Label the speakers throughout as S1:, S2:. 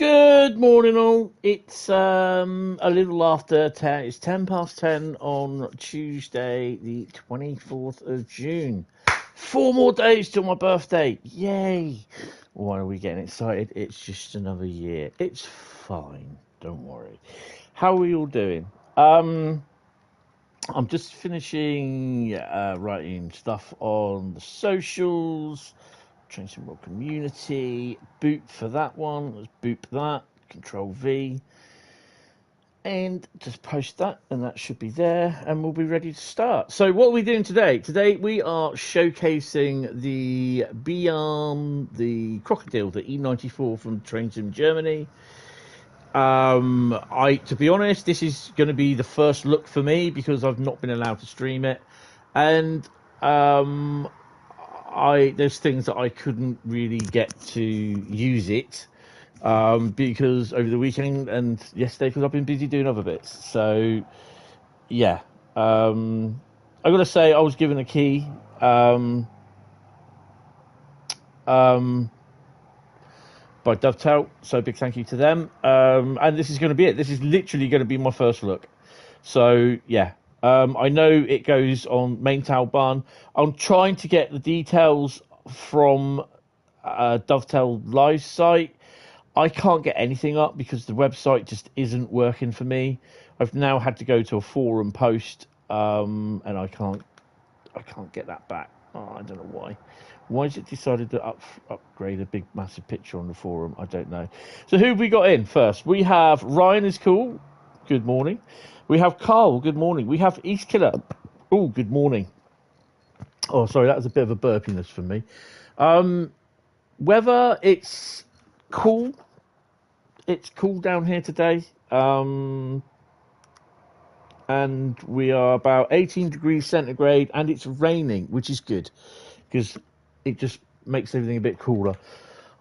S1: Good morning, all. It's a little after 10. It's 10 past 10 on Tuesday, the 24th of June. 4 more days till my birthday. Yay! Why are we getting excited? It's just another year. It's fine. Don't worry. How are we all doing? I'm just finishing writing stuff on the socials. Change some more community. Boot for that one. Let's boop that. Control V. And just post that, and that should be there, and we'll be ready to start. So, what are we doing today? Today we are showcasing the B-arm, the Crocodile, the E94 from Trains in Germany. To be honest, this is going to be the first look for me because I've not been allowed to stream it, and there's things that I couldn't really get to use it because over the weekend and yesterday because I've been busy doing other bits. So yeah, I gotta say I was given a key by Dovetail, so big thank you to them. And this is going to be it. This is literally going to be my first look. So yeah. I know it goes on main Tailbahn. I'm trying to get the details from Dovetail Live site. I can't get anything up because the website just isn't working for me. I've now had to go to a forum post, and I can't get that back. Oh, I don't know why. Why has it decided to upgrade a big massive picture on the forum? I don't know. So who have we got in first? We have Ryan is cool. Good morning. We have Carl, good morning. We have East Killer. Oh, good morning. Oh, sorry, that was a bit of a burpiness from me. Weather, it's cool. It's cool down here today. And we are about 18 degrees centigrade, and it's raining, which is good because it just makes everything a bit cooler.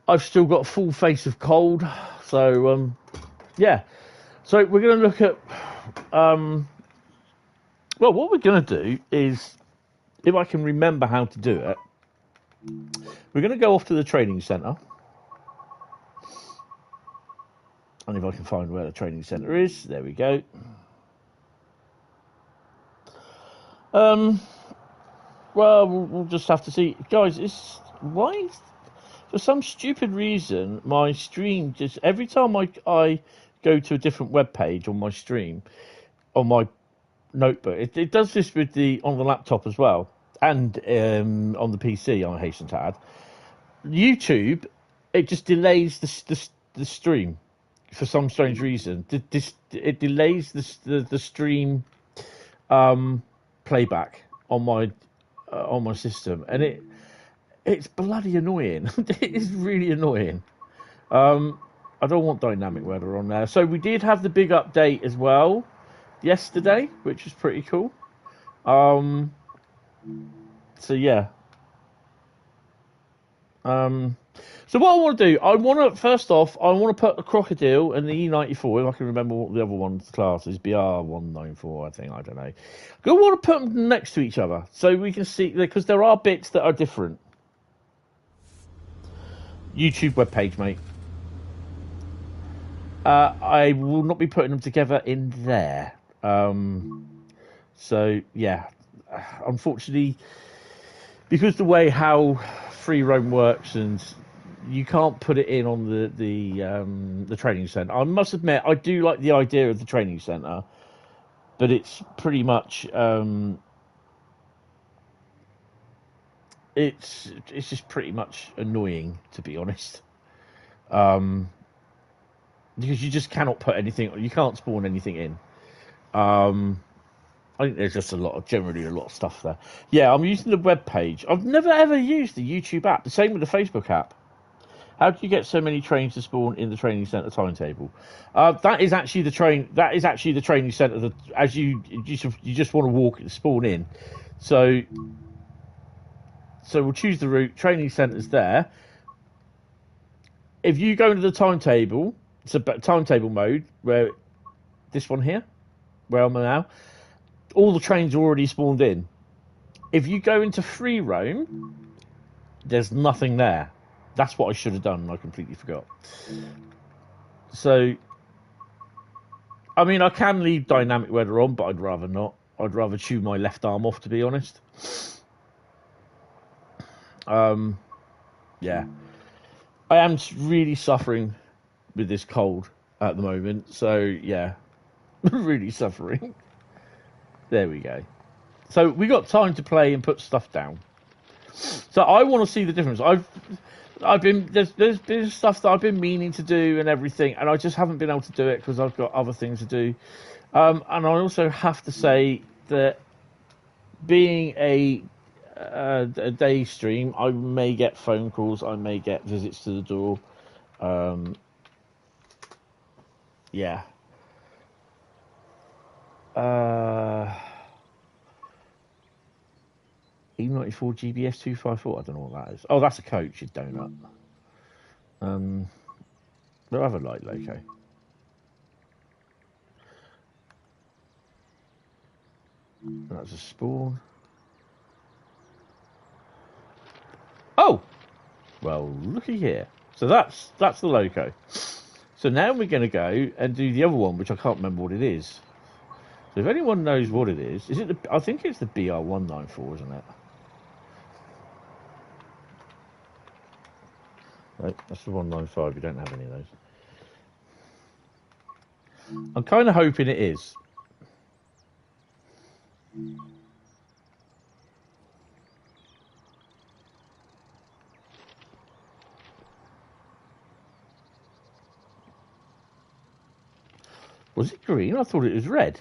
S1: I've still got a full face of cold, so yeah. So we're going to look at well, what we're going to do is, if I can remember how to do it, we're going to go off to the training centre. And if I can find where the training centre is, there we go. Well, we'll just have to see. Guys, for some stupid reason, my stream just, every time I go to a different web page on my stream, on my notebook, it does this with on the laptop as well, and on the PC, I hasten to add. YouTube, it just delays the stream for some strange reason. It delays the stream playback on my system, and it's bloody annoying. It is really annoying. I don't want dynamic weather on there. So we did have the big update as well yesterday, which was pretty cool. So yeah. So what I want to do, first off, I want to put the Crocodile and the E94, if I can remember what the other one's class is, BR194, I think, I don't know. I want to put them next to each other so we can see, because there are bits that are different. YouTube webpage, mate. I will not be putting them together in there. So yeah, unfortunately, because the way how free roam works, and you can't put it in on the training centre. I must admit, I do like the idea of the training centre, but it's pretty much it's just pretty much annoying, to be honest. Because you just cannot put anything, you can't spawn anything in. I think there's just generally a lot of stuff there. Yeah, I'm using the web page. I've never ever used the YouTube app. The same with the Facebook app. How do you get so many trains to spawn in the training centre timetable? That is actually the training centre. As you just want to spawn in. So we'll choose the route. Training centre's there. If you go into the timetable, it's a timetable mode where this one here, where I'm now, all the trains are already spawned in. If you go into free roam, there's nothing there. That's what I should have done, and I completely forgot. So, I mean, I can leave dynamic weather on, but I'd rather not. I'd rather chew my left arm off, to be honest. Yeah. I am really suffering with this cold at the moment. So, yeah. Really suffering. There we go. So, we got time to play and put stuff down. So, I want to see the difference. There's been stuff that I've been meaning to do and everything, and I just haven't been able to do it because I've got other things to do. And I also have to say that being a day stream, I may get phone calls, I may get visits to the door. Yeah. E94 GBS 254. I don't know what that is. Oh, that's a coach, you donut. They'll have a light loco. That's a spawn. Oh, well, looky here. So that's the loco. So now we're going to go and do the other one, which I can't remember what it is. So if anyone knows what it is it? I think it's the BR194, isn't it? No, that's the 195. We don't have any of those. I'm kind of hoping it is. Was it green? I thought it was red.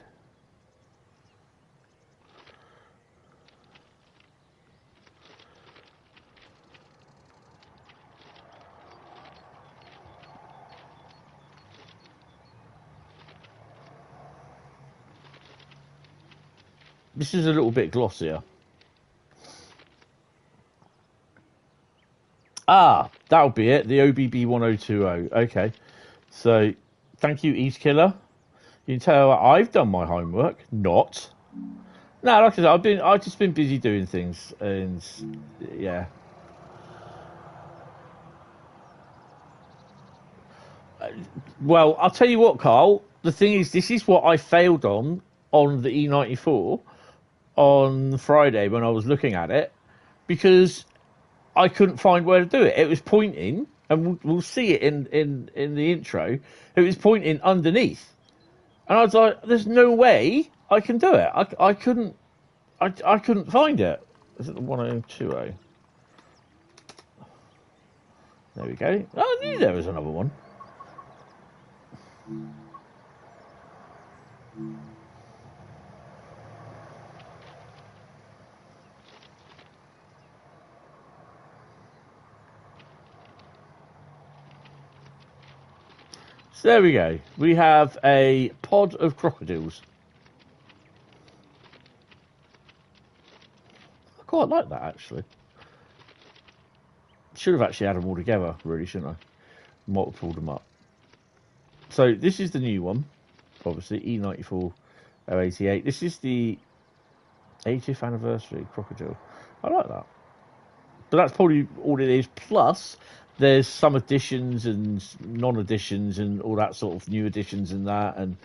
S1: This is a little bit glossier. Ah, that'll be it. The OBB 1020. Okay. So, thank you, East Killer. You can tell I've done my homework. Not. No, like I said, I've just been busy doing things, and yeah. Well, I'll tell you what, Carl. The thing is, this is what I failed on the E94 on Friday when I was looking at it, because I couldn't find where to do it. It was pointing, and we'll see it in the intro. It was pointing underneath, and I was like, "There's no way I can do it. I couldn't find it." Is it the 1020? There we go. Oh, I knew there was another one. So there we go. We have a pod of crocodiles. I quite like that, actually. Should have actually had them all together, really, shouldn't I? Multiplied them up. So this is the new one, obviously, E94 088. This is the 80th anniversary crocodile. I like that. But that's probably all it is. Plus, there's some additions and non-additions and all that sort of new additions and that, and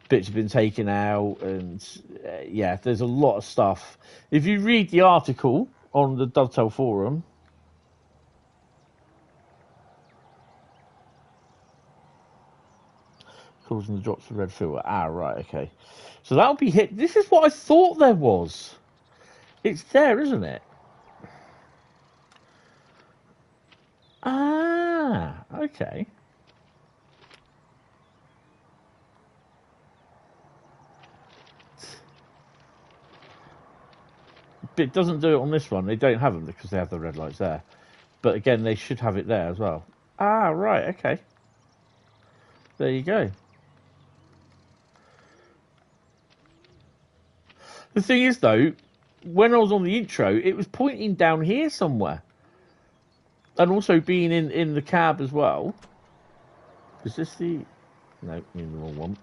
S1: bits have been taken out, and yeah, there's a lot of stuff. If you read the article on the Dovetail forum, causing the drops of red filter. Ah, right, okay. So that'll be hit. This is what I thought there was. It's there, isn't it? Ah, okay. But it doesn't do it on this one. They don't have them because they have the red lights there. But again, they should have it there as well. Ah, right, okay. There you go. The thing is, though, when I was on the intro, it was pointing down here somewhere. And also being in the cab as well. Is this the... No, in the wrong one.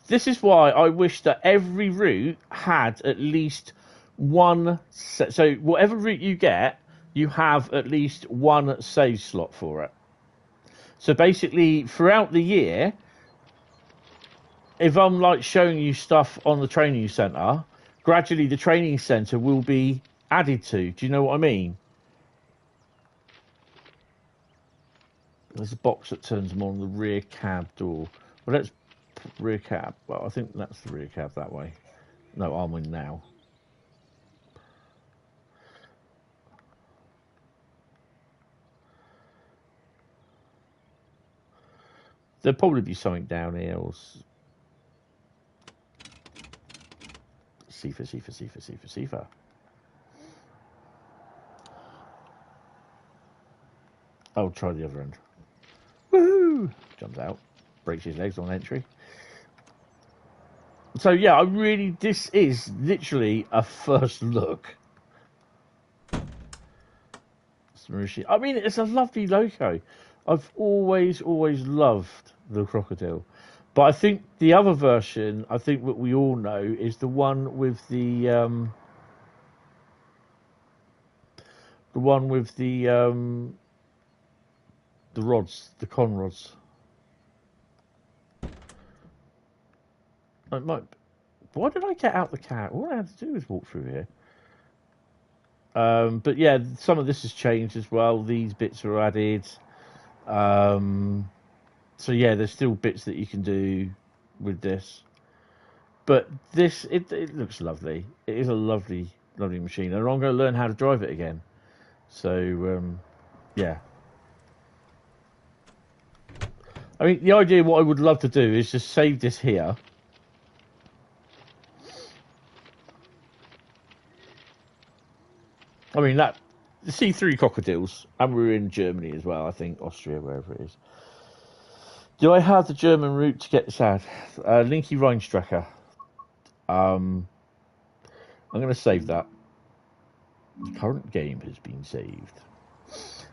S1: This is why I wish that every route had at least one. So whatever route you get, you have at least one save slot for it. So basically, throughout the year, if I'm like showing you stuff on the training centre, gradually the training centre will be added to. Do you know what I mean? There's a box that turns them on the rear cab door. Well, let's put rear cab. Well, I think that's the rear cab that way. No, I'm in now. There'll probably be something down here. Or Sifa. I'll try the other end. Woohoo! Jumps out, breaks his legs on entry. So yeah, this is literally a first look. I mean, it's a lovely loco. I've always loved the Crocodile, but I think the other version, I think what we all know, is the one with the rods, the con rods. It might. Why did I get out the car? All I had to do was walk through here. But yeah, some of this has changed as well. These bits are added. So yeah, there's still bits that you can do with this. But this, it looks lovely. It is a lovely machine. And I'm going to learn how to drive it again. So, yeah. I mean, the idea, what I would love to do is just save this here. I mean, the C3 crocodiles, and we're in Germany as well, I think, Austria, wherever it is. Do I have the German route to get this out? Linke Rheinstrecke. I'm going to save that. The current game has been saved.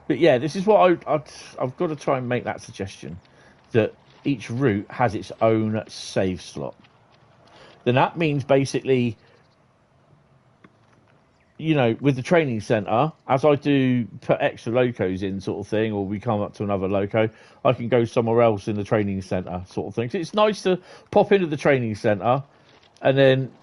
S1: But yeah, this is what I've got to try and make that suggestion, that each route has its own save slot. Then that means basically, you know, with the training centre, as I do put extra locos in sort of thing, or we come up to another loco, I can go somewhere else in the training centre sort of thing. So it's nice to pop into the training centre and then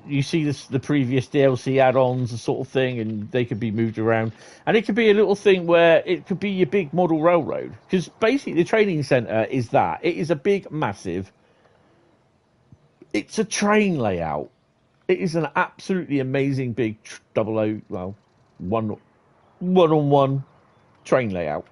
S1: you see the previous DLC add-ons and sort of thing, and they could be moved around. And it could be a little thing where it could be your big model railroad. Because basically the training centre is that. It is a big, massive... It's a train layout. It is an absolutely amazing big one-on-one train layout.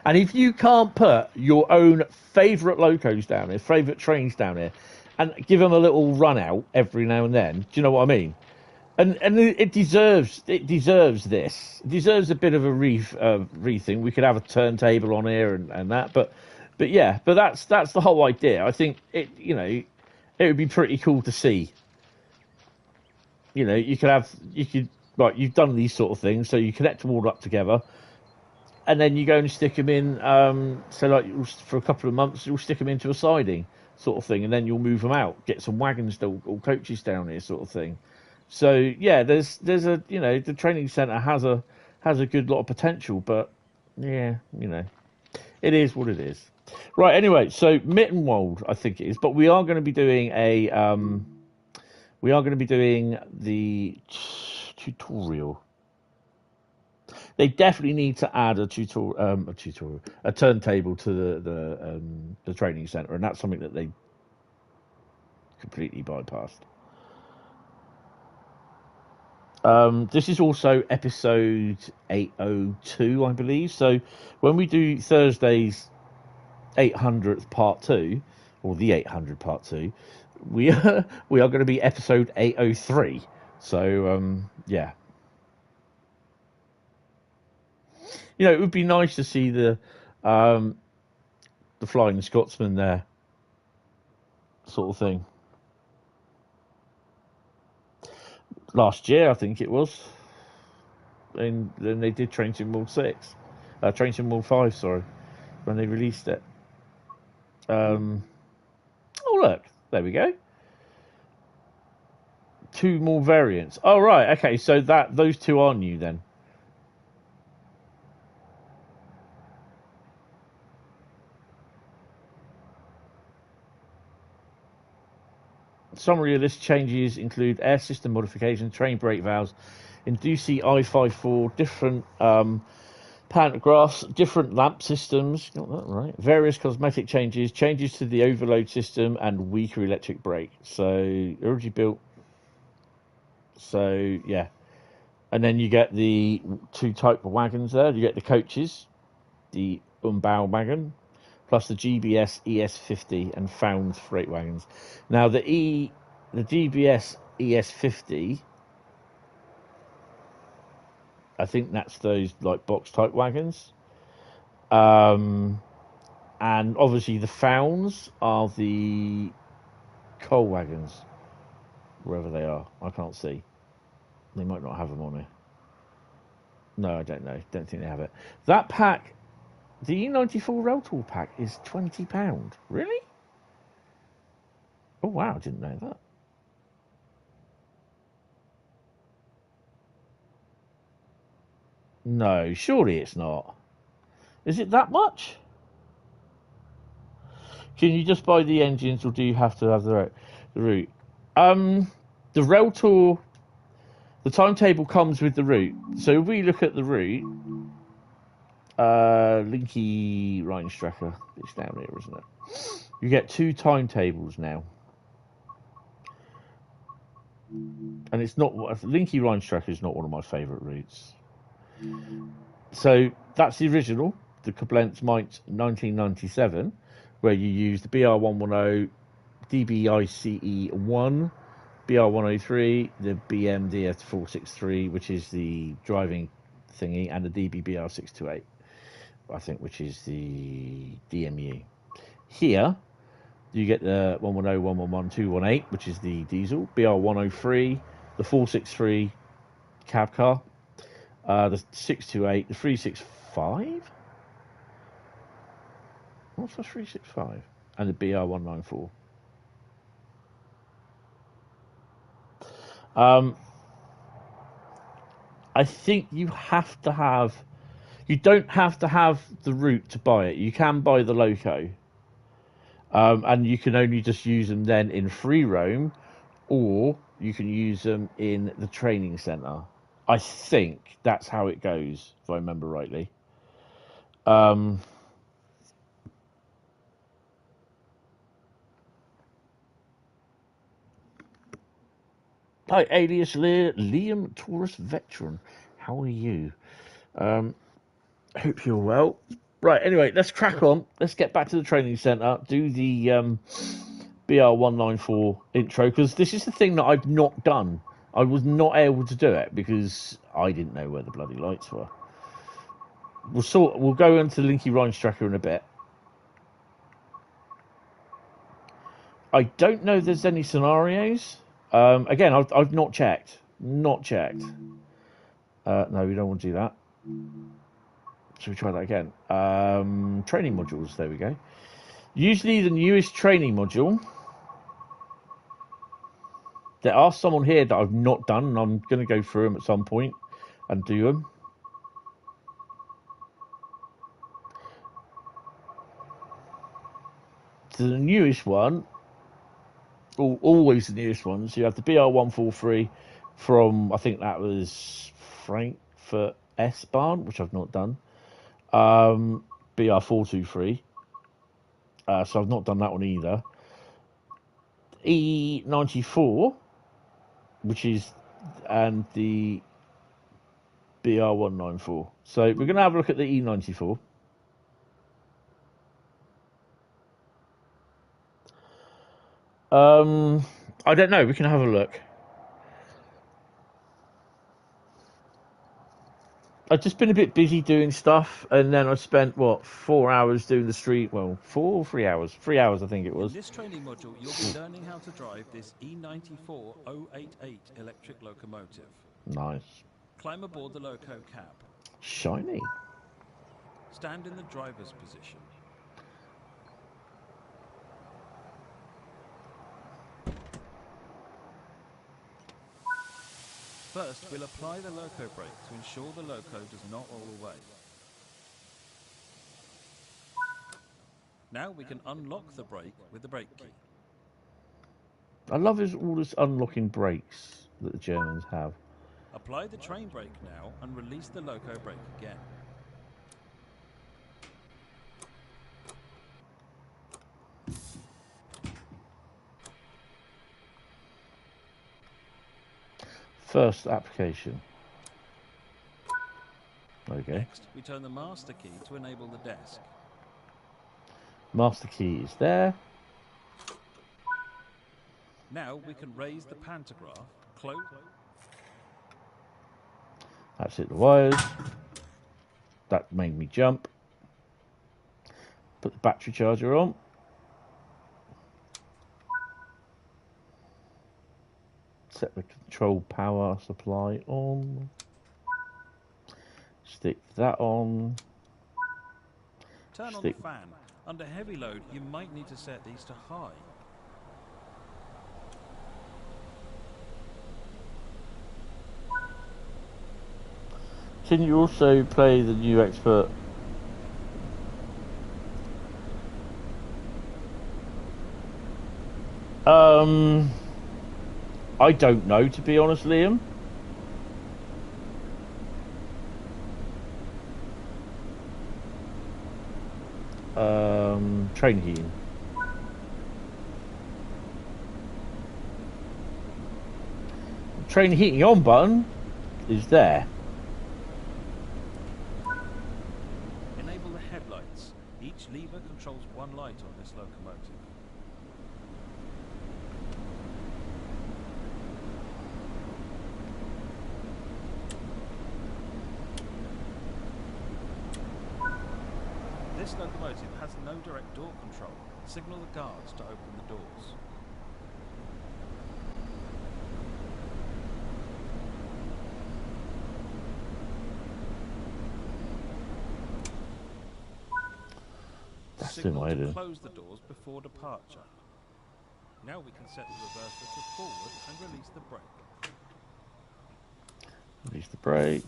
S1: And if you can't put your own favourite locos down here, favourite trains down here, and give them a little run out every now and then, do you know what I mean? And it deserves this. It deserves a bit of a rethink. We could have a turntable on here and that, but yeah, but that's the whole idea. I think it would be pretty cool to see. You know, you've done these sort of things, so you connect them all up together, and then you go and stick them in. So like for a couple of months, you'll stick them into a siding sort of thing, and then you'll move them out, get some wagons or coaches down here sort of thing. So yeah, there's a the training centre has a good lot of potential, but yeah, it is what it is. Right, anyway, so Mittenwald, I think it is, but we are going to be doing the tutorial. They definitely need to add a turntable to the training centre, and that's something that they completely bypassed. This is also episode 802, I believe. So when we do Thursday's 800th part 2, or the 800 part 2, we are going to be episode 803. So yeah. It would be nice to see the Flying Scotsman there, sort of thing. Last year, I think it was, and then they did Train Sim World 5, sorry, when they released it. Oh look, there we go. 2 more variants. Oh, right. Okay, so those 2 are new then. Summary of list changes include air system modification, train brake valves, Inducee I54, different pantographs, different lamp systems, got that right, various cosmetic changes, changes to the overload system, and weaker electric brake. So, already built. So, yeah. And then you get the 2 type of wagons there. You get the coaches, the Umbau wagon, plus the GBS ES50 and Found freight wagons. Now, the GBS ES50, I think that's those like box type wagons. And obviously the Founds are the coal wagons, wherever they are. I can't see. They might not have them on here. No, I don't know. Don't think they have it. That pack, the E94 Railtour pack, is £20. Really? Oh, wow. I didn't know that. No, surely it's not. Is it that much? Can you just buy the engines, or do you have to have the route? The Railtour, the timetable comes with the route. So if we look at the route, Linke Rheinstrecke, it's down here, isn't it? You get 2 timetables now. And it's not, Linke Rheinstrecke is not one of my favourite routes. So that's the original, the Koblenz Mainz 1997, where you use the BR110, DBICE1, BR103, the BMDF463, which is the driving thingy, and the DBBR628, I think, which is the DMU. Here, you get the 110, 111, 218, which is the diesel, BR103, the 463 cab car, the 628, the 365? What's the 365? And the BR194. I think you have to have... You don't have to have the route to buy it. You can buy the loco. And you can only just use them then in free roam, or you can use them in the training centre. I think that's how it goes, if I remember rightly. Hi, alias Liam Taurus Veteran. How are you? Hope you're well. Right, anyway, let's crack on. Let's get back to the training centre. Do the BR194 intro, because this is the thing that I've not done. I was not able to do it because I didn't know where the bloody lights were. We'll go into Linke Rheinstrecke in a bit. I don't know if there's any scenarios. Again, I've not checked. Not checked. No, we don't want to do that. Should we try that again? Training modules, there we go. Usually the newest training module. There are some on here that I've not done, and I'm going to go through them at some point and do them. So the newest one, always the newest ones, you have the BR143 from, I think that was Frankfurt S-Bahn, which I've not done. BR423. So I've not done that one either. E94, which is, and the BR194. So we're going to have a look at the E94. I don't know. We can have a look. I've just been a bit busy doing stuff, and then I spent, 4 hours doing the street. Well, 4 or 3 hours? 3 hours, I think it was.
S2: In this training module, you'll be learning how to drive this E94 088 electric locomotive.
S1: Nice.
S2: Climb aboard the loco cab.
S1: Shiny.
S2: Stand in the driver's position. First, we'll apply the loco brake to ensure the loco does not roll away. Now we can unlock the brake with the brake key.
S1: I love all this unlocking brakes that the Germans have.
S2: Apply the train brake now and release the loco brake again.
S1: First application. Okay.
S2: Next, we turn the master key to enable the desk.
S1: Master key is there.
S2: Now we can raise the pantograph, close.
S1: That's it, the wires. That made me jump. Put the battery charger on. Set the control power supply on. Stick that on.
S2: Turn on the fan. Under heavy load, you might need to set these to high.
S1: Can you also play the new expert? I don't know, to be honest, Liam. Train heating. Train heating on button is there.
S2: Enable the headlights. Each lever controls one light on this locomotive. This locomotive has no direct door control. Signal the guards to open the doors. Signal to close the doors before departure. Now we can set the reverser to forward and release the brake.
S1: Release the brake.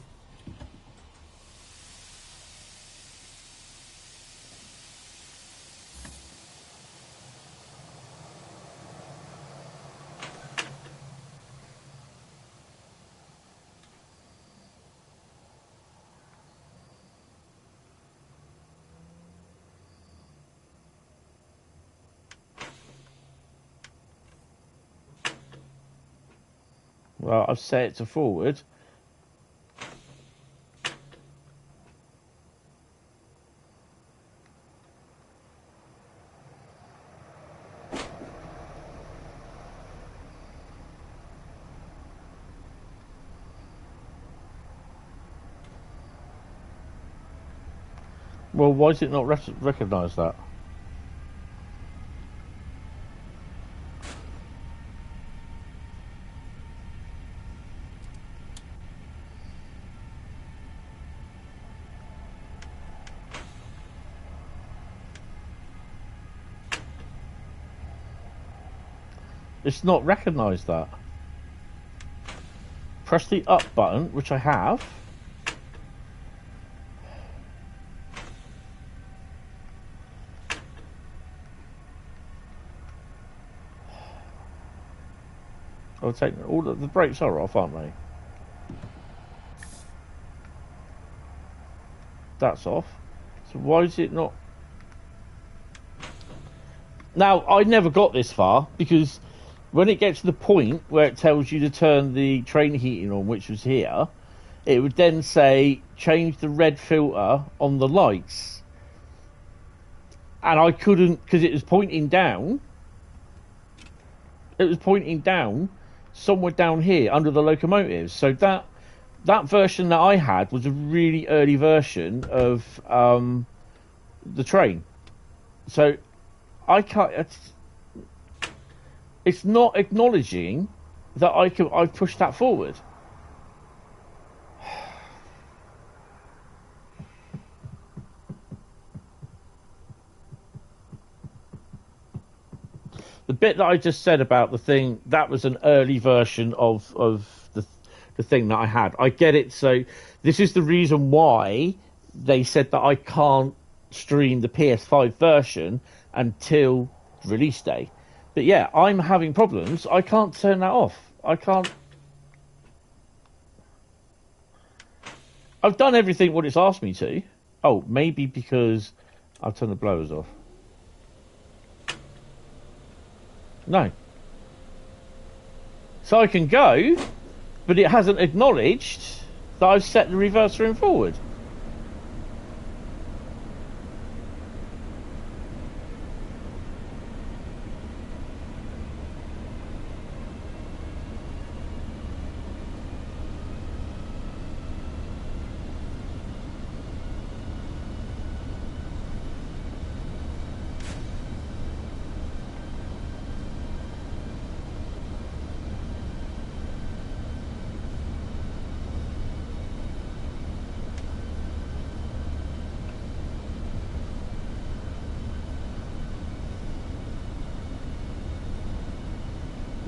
S1: Well, I've set it to forward. Well, why does it not recognise that? It's not recognised that. Press the up button, which I have. I'll take all the brakes are off, aren't they? That's off. So why is it not? Now, I never got this far because when it gets to the point where it tells you to turn the train heating on, which was here, it would then say change the red filter on the lights. And I couldn't, because it was pointing down. It was pointing down somewhere down here under the locomotives. So that version that I had was a really early version of the train. So I can't. It's not acknowledging that I've pushed that forward. The bit that I just said about the thing, that was an early version of the the thing that I had. I get it. So this is the reason why they said that I can't stream the PS5 version until release day. But yeah, I'm having problems. I can't turn that off. I can't. I've done everything what it's asked me to. Oh, maybe because I've turned the blowers off. No. So I can go, but it hasn't acknowledged that I've set the reverser in forward.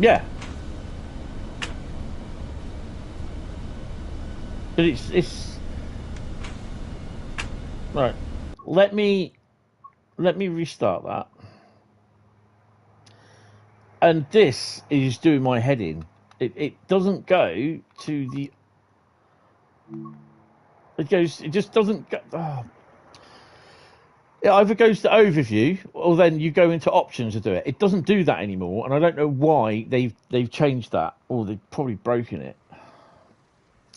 S1: Yeah. But it's right. Let me restart that. And this is doing my head in. It doesn't go to the. It just doesn't go. Oh. It either goes to overview or then you go into options to do it. It doesn't do that anymore, and I don't know why they've changed that, or they've probably broken it.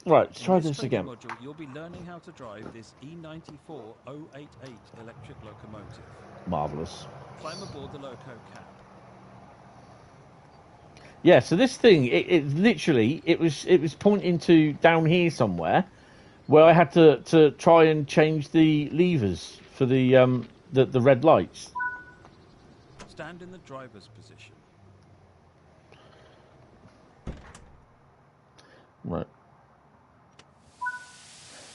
S1: Right, let's try this again.
S2: Module, you'll be learning how to drive this E94 088 electric locomotive.
S1: Marvellous.
S2: Climb aboard the loco cab.
S1: Yeah, so this thing, it literally, it was pointing to down here somewhere, where I had to try and change the levers for the red lights.
S2: Stand in the driver's position.
S1: Right.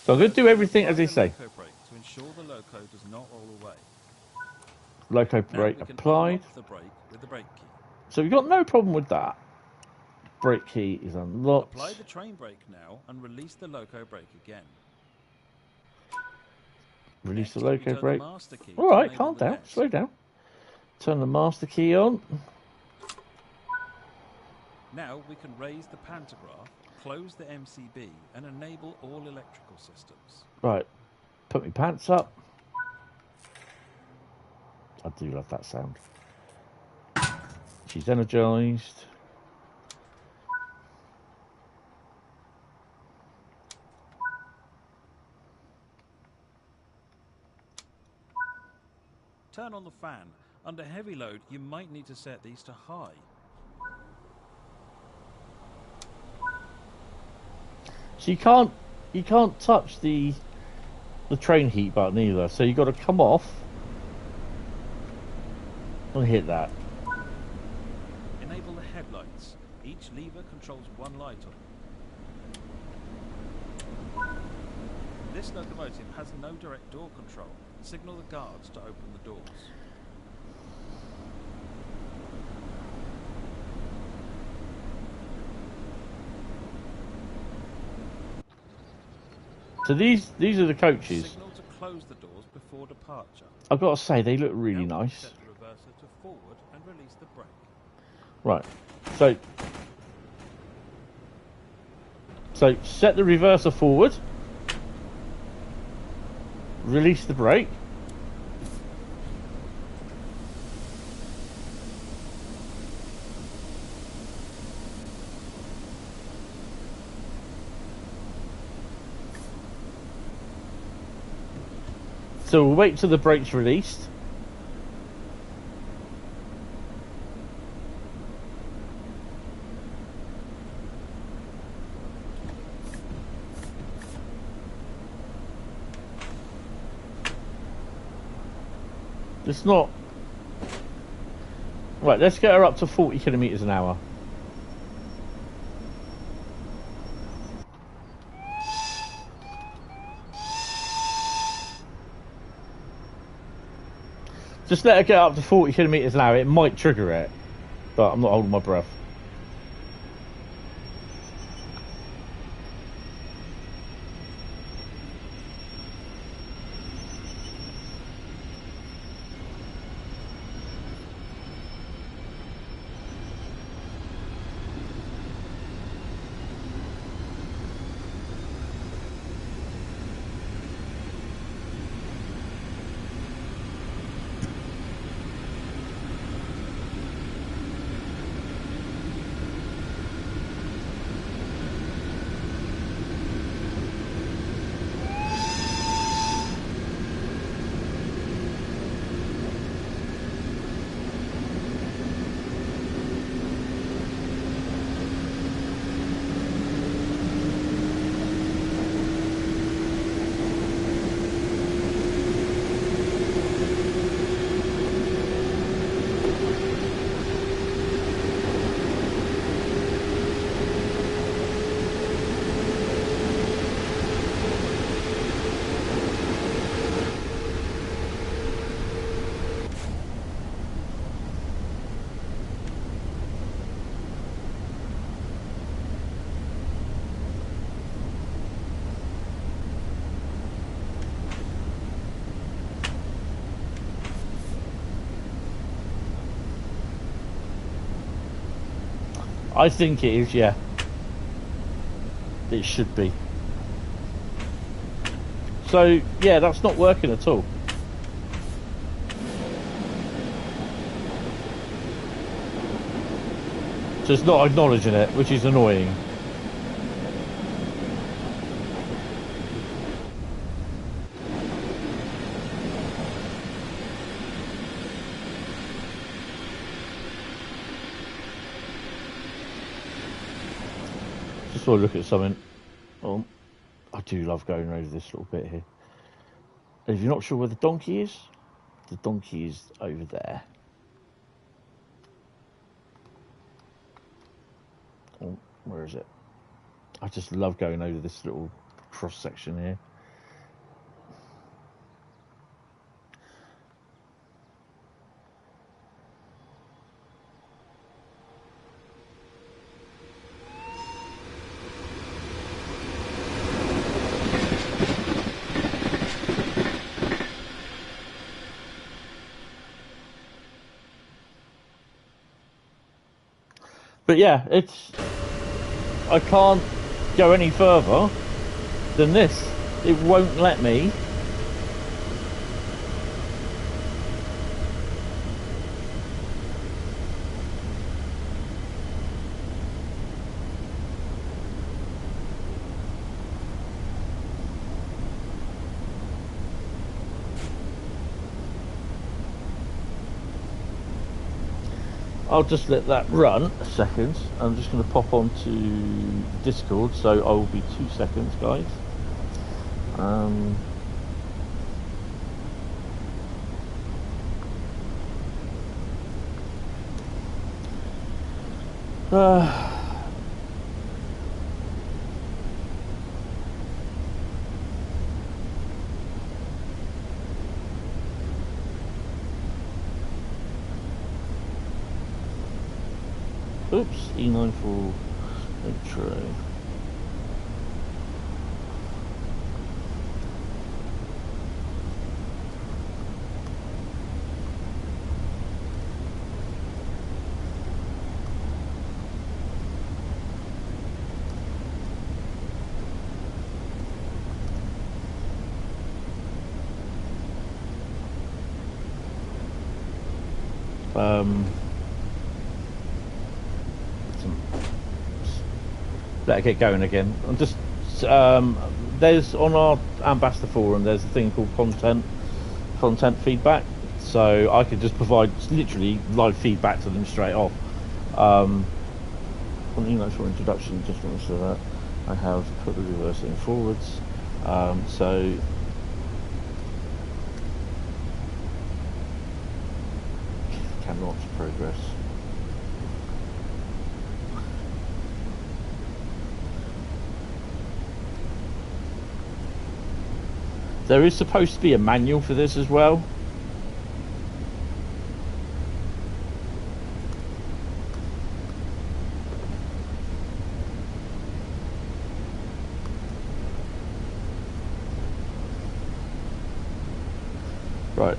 S1: So I'm going to do everything as they say.
S2: Loco brake to ensure the loco does not roll away.
S1: Loco brake applied.
S2: The brake with the brake key.
S1: So we've got no problem with that. Brake key is unlocked.
S2: Apply the train brake now and release the loco brake again.
S1: Release the loco brake.
S2: The
S1: Alright, calm down, slow down. Turn the master key on.
S2: Now we can raise the pantograph, close the MCB and enable all electrical systems.
S1: Right, put my pants up. I do love that sound. She's energised.
S2: Turn on the fan. Under heavy load, you might need to set these to high.
S1: So you can't touch the train heat button either. So you've got to come off and hit that.
S2: Enable the headlights. Each lever controls one light on. This locomotive has no direct door control. Signal the guards to open the doors.
S1: So these are the coaches.
S2: Signal to close the doors before departure.
S1: I've got to say they look really nice.
S2: Set the reverser to forward and release the brake.
S1: Right. So set the reverser forward. Release the brake. So we'll wait till the brake's released. It's not... Right, let's get her up to 40 kilometres an hour. Just let her get up to 40 kilometres an hour. It might trigger it, but I'm not holding my breath. I think it is, yeah. It should be. So, yeah, that's not working at all. So it's not acknowledging it, which is annoying. Just want to look at something. Oh, I do love going over this little bit here. If you're not sure where the donkey is over there. Oh, where is it? I just love going over this little cross section here. But yeah, I can't go any further than this. It won't let me. I'll just let that run a second. I'm just going to pop onto Discord, so I will be 2 seconds, guys. Oops, E94 intro. Better get going again. I'm just there's on our ambassador forum. There's a thing called content feedback, so I could just provide literally live feedback to them straight off. On for introduction, just want to say that I have put the reversing forwards. So cannot progress. There is supposed to be a manual for this as well. Right.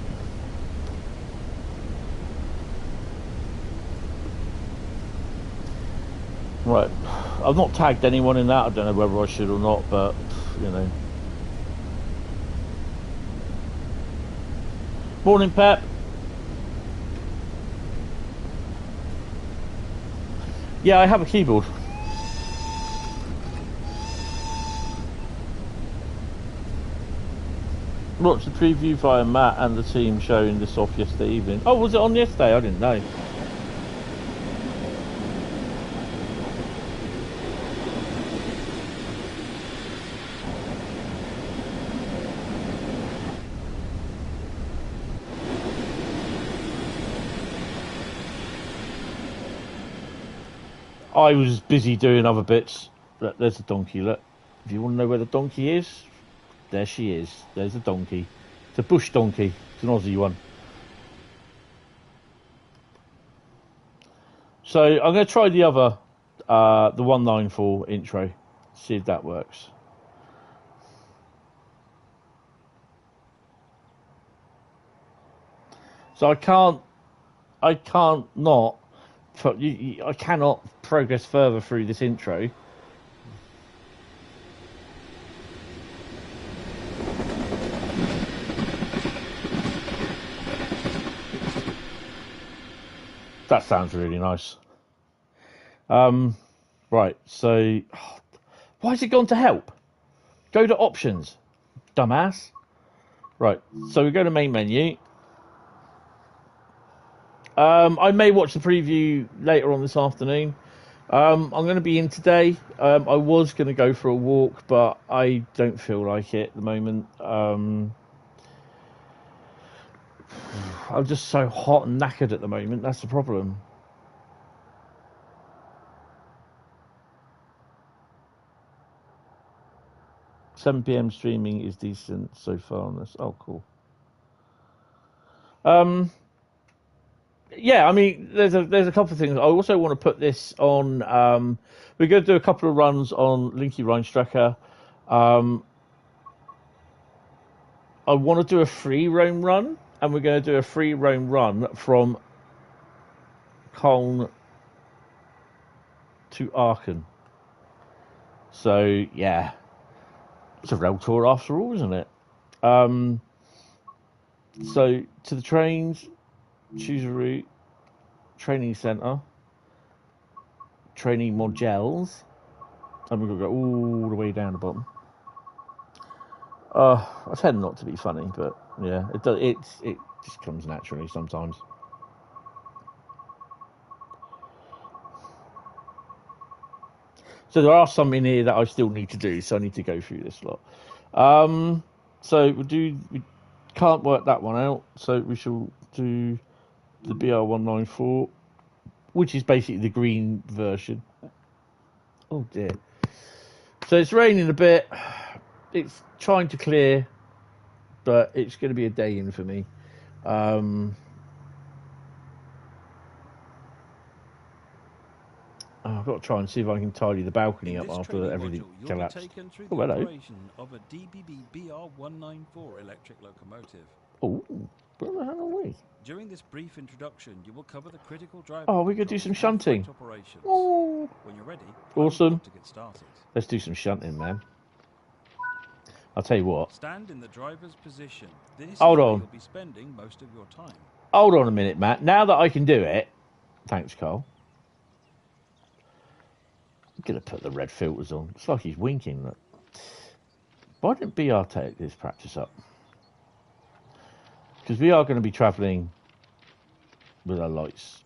S1: Right. I've not tagged anyone in that. I don't know whether I should or not, but, you know. Morning, Pep. Yeah, I have a keyboard. Watched the preview via Matt and the team showing this off yesterday evening. Oh, was it on yesterday? I didn't know. I was busy doing other bits. Look, there's a donkey, look. If you want to know where the donkey is, there she is. There's a donkey. It's a bush donkey. It's an Aussie one. So I'm going to try the other, the 194 intro. See if that works. So I can't not I cannot progress further through this intro. That sounds really nice. Right, so why has it gone to help? Go to options, dumbass. Right, so we go to main menu. I may watch the preview later on this afternoon. I'm going to be in today. I was going to go for a walk, but I don't feel like it at the moment. I'm just so hot and knackered at the moment. That's the problem. £7 PM streaming is decent so far on this. Oh, cool. Yeah, I mean, there's a couple of things. I also want to put this on. We're going to do a couple of runs on Linke Rheinstrecke. I want to do a free roam run, and we're going to do a free roam run from Koln to Aachen. So yeah, it's a rail tour after all, isn't it? So to the trains, choose a route, training centre, training modules, and we're going to go all the way down the bottom. I tend not to be funny, but yeah, it does. It just comes naturally sometimes. So there are some in here that I still need to do, so I need to go through this lot. So we can't work that one out, so we shall do the BR194, which is basically the green version. Oh dear. So it's raining a bit. It's trying to clear, but it's going to be a day in for me. I've got to try and see if I can tidy the balcony up after everything collapsed.
S2: Oh, hello. Of a DBB BR194 electric locomotive.
S1: Oh, where the hell are we?
S2: During this brief introduction, you will cover the critical driving.
S1: Oh, we're going to do some shunting.
S2: Oh, when you're ready,
S1: awesome.
S2: To get started.
S1: Let's do some shunting, man. I'll tell you what.
S2: Stand in the driver's position. This
S1: Hold
S2: is
S1: on.
S2: where you'll be spending most of your time.
S1: Hold on a minute, Matt. Now that I can do it, thanks, Carl. I'm going to put the red filters on. It's like he's winking. Look. Why didn't BR take this practice up? Because we are going to be travelling with our lights.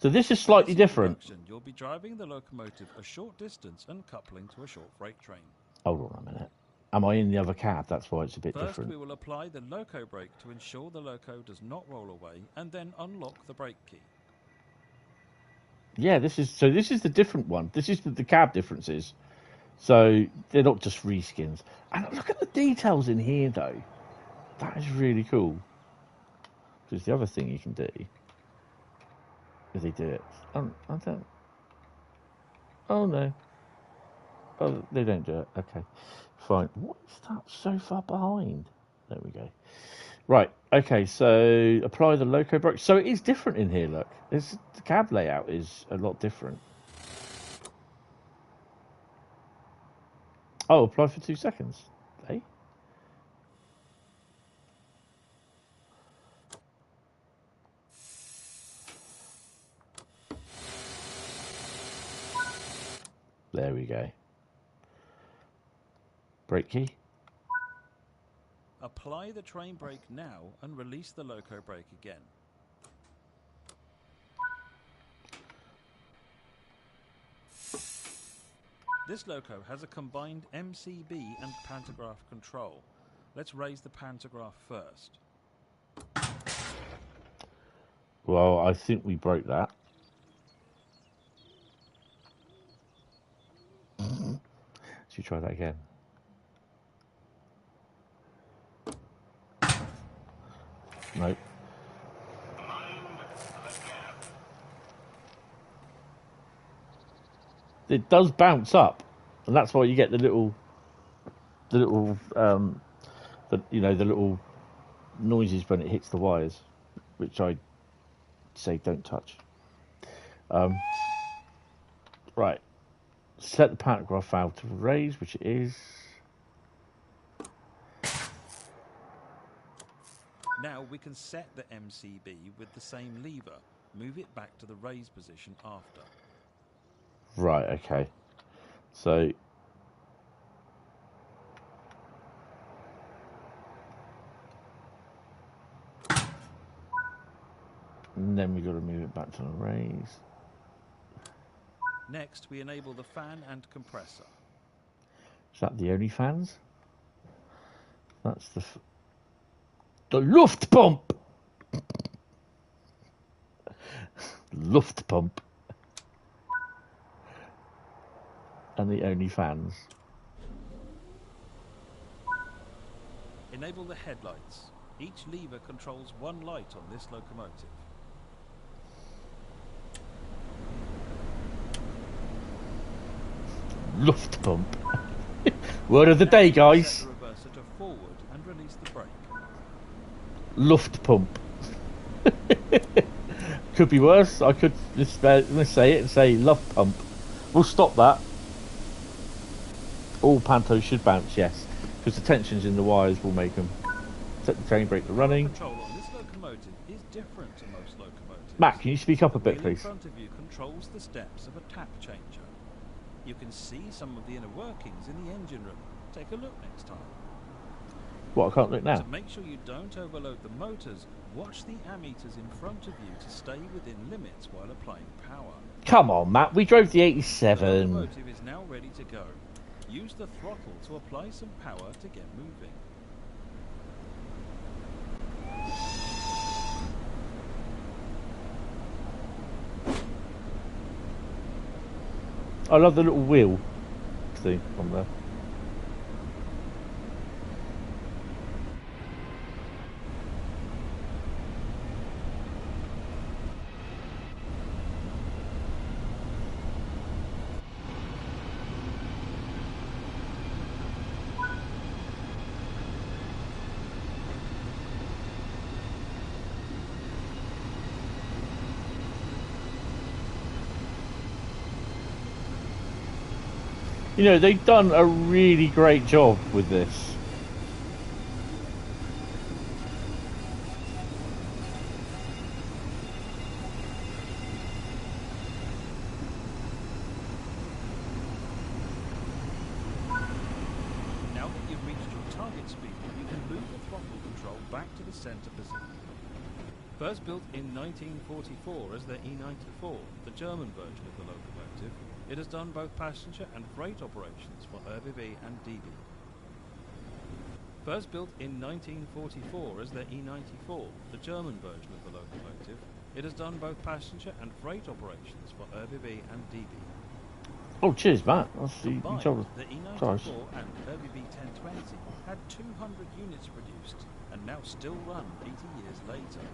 S1: So this is slightly different.
S2: You'll be driving the locomotive a short distance and coupling to a short freight train.
S1: Hold on a minute. Am I in the other cab? That's why it's a bit different.
S2: First, we will apply the loco brake to ensure the loco does not roll away, and then unlock the brake key.
S1: Yeah, this is the different one. This is the cab differences. So they're not just reskins. And look at the details in here, though. That is really cool. Because the other thing you can do is they do it. I don't. Oh no. Oh, they don't do it. Okay, fine. What is that so far behind? There we go. Right. Okay. So apply the loco brake. So it is different in here. Look, the cab layout is a lot different. Oh, apply for 2 seconds. Hey. There we go. Brake key.
S2: Apply the train brake now and release the loco brake again. This loco has a combined MCB and pantograph control. Let's raise the pantograph first.
S1: Well, I think we broke that. Should we try that again? Nope. it does bounce up, and that's why you get the little noises when it hits the wires, which I say don't touch. Right, set the pantograph valve to raise, which it is.
S2: Now we can set the MCB with the same lever. Move it back to the raise position after.
S1: Right, okay. So and then we've got to move it back to the raise.
S2: Next, we enable the fan and compressor.
S1: Is that the only fans? That's the Luft pump. Luft pump. And the only fans.
S2: Enable the headlights. Each lever controls one light on this locomotive.
S1: Luft pump. Word of the day, guys.
S2: Set the reverser to forward and release the brake.
S1: Luft pump. Could be worse. I could let's say it and say love pump. We'll stop that. All pantos should bounce, yes, because the tensions in the wires will make them. Set the chain brake to running.
S2: Control on this locomotive is different to most locomotives.
S1: Matt, can you speak up a bit, please?
S2: The wheel in front of you controls the steps of a tap changer. You can see some of the inner workings in the engine room. Take a look next time.
S1: What, I can't look now?
S2: To make sure you don't overload the motors, watch the ammeters in front of you to stay within limits while applying power.
S1: Come on, Matt, we drove the
S2: The
S1: 87.
S2: locomotive is now ready to go. Use the throttle to apply some power to get moving.
S1: I love the little wheel thing on there. You know, they've done a really great job with this.
S2: Now that you've reached your target speed, you can move the throttle control back to the center position. First built in 1944 as the E94, the German version of the locomotive, it has done both passenger and freight operations for ÖBB and DB. First built in 1944 as the E94, the German version of the locomotive, it has done both passenger and freight operations for ÖBB and DB.
S1: Oh, cheers, Matt. I'll see you
S2: Combined,
S1: told us.
S2: the E94
S1: Sorry.
S2: and ÖBB 1020 had 200 units produced and now still run 80 years later.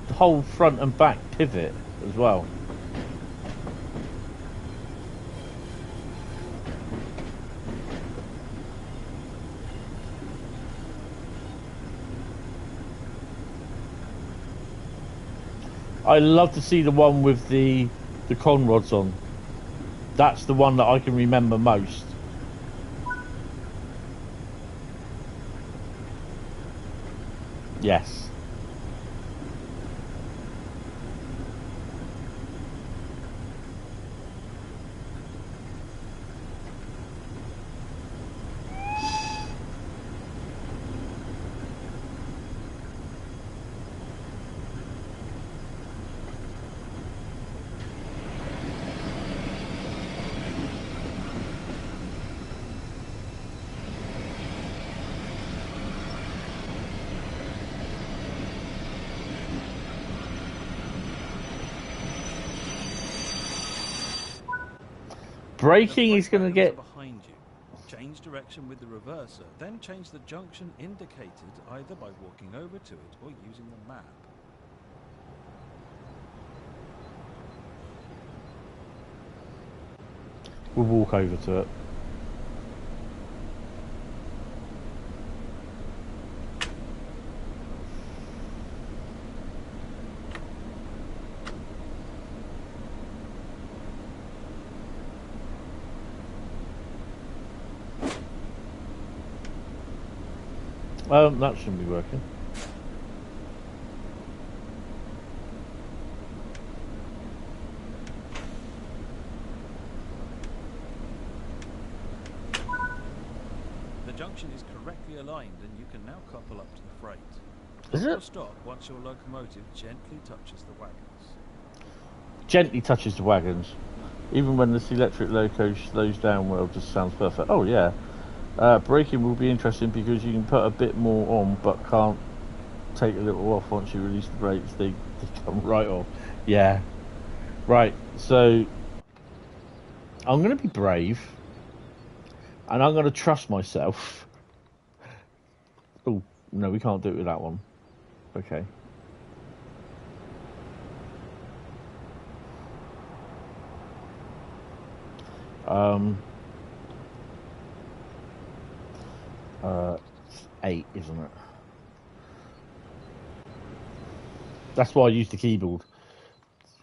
S1: The whole front and back pivot as well. I love to see the one with the con rods on. That's the one that I can remember most. Yes. Braking is going to get...
S2: behind you. Change direction with the reverser, then change the junction indicated either by walking over to it or using the map.
S1: We'll walk over to it. That shouldn't be working.
S2: The junction is correctly aligned and you can now couple up to the freight.
S1: Is it?
S2: Stop once your locomotive gently touches the wagons.
S1: Gently touches the wagons. Even when this electric loco slows down well, just sounds perfect. Oh yeah. Braking will be interesting because you can put a bit more on but can't take a little off once you release the brakes. They come right off. Yeah. Right, so I'm going to be brave and I'm going to trust myself. Oh, no, we can't do it with that one. Okay. It's 8, isn't it? That's why I use the keyboard,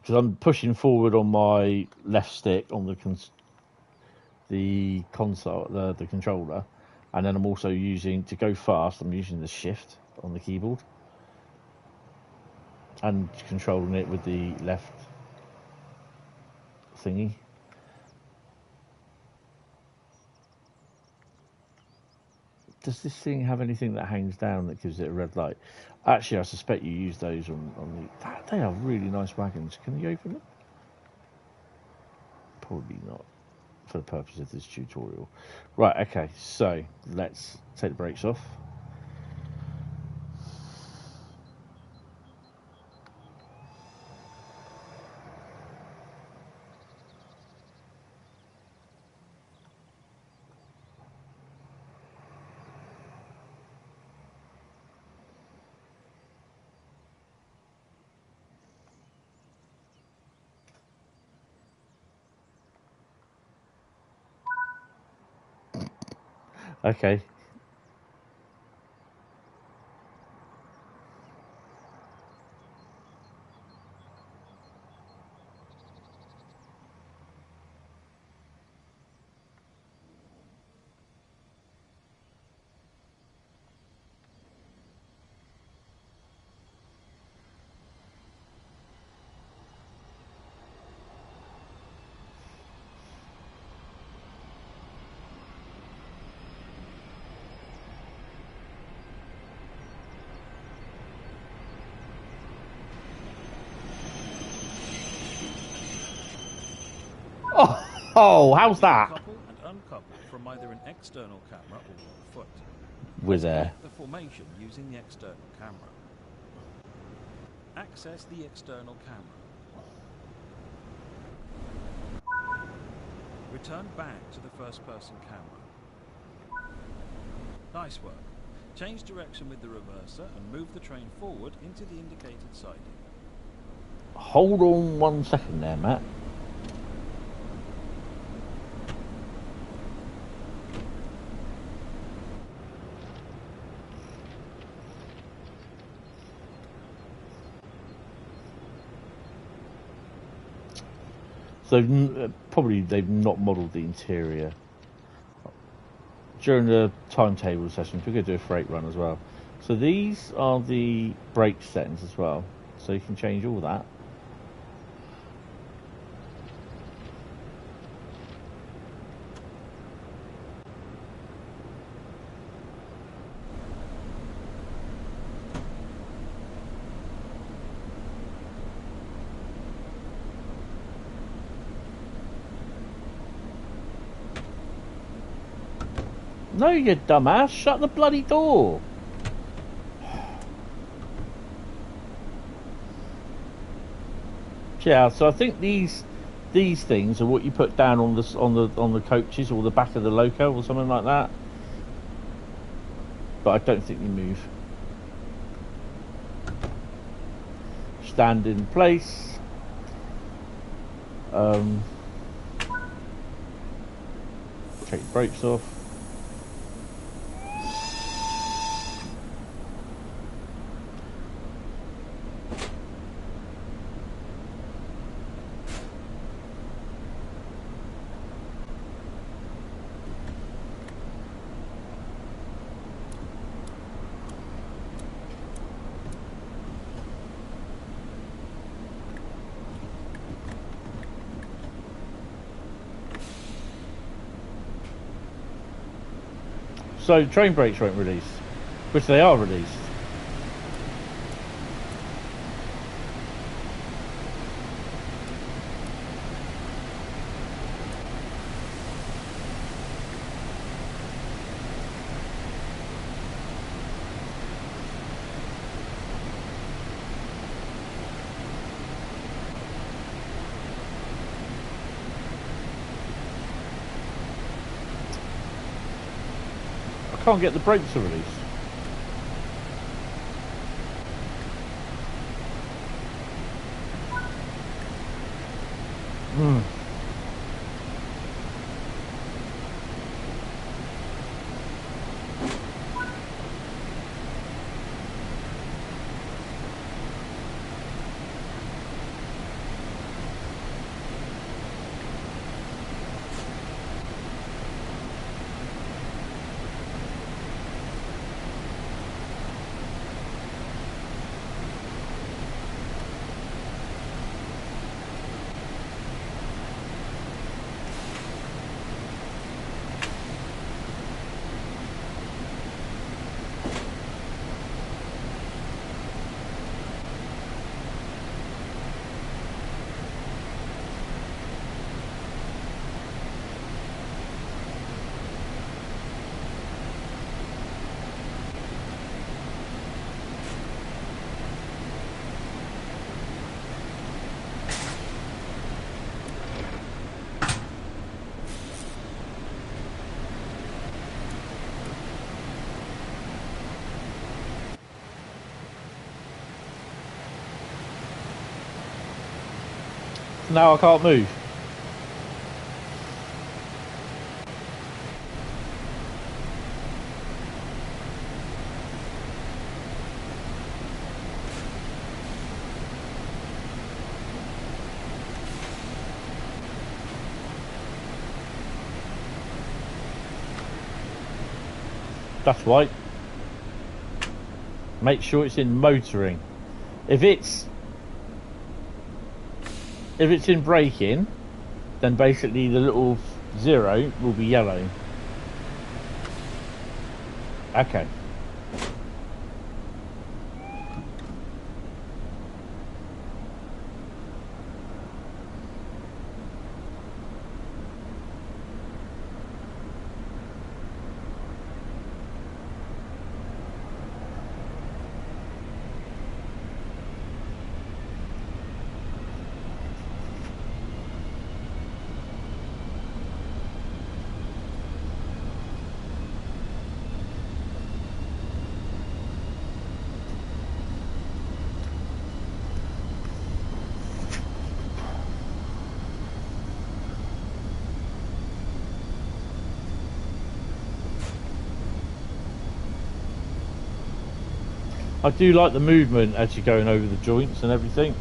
S1: because I'm pushing forward on my left stick on the console, the controller, and then I'm also using, to go fast, I'm using the shift on the keyboard and controlling it with the left thingy. Does this thing have anything that hangs down that gives it a red light? Actually, I suspect you use those on the... They are really nice wagons. Can you open them? Probably not, for the purpose of this tutorial. Right, okay, so let's take the brakes off. Okay. Oh, how's that?
S2: Couple and uncouple from either an external camera or on foot.
S1: We're there.
S2: The formation using the external camera. Access the external camera. Return back to the first person camera. Nice work. Change direction with the reverser and move the train forward into the indicated siding.
S1: Hold on 1 second there, Matt. So probably they've not modelled the interior. During the timetable sessions, we're going to do a freight run as well. So these are the brake settings as well. So you can change all that. No, you dumbass! Shut the bloody door! Yeah, so I think these these things are what you put down on the coaches or the back of the loco or something like that. But I don't think you move. Stand in place. Take the brakes off. So train brakes won't release, which they are released. I can't get the brakes to release. Now I can't move. That's right. Make sure it's in motoring. If it's in braking, then basically the little 0 will be yellow. Okay. I do like the movement as you're going over the joints and everything.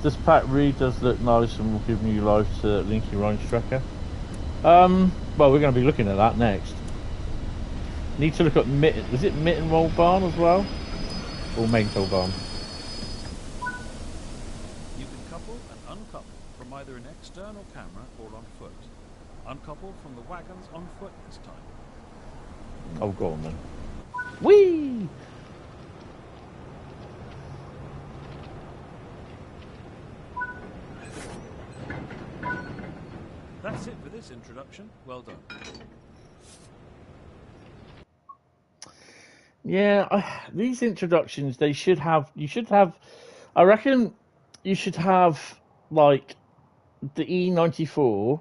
S1: This pack really does look nice and will give new life to Linke Rheinstrecke. Well, we're going to be looking at that next. Need to look at mitten. Is it Mittenwald Barn as well? Or Maintal Barn?
S2: You can couple and uncouple from either an external camera or on foot. Uncouple from the wagons on foot this time.
S1: Oh, go on then. Whee!
S2: That's it for this introduction. Well done.
S1: Yeah, these introductions, they should have. You should have. I reckon you should have like the E94.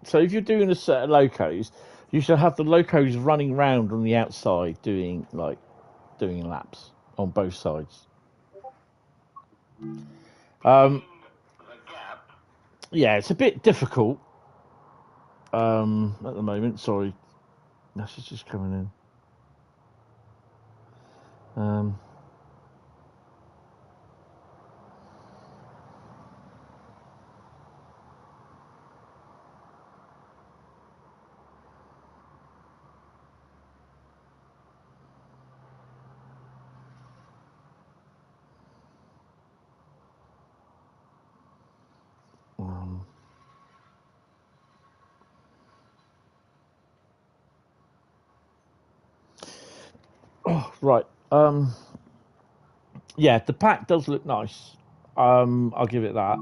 S1: So if you're doing a set of locos, you should have the locos running round on the outside doing laps on both sides. Yeah, it's a bit difficult at the moment. Sorry, message is coming in. Oh, right. Yeah, the pack does look nice. I'll give it that.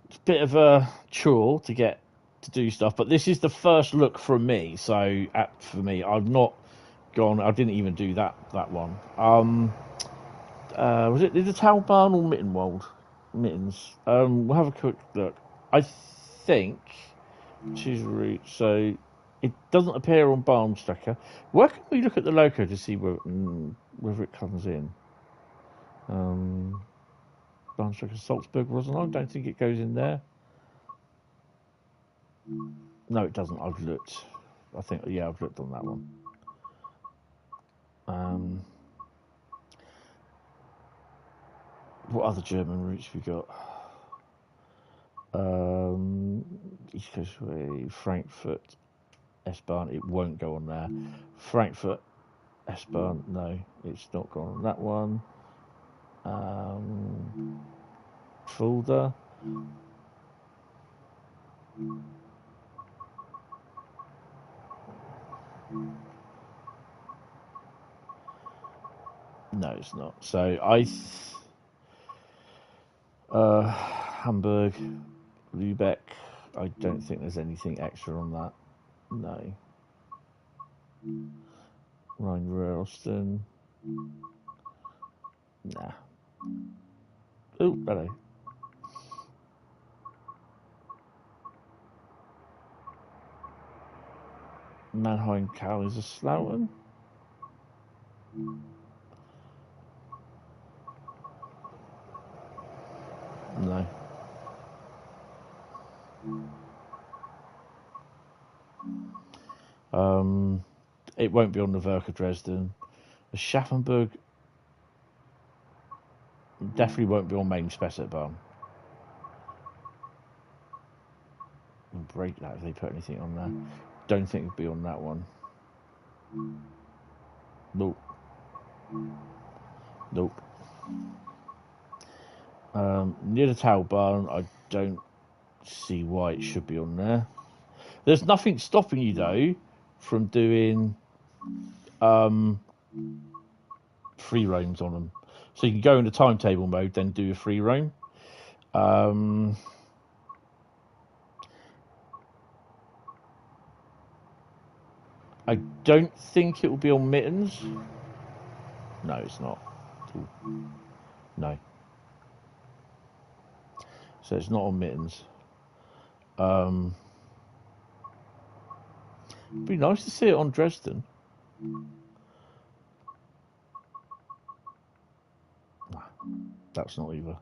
S1: It's a bit of a chore to get to do stuff, but this is the first look from me. So for me, I've not gone. I didn't even do that one. Was it the Talbarn or Mittenwald? Mittens. We'll have a quick look. I think choose route. So it doesn't appear on Barnstrecker. Where can we look at the loco to see whether it comes in? Barnstrecker, Salzburg, Rosenheim. Don't think it goes in there. No, it doesn't. I've looked. I think, yeah, I've looked on that one. What other German routes we got? East Coast Way, Frankfurt, S-Bahn. It won't go on there. Frankfurt, S-Bahn. No, it's not gone on that one. Fulda. No, it's not. So Hamburg, Lübeck. I don't think there's anything extra on that. No. Rhein, Railston. Nah. Oh, hello. Mannheim, Kaiserslautern. No. It won't be on the Werke Dresden. The Schaffenburg definitely won't be on main Spessartbahn. Break that if they put anything on there. Don't think it'll be on that one. Nope. Nope. Near the Talbarn, I don't see why it should be on there. There's nothing stopping you though from doing free roams on them. So you can go into timetable mode, then do a free roam. I don't think it will be on Mittens. No, it's not. No. So it's not on Mittens. It'd be nice to see it on Dresden. That's not either.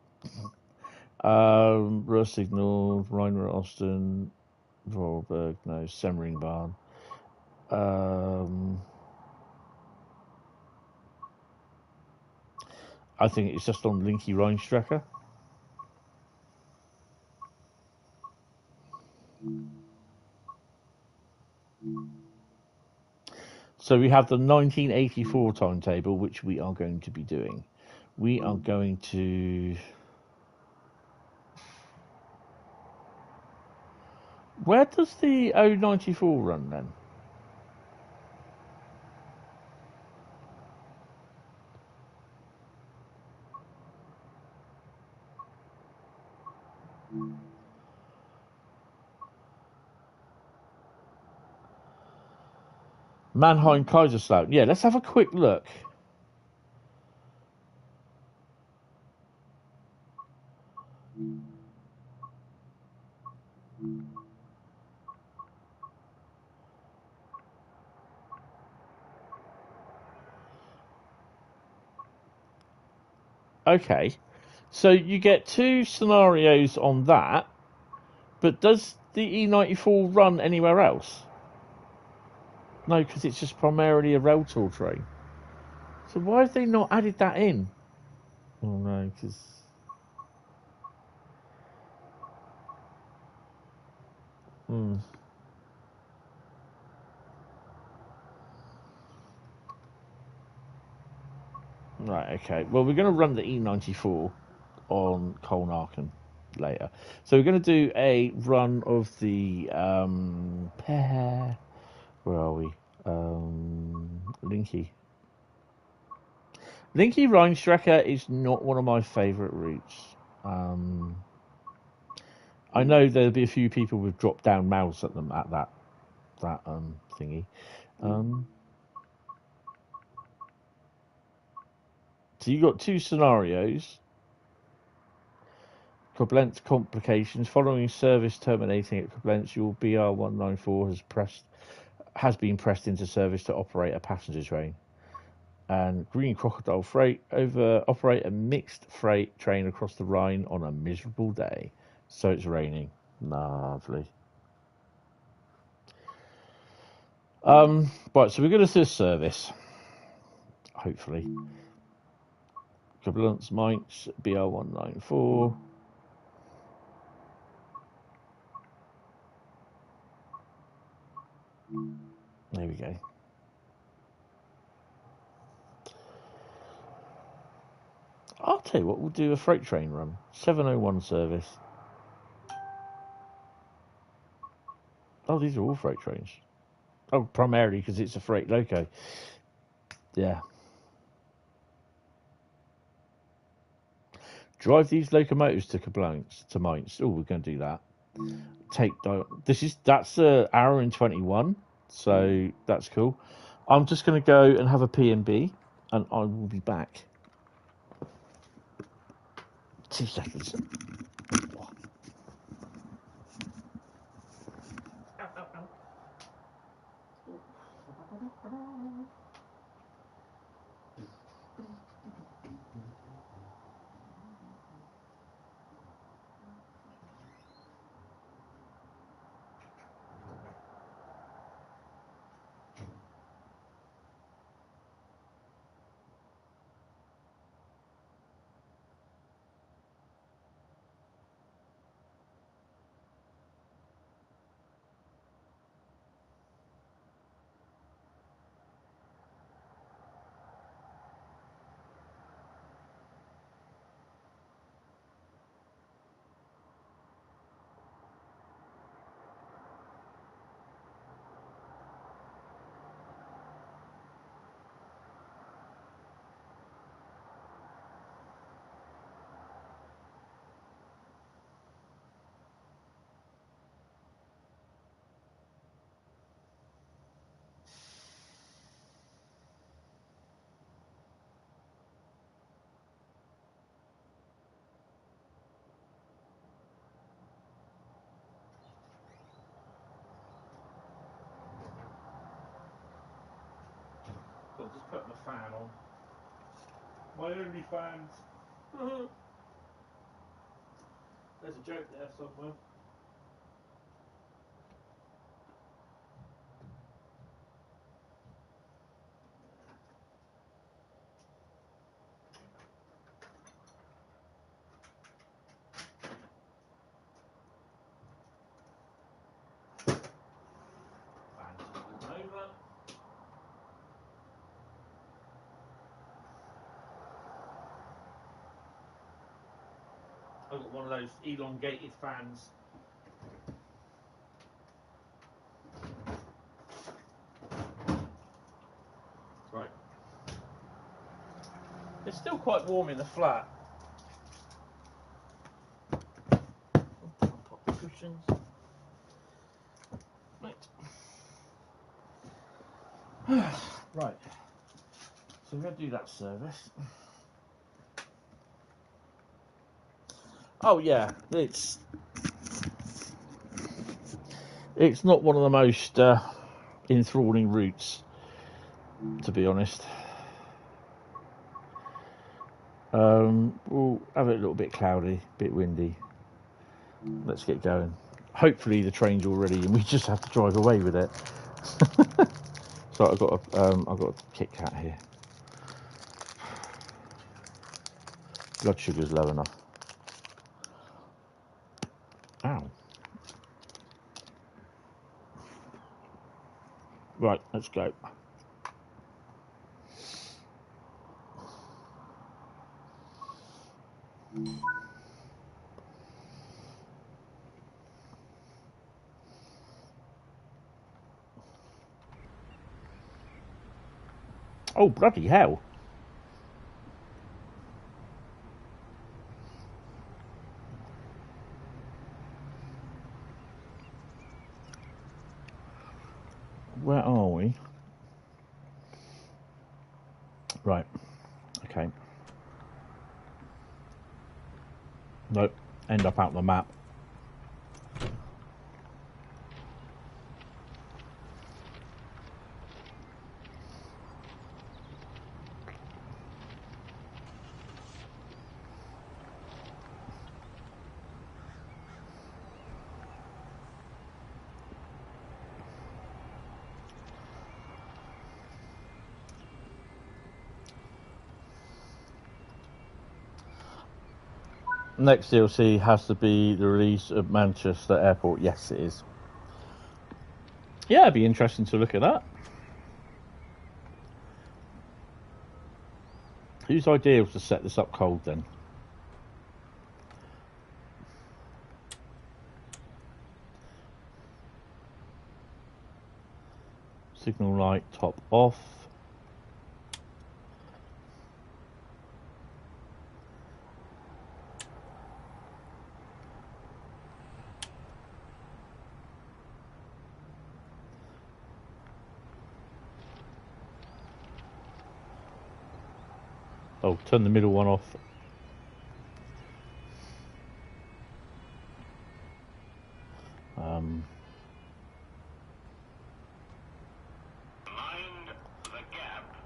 S1: Ruhr Signal, Rhein-Austin, Vorarlberg, no, Semmeringbahn. I think it's just on Linke Rheinstrecke. So we have the 1984 timetable, which we are going to be doing. We are going to... Where does the 094 run then? Mannheim Kaiserslautern. Yeah, let's have a quick look. Okay, so you get 2 scenarios on that, but does the E94 run anywhere else? No, because it's just primarily a Railtour train. So why have they not added that in? Oh no, because... Right, okay. Well, we're going to run the E94 on Koln Aachen later. So we're going to do a run of the... where are we? Linke. Linke Rheinstrecke is not one of my favourite routes. I know there'll be a few people with drop down mouths at them at that thingy. So you got 2 scenarios. Koblenz complications. Following service terminating at Koblenz, your BR194 has been pressed into service to operate a passenger train. And Green Crocodile Freight operate a mixed freight train across the Rhine on a miserable day. So it's raining. Lovely. Right, so we're going to do a service. Hopefully. Koblenz Mainz BR194. There we go. I'll tell you what, we'll do a freight train run. 701 service. Oh, these are all freight trains. Oh, primarily because it's a freight loco. Yeah. Drive these locomotives to Koblenz, to Mainz. Oh, we're going to do that. That's an hour and 21, so that's cool. I'm just going to go and have a P&B, and I will be back. 2 seconds. I'll just put my fan on. My only fans. There's a joke there somewhere. Over. I've got one of those elongated fans. Right. It's still quite warm in the flat. Pop the cushions. Right. Right. So we're going to do that service. Oh yeah, it's not one of the most enthralling routes, to be honest. We'll have it a little bit cloudy, a bit windy. Let's get going. Hopefully the train's all ready and we just have to drive away with it. So I've got a Kit Kat here. Blood sugar's low enough. Ow. Right, let's go. Oh, bloody hell. Where are we? Right. Okay. Nope. End up out the map. Next DLC has to be the release of Manchester Airport. Yes, it is. Yeah, it'd be interesting to look at that. Whose idea was to set this up cold then? Signal light top off. Oh, turn the middle one off.
S3: Mind the gap.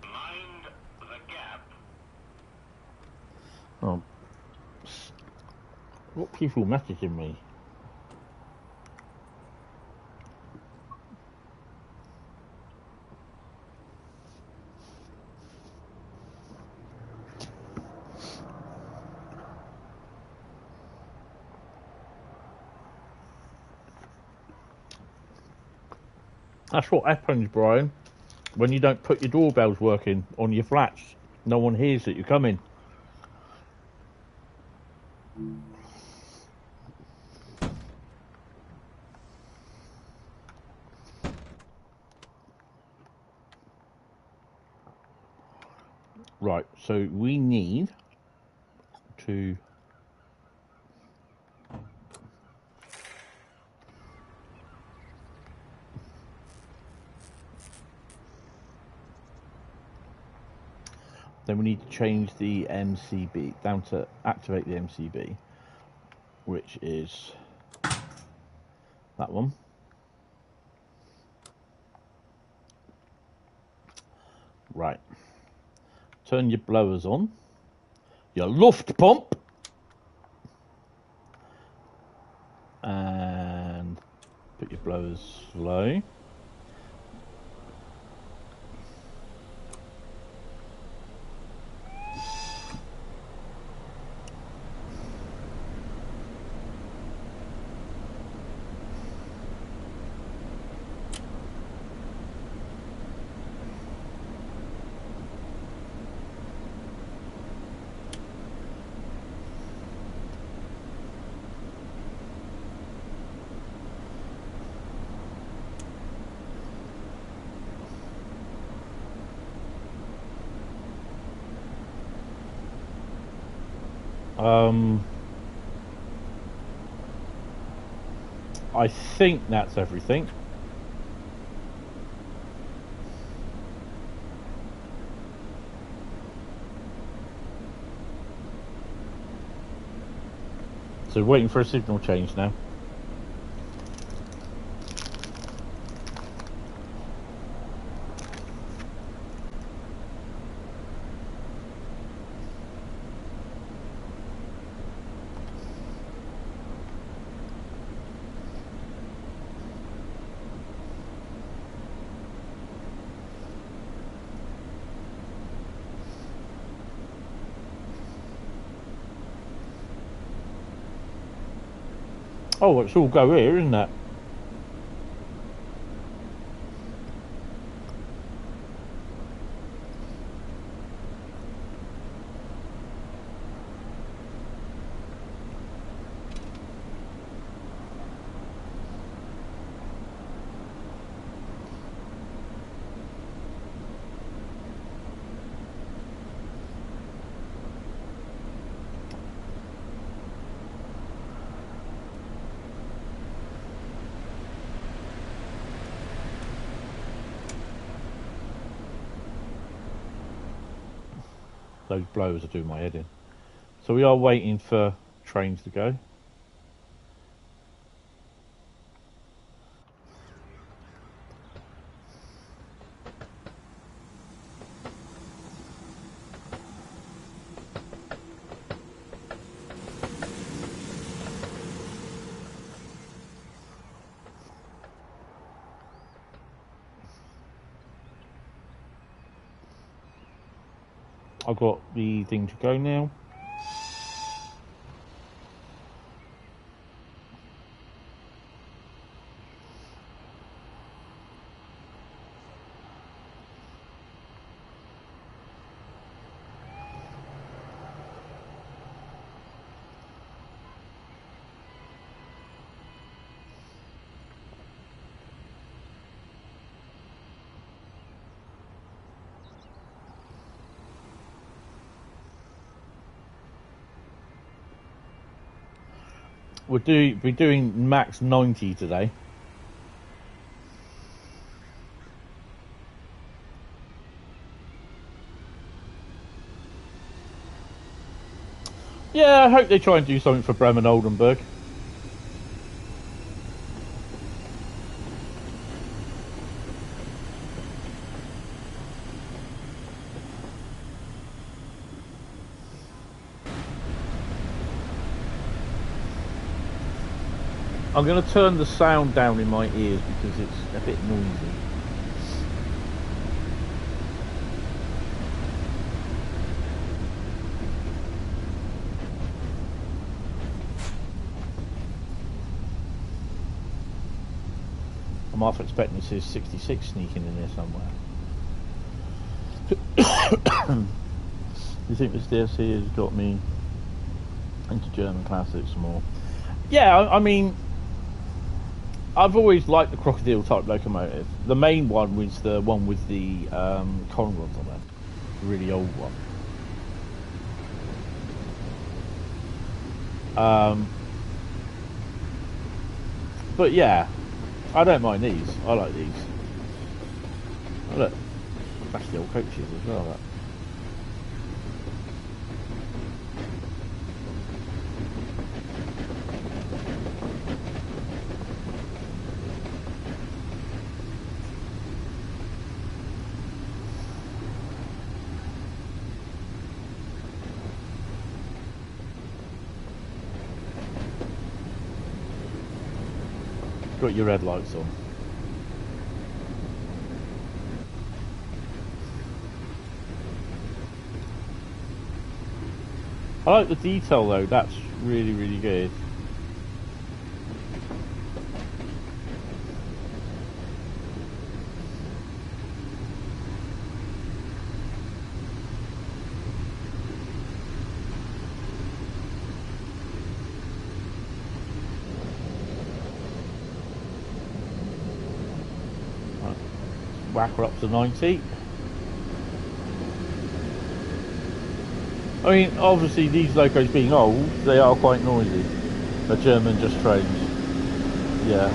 S3: Mind the gap.
S1: Oh, what people messaging me? That's what happens, Brian, when you don't put your doorbells working on your flats. No one hears that you're coming. Right, so we need to then we need to change the MCB down to activate the MCB, which is that one. Right. Turn your blowers on. Your luft pump. And put your blowers slow. I think that's everything. So waiting for a signal change now. Oh, it's all go here, isn't it? Those blowers are doing my head in. So we are waiting for trains to go. I've got the thing to go now. We're doing max 90 today. Yeah, I hope they try and do something for Bremen Oldenburg. I'm going to turn the sound down in my ears because it's a bit noisy. I'm half expecting to see 66 sneaking in there somewhere. You think this DLC has got me into German classics more? Yeah, I mean, I've always liked the crocodile type locomotive. The main one was the one with the column rods on it, the really old one. But yeah, I don't mind these. I like these. Oh, look, that's the old coaches as well. That. Got your red lights on. I like the detail though, that's really, really good. Whack her up to 90. I mean, obviously these locos being old, they are quite noisy. The German just trains. Yeah.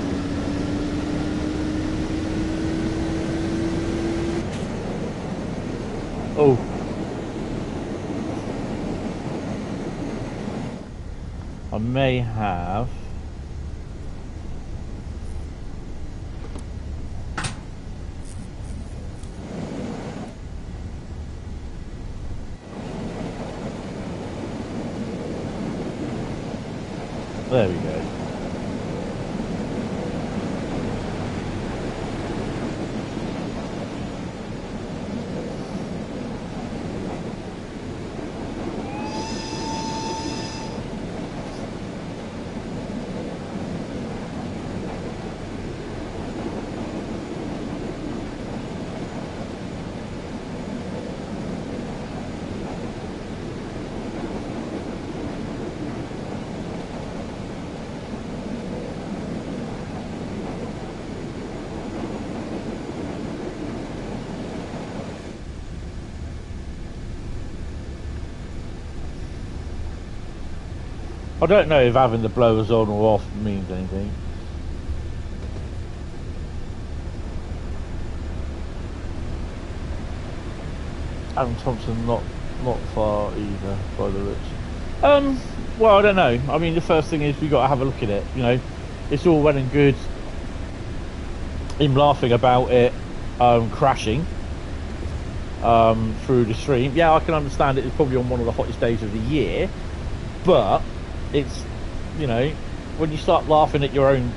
S1: Oh. I may have. There we go. I don't know if having the blowers on or off means anything. Adam Thompson not far either by the looks. Well, I don't know. I mean, the first thing is we got to have a look at it. You know, it's all well and good him laughing about it crashing through the stream. Yeah, I can understand it. It's probably on one of the hottest days of the year, but it's, you know, when you start laughing at your own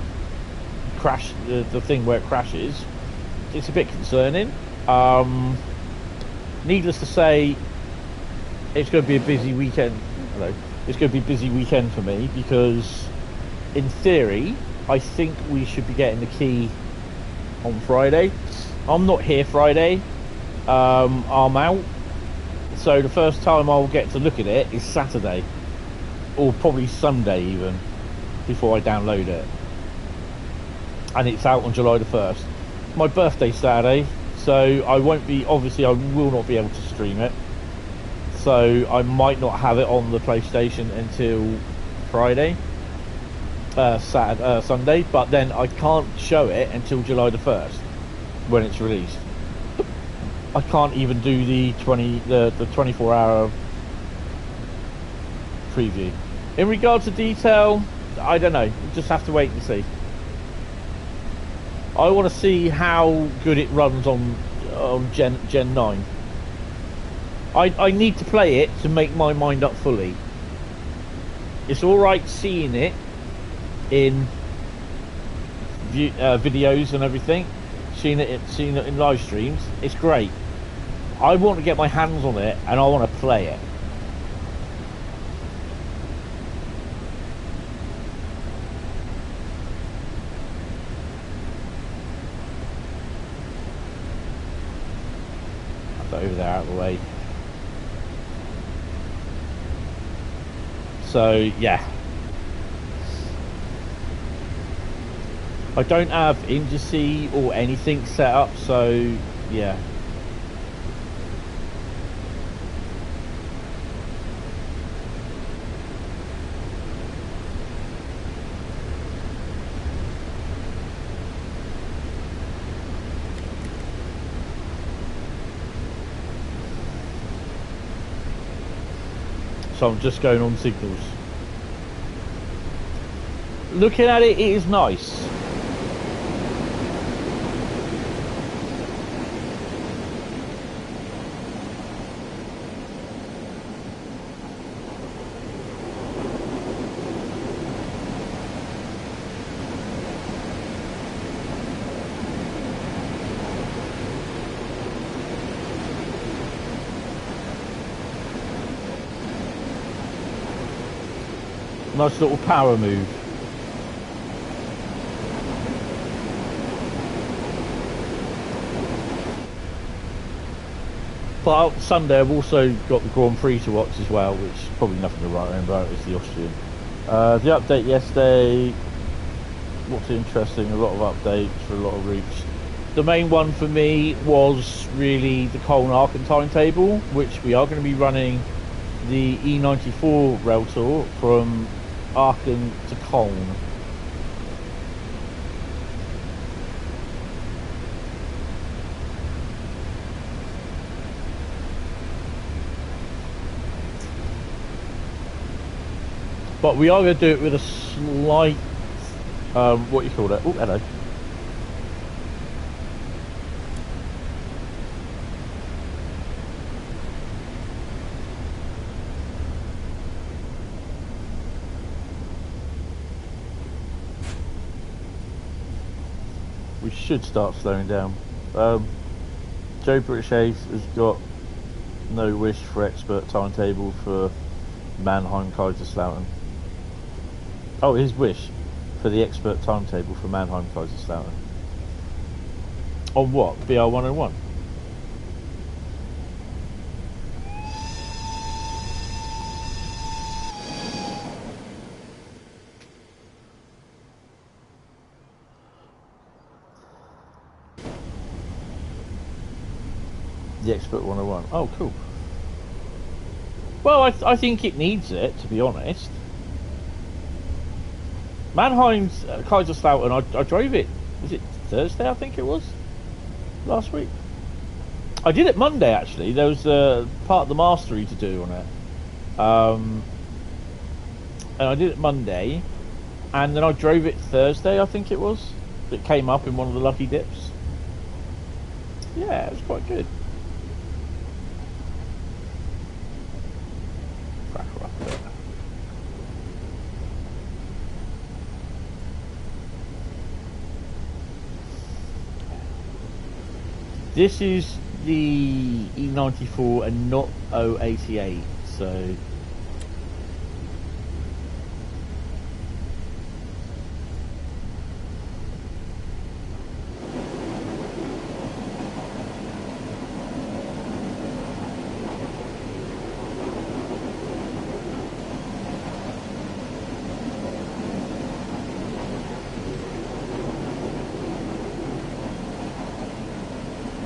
S1: crash, the thing where it crashes, it's a bit concerning. Needless to say, it's going to be a busy weekend. Hello. It's going to be a busy weekend for me because, in theory, I think we should be getting the key on Friday. I'm not here Friday. I'm out. So the first time I'll get to look at it is Saturday. Or probably Sunday even, before I download it. And it's out on July the 1st. My birthday's Saturday, so I won't be, obviously I will not be able to stream it. So I might not have it on the PlayStation until Friday, Sunday, but then I can't show it until July the 1st, when it's released. I can't even do the 24-hour preview. In regards to detail, I don't know. We'll just have to wait and see. I want to see how good it runs on Gen 9. I need to play it to make my mind up fully. It's alright seeing it in videos and everything, seeing it in live streams. It's great. I want to get my hands on it and I want to play it. Over there, out of the way. So yeah, I don't have indice or anything set up, so yeah. So I'm just going on signals. Looking at it, it is nice. Nice little power move. But Sunday I've also got the Grand Prix to watch as well, which is probably nothing to write home about. It's the Austrian. The update yesterday, what's interesting, a lot of updates for a lot of routes. The main one for me was really the Koln Aachen timetable, which we are going to be running the E94 rail tour from Aachen to Koln. But we are going to do it with a slight, what you call it? Oh, hello. We should start slowing down. Joe British Ace has got no wish for expert timetable for Mannheim Kaiserslautern. Oh, his wish for the expert timetable for Mannheim Kaiserslautern. On what? BR 101? The expert 101. Oh, cool. Well, I think it needs it, to be honest. Mannheim's Kaiserslautern, I drove it, was it Thursday, I think it was? Last week? I did it Monday, actually. There was part of the mastery to do on it. And I did it Monday, and then I drove it Thursday, I think it was. It came up in one of the lucky dips. Yeah, it was quite good. Crack her up a bit. This is the E94 and not 088, so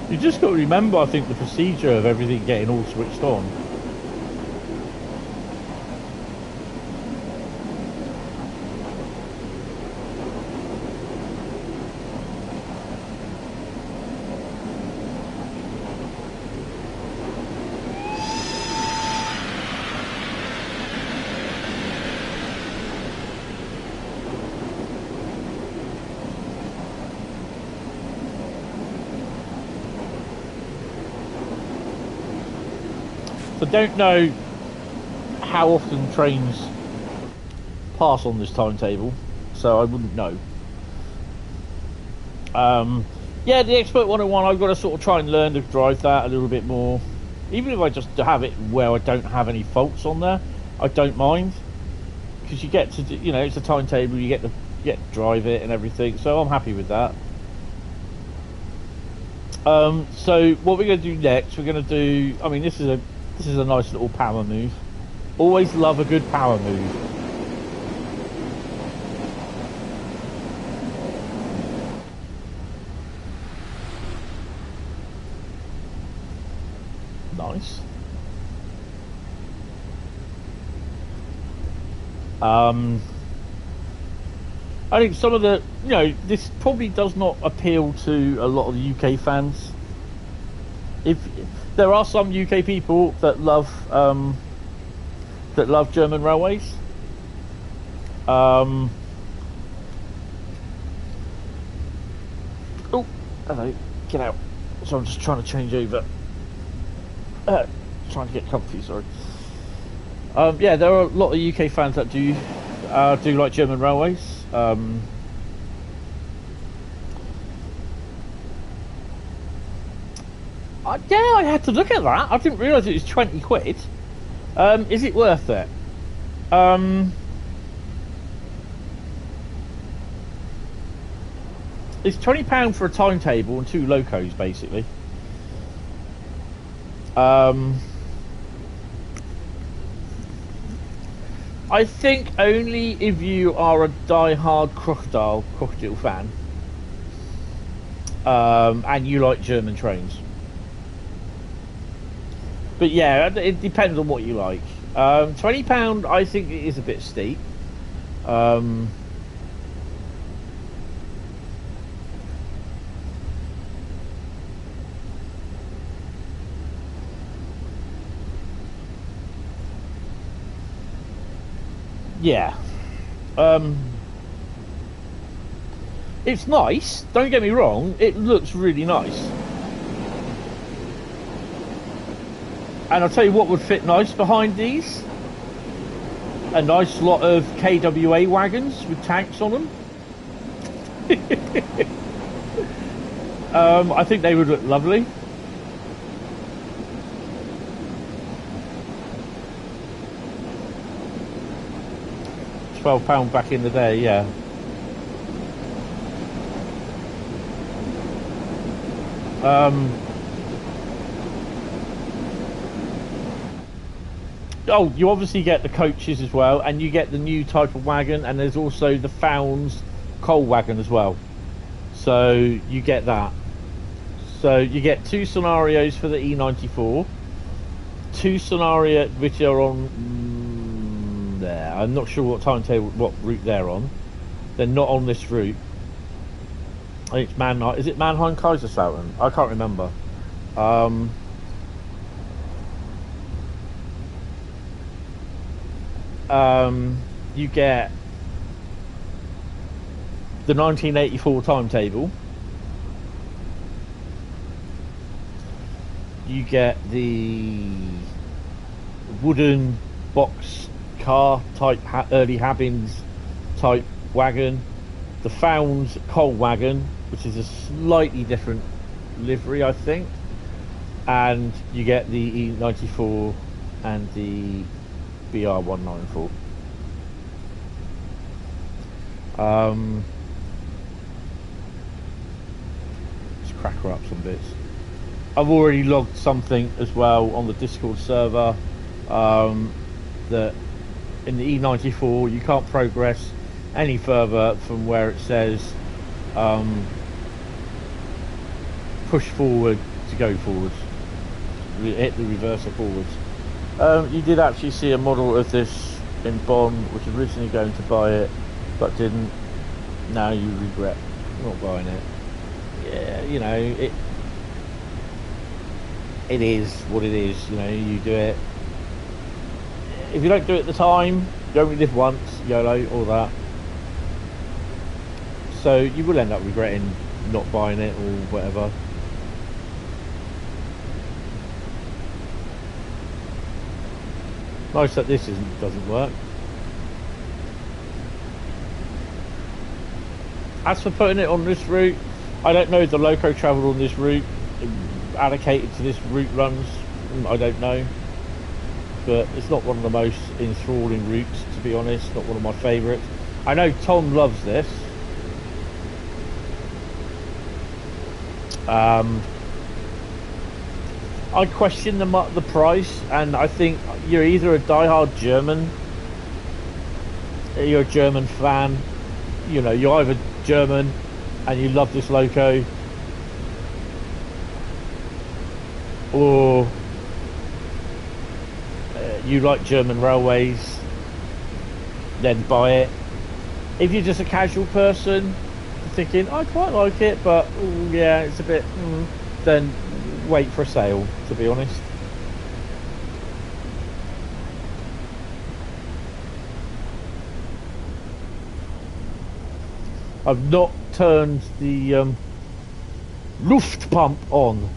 S1: you just got to remember, I think, the procedure of everything getting all switched on. I don't know how often trains pass on this timetable, so I wouldn't know. Yeah, the Expert 101, I've got to sort of try and learn to drive that a little bit more. Even if I just have it where I don't have any faults on there, I don't mind. Because you get to, you know, it's a timetable, you get to drive it and everything, so I'm happy with that. So what we're going to do next, we're going to do, I mean, this is a nice little power move. Always love a good power move. Nice. I think some of the, you know, this probably does not appeal to a lot of the UK fans. If there are some UK people that love German railways, oh, hello, get out. So I'm just trying to change over, trying to get comfy, sorry. Yeah, there are a lot of UK fans that do like German railways. Yeah, I had to look at that. I didn't realise it was 20 quid. Is it worth it? It's £20 for a timetable and 2 locos, basically. I think only if you are a die-hard crocodile fan, and you like German trains. But yeah, it depends on what you like. £20, I think it is a bit steep. Yeah. It's nice, don't get me wrong, it looks really nice. And I'll tell you what would fit nice behind these. A nice lot of KWA wagons with tanks on them. I think they would look lovely. £12 back in the day, yeah. Oh, you obviously get the coaches as well, and you get the new type of wagon, and there's also the Founds coal wagon as well. So you get that. So you get 2 scenarios for the E94, 2 scenarios which are on there. I'm not sure what timetable, what route they're on. They're not on this route. I think it's Mannheim. Is it Mannheim Kaiserslautern? I can't remember. You get the 1984 timetable. You get the wooden box car type, early Habbins type wagon. The Founds coal wagon, which is a slightly different livery, I think. And you get the E94 and the BR194. Let's crack her up some bits. I've already logged something as well on the Discord server, that in the E94 you can't progress any further from where it says push forward to go forwards, hit the reverser forwards. You did actually see a model of this in Bonn, which was originally going to buy it but didn't. Now you regret not buying it. Yeah, you know, it is what it is. You know, you do it. If you don't do it at the time, you only live once, YOLO, all that. So you will end up regretting not buying it or whatever. Nice that this doesn't work. As for putting it on this route, I don't know if the loco travelled on this route, allocated to this route runs, I don't know. But it's not one of the most enthralling routes, to be honest, not one of my favourites. I know Tom loves this. I question the price, and I think you're either a die-hard German, you're a German fan, you know, you're either German and you love this loco, or you like German railways, then buy it. If you're just a casual person thinking I quite like it, but ooh, yeah, it's a bit then wait for a sale, to be honest. I've not turned the Luft pump on.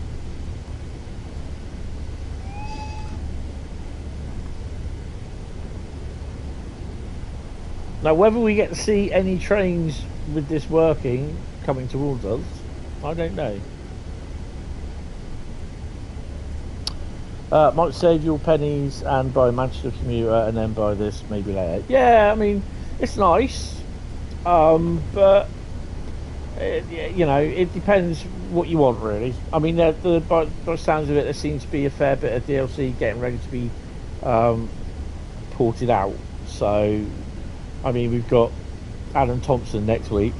S1: Now, whether we get to see any trains with this working coming towards us, I don't know. Might save your pennies and buy Manchester Commuter and then buy this maybe later. Yeah, I mean, it's nice, but you know, it depends what you want, really. I mean, by the sounds of it, there seems to be a fair bit of DLC getting ready to be ported out. So, I mean, we've got Adam Thompson next week.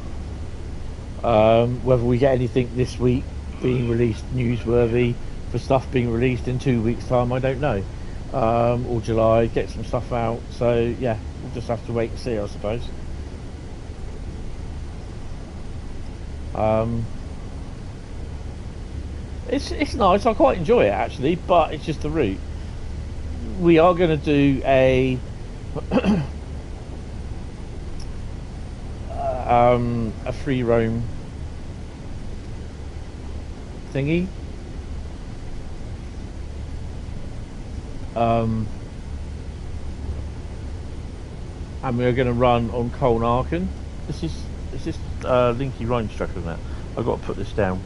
S1: Whether we get anything this week being released newsworthy for stuff being released in 2 weeks' time, I don't know. or July, get some stuff out. So yeah, we'll just have to wait and see, I suppose. It's nice. I quite enjoy it actually, but it's just the route. We are going to do a a free roam thingy. And we're going to run on Koln Aachen. This is Linke Rheinstrecke, isn't it? I've got to put this down.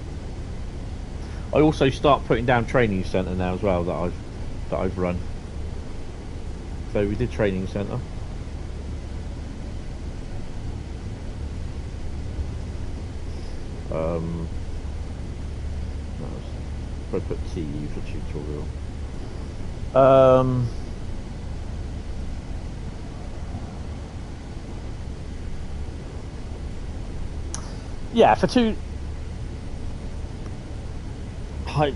S1: I also start putting down training centre now as well that I've run. So we did training centre. I put TU for tutorial. Yeah, for two. I'm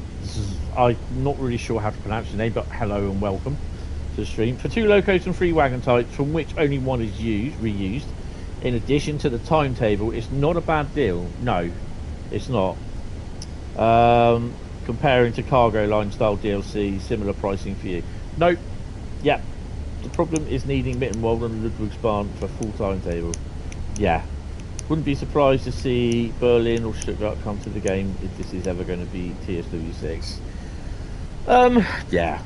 S1: not really sure how to pronounce your name, but hello and welcome to the stream. For 2 locos and 3 wagon types, from which only one is reused, in addition to the timetable, it's not a bad deal. No, it's not. Comparing to cargo line style DLC, similar pricing for you. Nope. Yeah. The problem is needing Mittenwald and Ludwigsbahn for full timetable. Yeah. Wouldn't be surprised to see Berlin or Stuttgart come to the game if this is ever going to be TSW6. Yeah.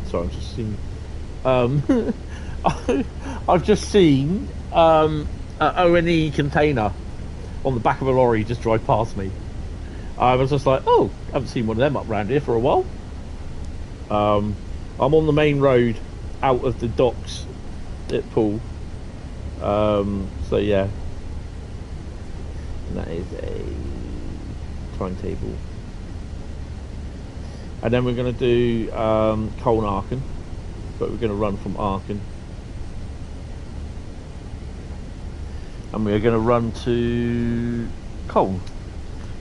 S1: Sorry, I'm just seeing. I've just seen an ONE container on the back of a lorry just drive past me. I was just like, oh, I haven't seen one of them up around here for a while. I'm on the main road out of the docks at Poole. So yeah, and that is a timetable. And then we're going to do Koln Aachen, but we're going to run from Aachen. And we're going to run to Koln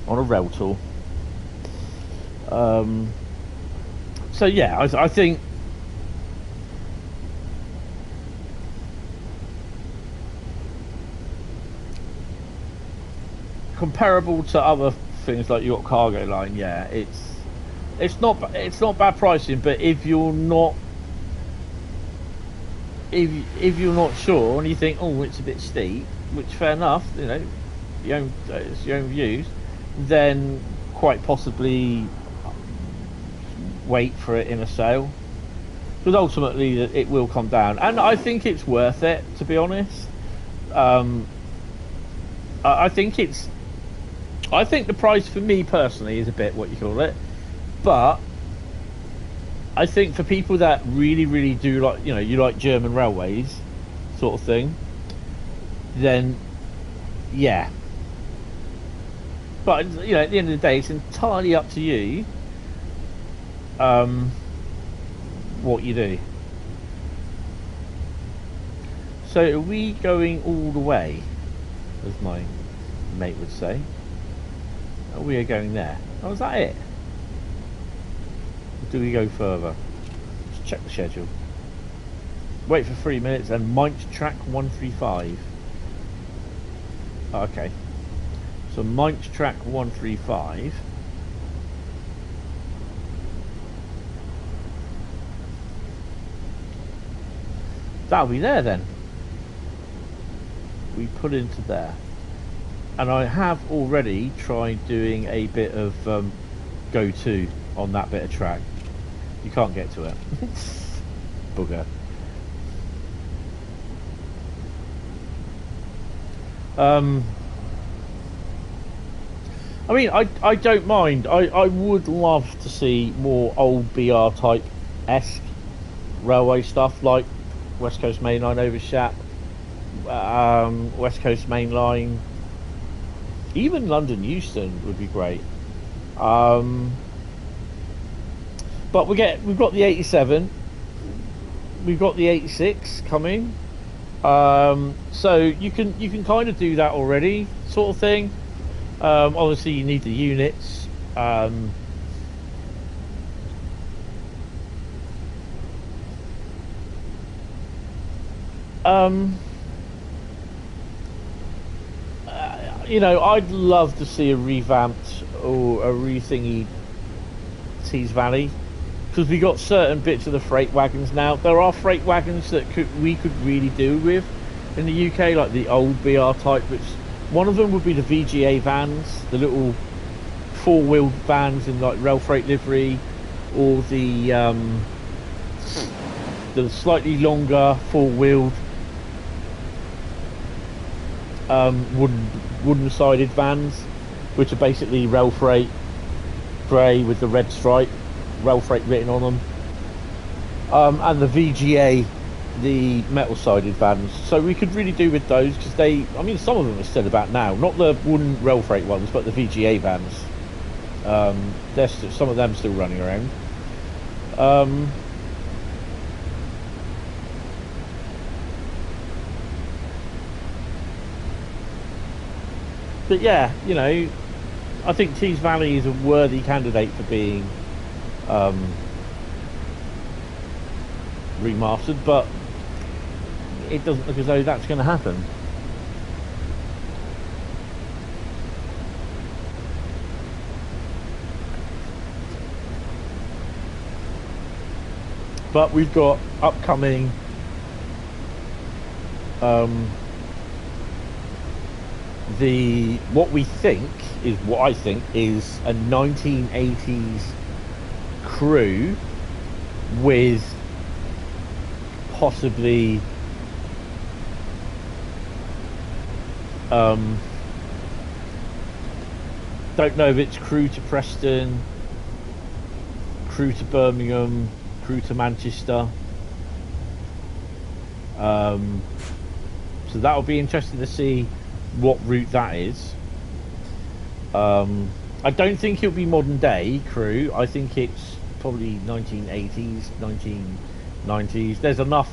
S1: on a rail tour. So yeah, I think comparable to other things like your cargo line. Yeah, it's not bad pricing, but if you're not sure and you think, oh, it's a bit steep, which fair enough, you know, it's your own views, then quite possibly wait for it in a sale, because ultimately it will come down, and I think it's worth it, to be honest. I think the price for me personally is a bit, what you call it, but I think for people that really do like, you know, you like German railways sort of thing, then yeah. But you know, at the end of the day, it's entirely up to you what you do. So are we going all the way, as my mate would say? Oh, we are going there. Oh, is that it? Or do we go further? Let's check the schedule. Wait for 3 minutes and Mainz track 135. Okay. So Mainz track 135. That'll be there then. We put into there. And I have already tried doing a bit of go-to on that bit of track. You can't get to it. Bugger. I mean, I don't mind. I would love to see more old BR type-esque railway stuff, like West Coast Main Line over Shap, West Coast Main Line, even London Euston would be great. But we've got the 87, we've got the 86 coming, So you can kind of do that already, sort of thing. Obviously, you need the units. You know, I'd love to see a revamped or a rethingy Tees Valley, because we got certain bits of the freight wagons now. There are freight wagons that we could really do with in the UK, like the old BR type, which one of them would be the VGA vans, the little four-wheeled vans in like rail freight livery, or the slightly longer four-wheeled wooden sided vans, which are basically rail freight grey with the red stripe, rail freight written on them, and the VGA, the metal sided vans. So we could really do with those, because they, I mean, some of them are still about now, not the wooden rail freight ones, but the VGA vans. There's some of them still running around. But yeah, you know, I think Tees Valley is a worthy candidate for being remastered, but it doesn't look as though that's going to happen. But we've got upcoming what I think is a 1980s Crewe with possibly don't know if it's Crewe to Preston, Crewe to Birmingham, Crewe to Manchester. So that'll be interesting to see what route that is. I don't think it'll be modern day Crewe. I think it's probably 1980s, 1990s. There's enough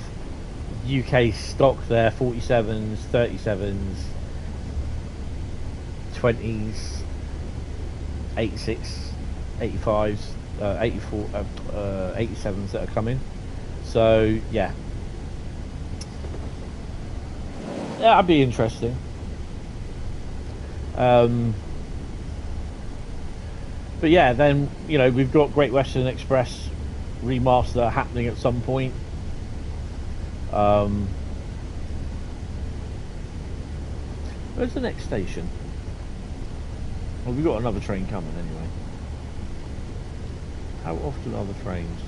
S1: UK stock there, 47s, 37s, 20s, 86, 85s, 84, 87s that are coming. So yeah, that'd be interesting. But yeah, then, you know, we've got Great Western Express remaster happening at some point. Where's the next station? Well, we've got another train coming anyway. How often are the trains?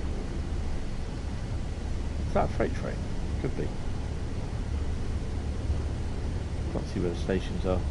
S1: Is that a freight train? Could be. Can't see where the stations are.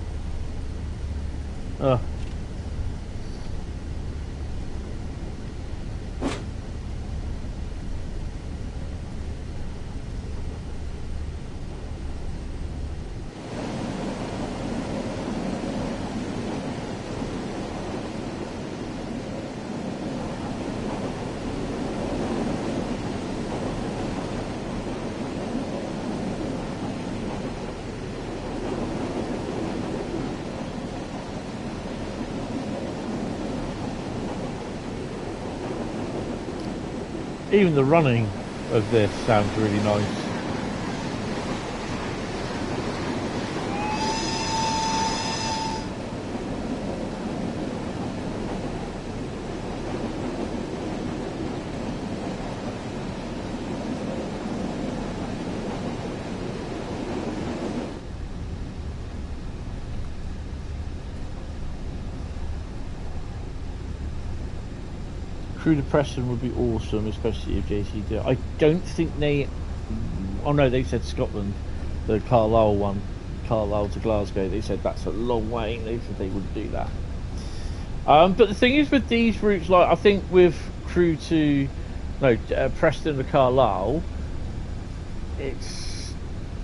S1: Even the running of this sounds really nice. Crewe to Preston would be awesome, especially if JC did. I don't think they... Oh no, they said Scotland. The Carlisle one. Carlisle to Glasgow. They said that's a long way. They said they wouldn't do that. But the thing is with these routes, like I think with Crewe to... No, Preston to Carlisle, it's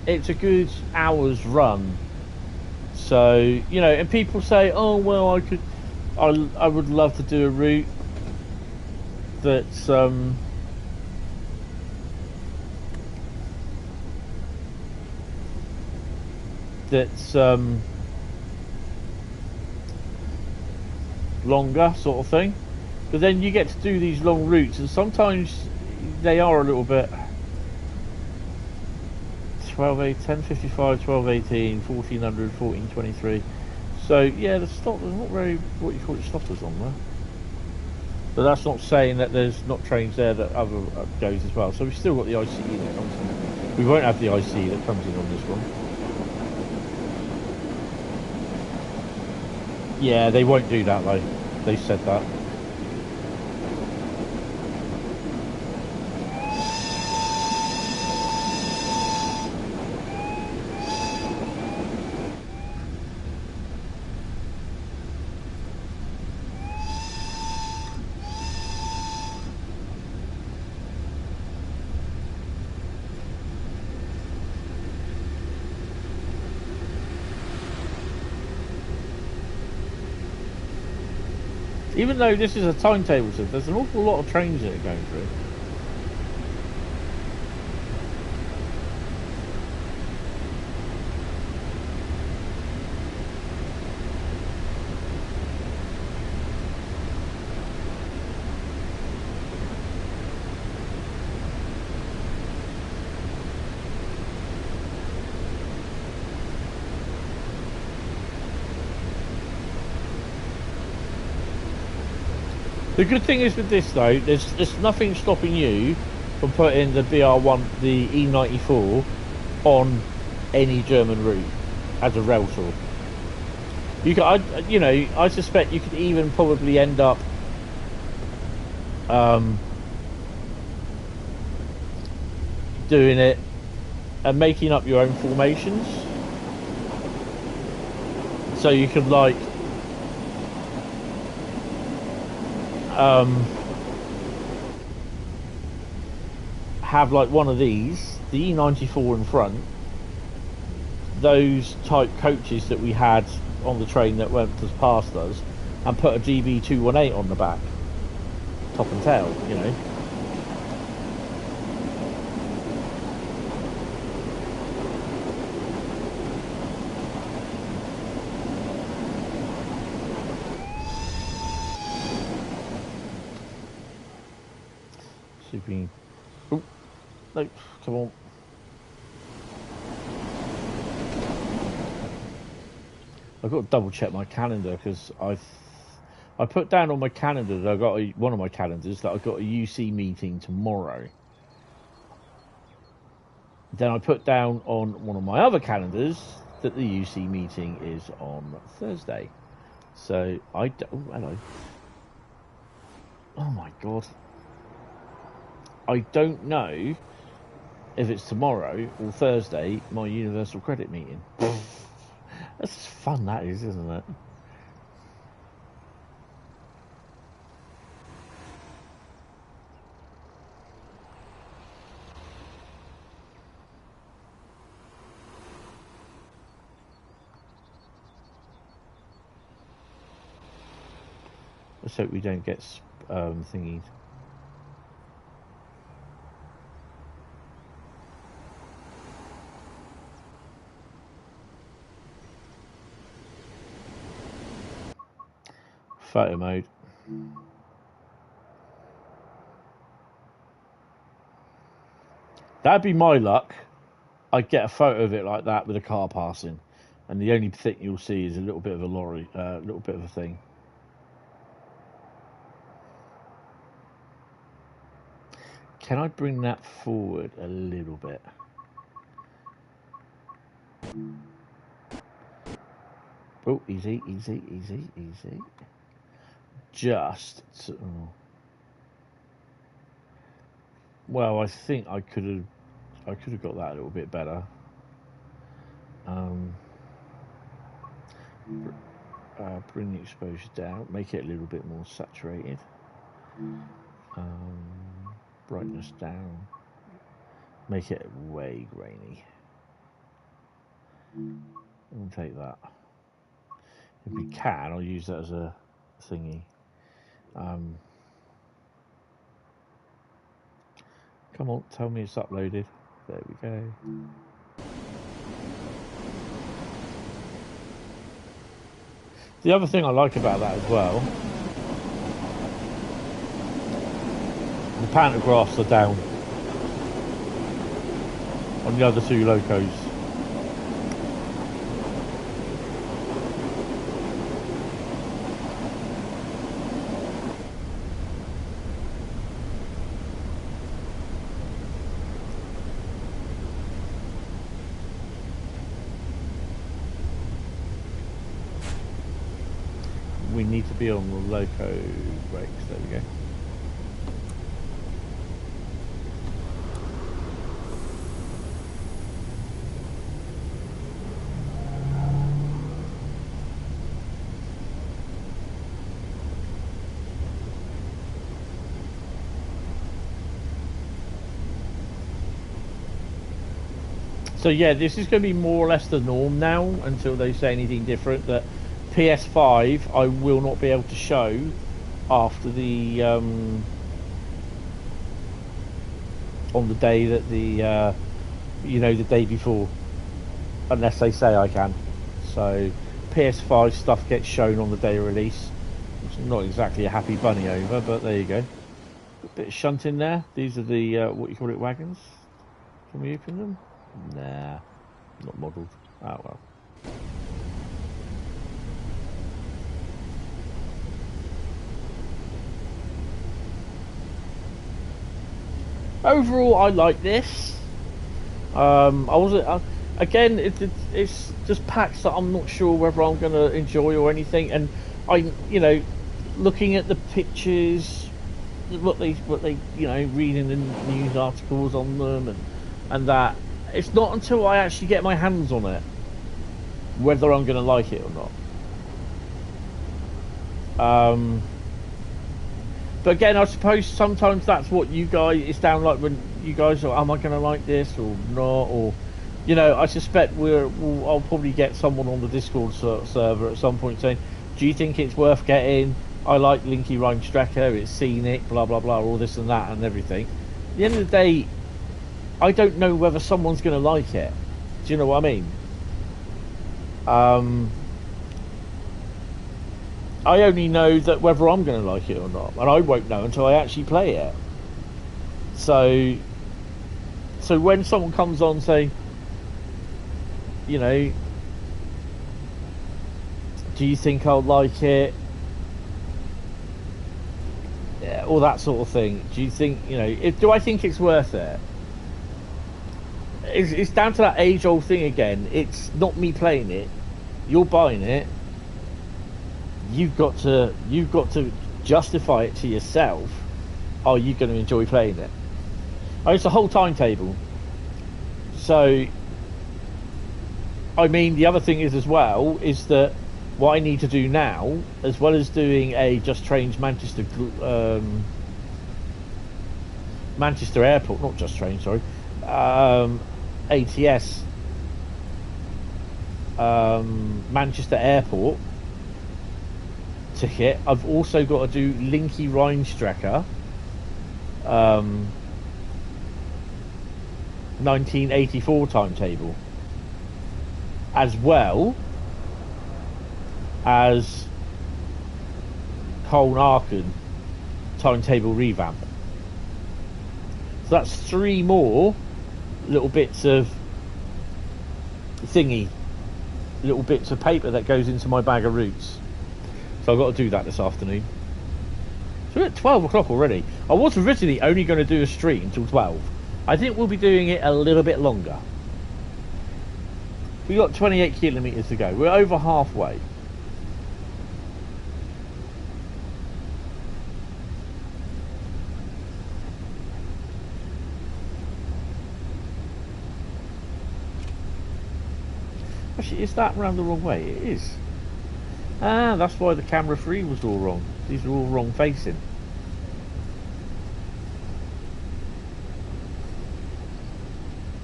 S1: a good hour's run. So, you know, and people say, oh, well, I would love to do a route that's that's longer, sort of thing. But then you get to do these long routes, and sometimes they are a little bit 12, 8, 10, 55, 12, 18, 1400, 1423. So yeah, there's not very what you call it stoppers on there. But that's not saying that there's not trains there that other goes as well. So we've still got the ICE that comes in. We won't have the ICE that comes in on this one. Yeah, they won't do that though. They said that. Even though this is a timetable shift, there's an awful lot of trains that are going through. The good thing is with this though, there's nothing stopping you from putting the BR1, the E94, on any German route as a rail tour. You could, you know, I suspect you could even probably end up doing it and making up your own formations. So you could like have like one of these, the E94 in front, those type coaches that we had on the train that went past us, and put a GB218 on the back, top and tail, you know. Oh, no, come on. I've got to double check my calendar because I put down on my calendar that I got one of my calendars that I got a UC meeting tomorrow. Then I put down on one of my other calendars that the UC meeting is on Thursday. So oh, hello. Oh my god. I don't know if it's tomorrow or Thursday, my Universal Credit meeting. That's fun, that is, isn't it? Let's hope we don't get thingied. Photo mode. That'd be my luck. I'd get a photo of it like that with a car passing, and the only thing you'll see is a little bit of a lorry, a little bit of a thing. Can I bring that forward a little bit? Oh, easy, easy, easy, easy. Just to, oh. Well, I think I could have got that a little bit better. Bring the exposure down, make it a little bit more saturated. Brightness down, make it way grainy. We'll take that. If we can, I'll use that as a thingy. Come on, tell me it's uploaded. There we go. The other thing I like about that as well, the pantographs are down on the other two locos. We need to be on the loco brakes. There we go. So yeah, this is going to be more or less the norm now until they say anything different. That PS5 I will not be able to show after the on the day that the you know, the day before, unless they say I can. So PS5 stuff gets shown on the day of release. It's not exactly a happy bunny over, but there you go. A bit of shunting there. These are the what you call it, wagons. Can we open them? Nah, not modelled. Oh well. Overall, I like this. I wasn't. Again, it's just packs that I'm not sure whether I'm going to enjoy or anything. And I, you know, looking at the pictures, what they, you know, reading the news articles on them, and that, it's not until I actually get my hands on it whether I'm going to like it or not. But again, I suppose sometimes that's what you guys, it's down like when you guys are, am I going to like this or not? Or, you know, I suspect I'll probably get someone on the Discord server at some point saying, do you think it's worth getting? I like Linke Rheinstrecke, it's scenic, blah, blah, blah, all this and that and everything. At the end of the day, I don't know whether someone's going to like it. Do you know what I mean? I only know that whether I'm going to like it or not, and I won't know until I actually play it. So when someone comes on saying, you know, do you think I'll like it? Yeah, all that sort of thing. Do you think, you know, do I think it's worth it? It's down to that age-old thing again. It's not me playing it. You're buying it. You've got to justify it to yourself. Are you going to enjoy playing it? It's a whole timetable. So, I mean, the other thing is as well is that what I need to do now, as well as doing a Just Trains Manchester Airport, not Just Trains, sorry, ATS Manchester Airport ticket. I've also got to do Linke Rheinstrecke 1984 timetable, as well as Koln Aachen timetable revamp. So that's 3 more little bits of thingy, little bits of paper that goes into my bag of routes. So I've got to do that this afternoon. So we're at 12 o'clock already. I was originally only going to do a stream till 12. I think we'll be doing it a little bit longer. We've got 28 kilometres to go. We're over halfway. Actually, is that round the wrong way? It is. Ah, that's why the camera 3 was all wrong. These are all wrong facing.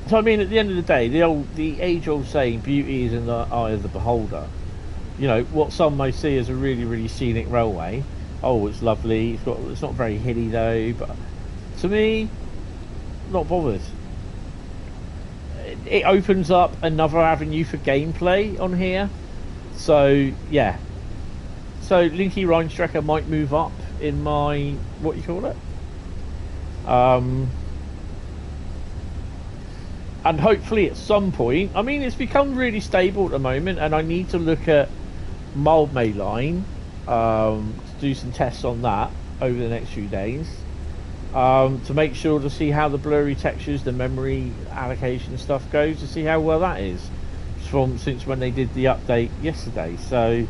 S1: So I mean, at the end of the day, the age-old saying, beauty is in the eye of the beholder. You know, what some may see as a really, really scenic railway. Oh, it's lovely. It's not very hilly though, but to me, not bothered. It opens up another avenue for gameplay on here. So yeah, so Linke Rheinstrecke might move up in my, what you call it? And hopefully at some point, I mean, it's become really stable at the moment, and I need to look at Mildmay line to do some tests on that over the next few days, to make sure to see how the blurry textures, the memory allocation stuff goes, to see how well that is from since when they did the update yesterday. So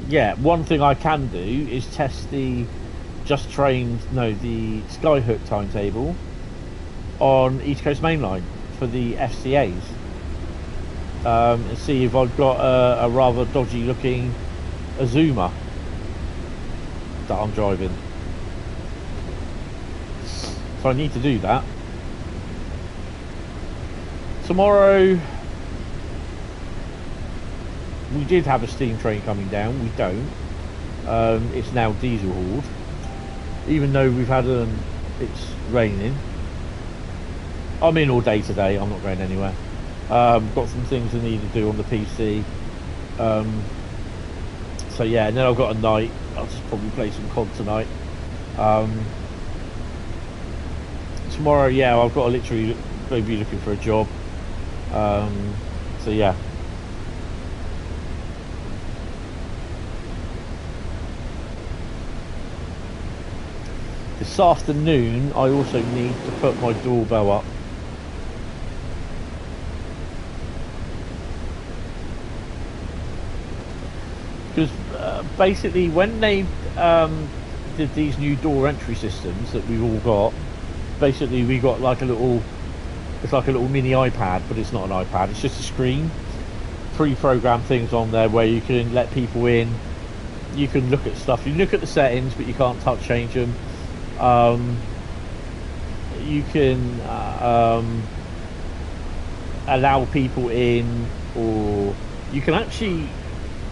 S1: yeah, one thing I can do is test the the Skyhook timetable on East Coast Main Line for the FCAs, and see if I've got a rather dodgy looking Azuma that I'm driving. So I need to do that. Tomorrow we did have a steam train coming down. We don't. It's now diesel hauled, even though we've had it's raining. I'm in all day today. I'm not going anywhere. Got some things I need to do on the PC. So yeah, and then I've got a night. I'll just probably play some COD tonight. Tomorrow, yeah, I've got to literally be looking for a job. So yeah. This afternoon, I also need to put my doorbell up. Because basically, when they did these new door entry systems that we've all got, basically we got like a little, it's like a little mini iPad, but it's not an iPad, it's just a screen, pre-programmed things on there where you can let people in, you can look at stuff, you look at the settings but you can't touch change them. You can allow people in, or you can actually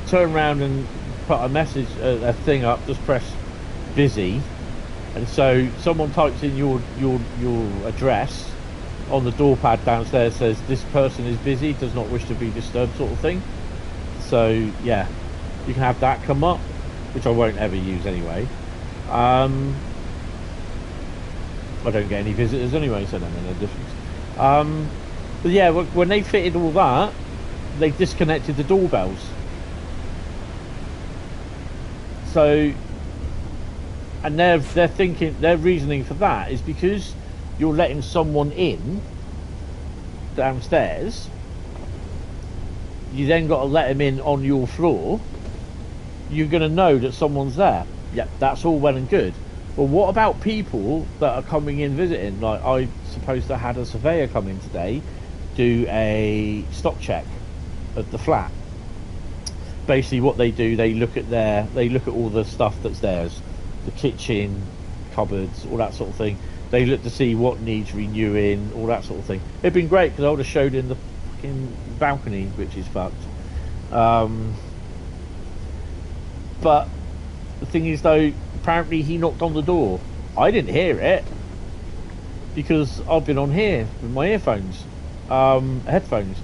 S1: turn around and put a message, a thing up, just press busy, and so someone types in your address on the door pad downstairs, says this person is busy, does not wish to be disturbed, sort of thing. So yeah, you can have that come up, which I won't ever use anyway. I don't get any visitors anyway, so no difference. But yeah, when they fitted all that, they disconnected the doorbells. So, and their reasoning for that is because you're letting someone in downstairs, you then got to let them in on your floor. You're going to know that someone's there. Yep, that's all well and good. But what about people that are coming in visiting? Like, I supposed to had a surveyor come in today, do a stock check of the flat. Basically what they do, they look at all the stuff that's theirs, the kitchen, cupboards, all that sort of thing. They look to see what needs renewing, all that sort of thing. It'd been great because I would have showed in the fucking balcony, which is fucked. But the thing is though, apparently he knocked on the door. I didn't hear it because I've been on here with my earphones, headphones.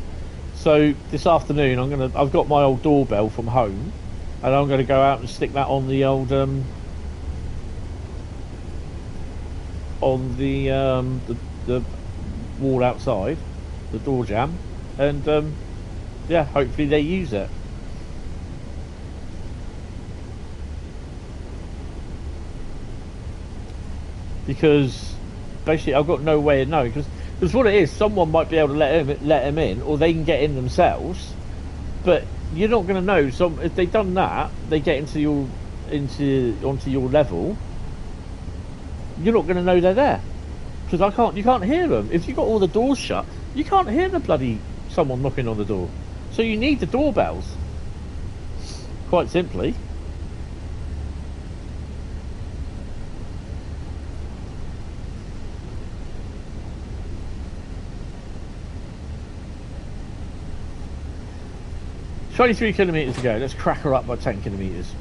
S1: So this afternoon I've got my old doorbell from home, and I'm gonna go out and stick that on the old the wall outside, the door jamb, and yeah, hopefully they use it. Because basically I've got no way of knowing, because what it is, someone might be able to let them in, or they can get in themselves, but you're not going to know. If they've done that, they get onto your level, you're not going to know they're there, because you can't hear them. If you've got all the doors shut, you can't hear the bloody someone knocking on the door. So you need the doorbells, quite simply. It's 23 kilometres to go. Let's crack her up by 10 kilometres.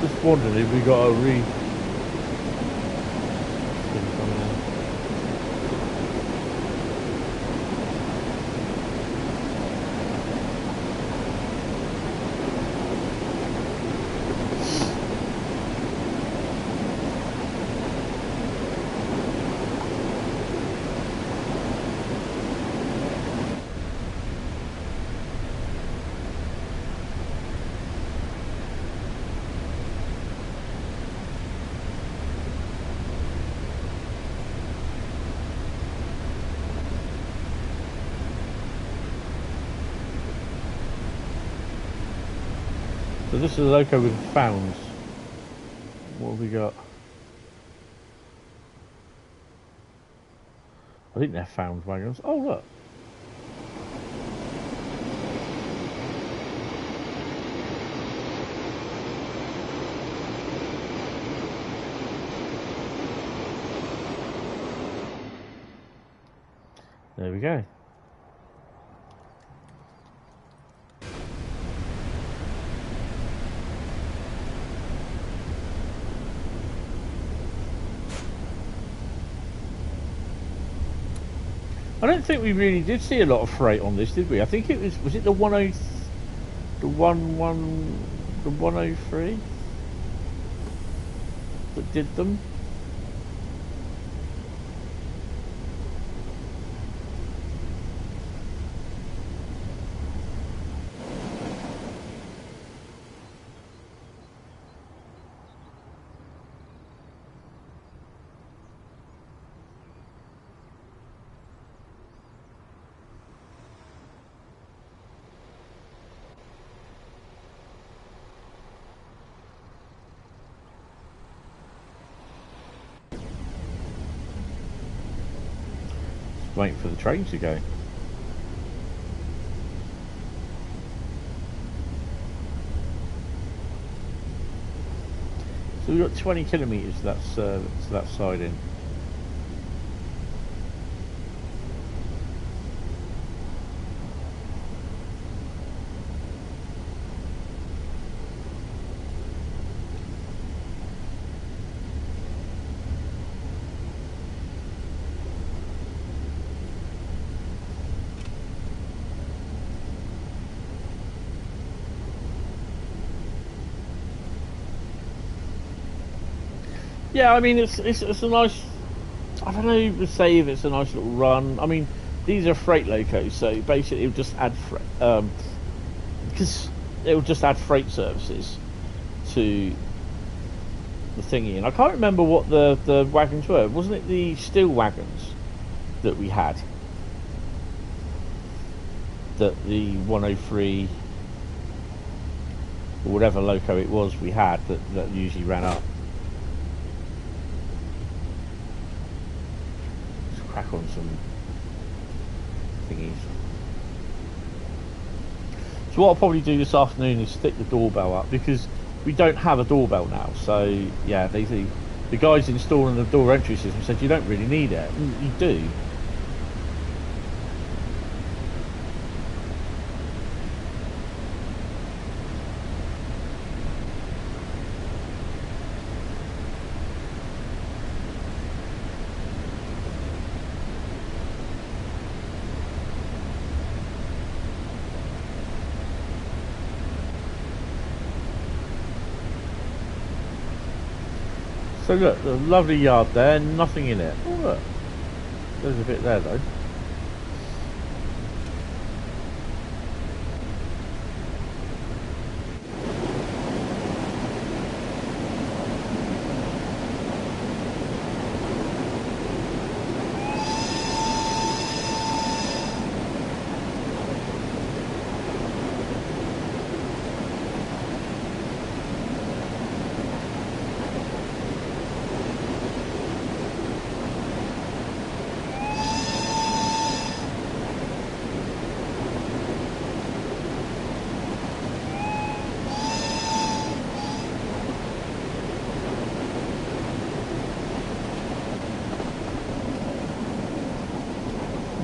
S1: Just wondering if we got a re. So this is a loco with founds. What have we got? I think they're found wagons. Oh look. There we go. I don't think we really did see a lot of freight on this, did we? I think it was it the 10, the 103 that did them? Waiting for the train to go. So we've got 20 kilometres that's to that side in. Yeah, I mean it's a nice. I don't know say if it's a nice little run. I mean these are freight locos, so basically it'll just add because it'll just add freight services to the thingy. And I can't remember what the wagons were. Wasn't it the steel wagons that we had? That the 103 or whatever loco it was we had that usually ran up. Crack on some thingies. So what I'll probably do this afternoon is stick the doorbell up because we don't have a doorbell now. So yeah, the guys installing the door entry system said you don't really need it. You do. So look, the lovely yard there, nothing in it. Oh look, there's a bit there though.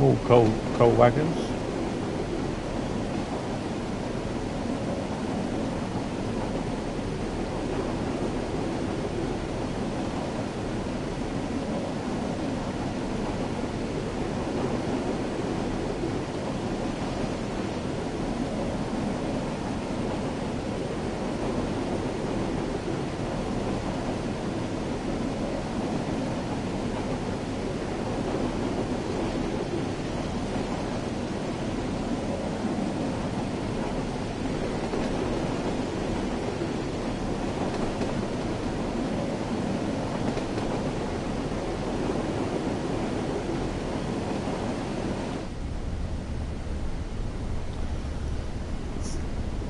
S1: Small coal wagons.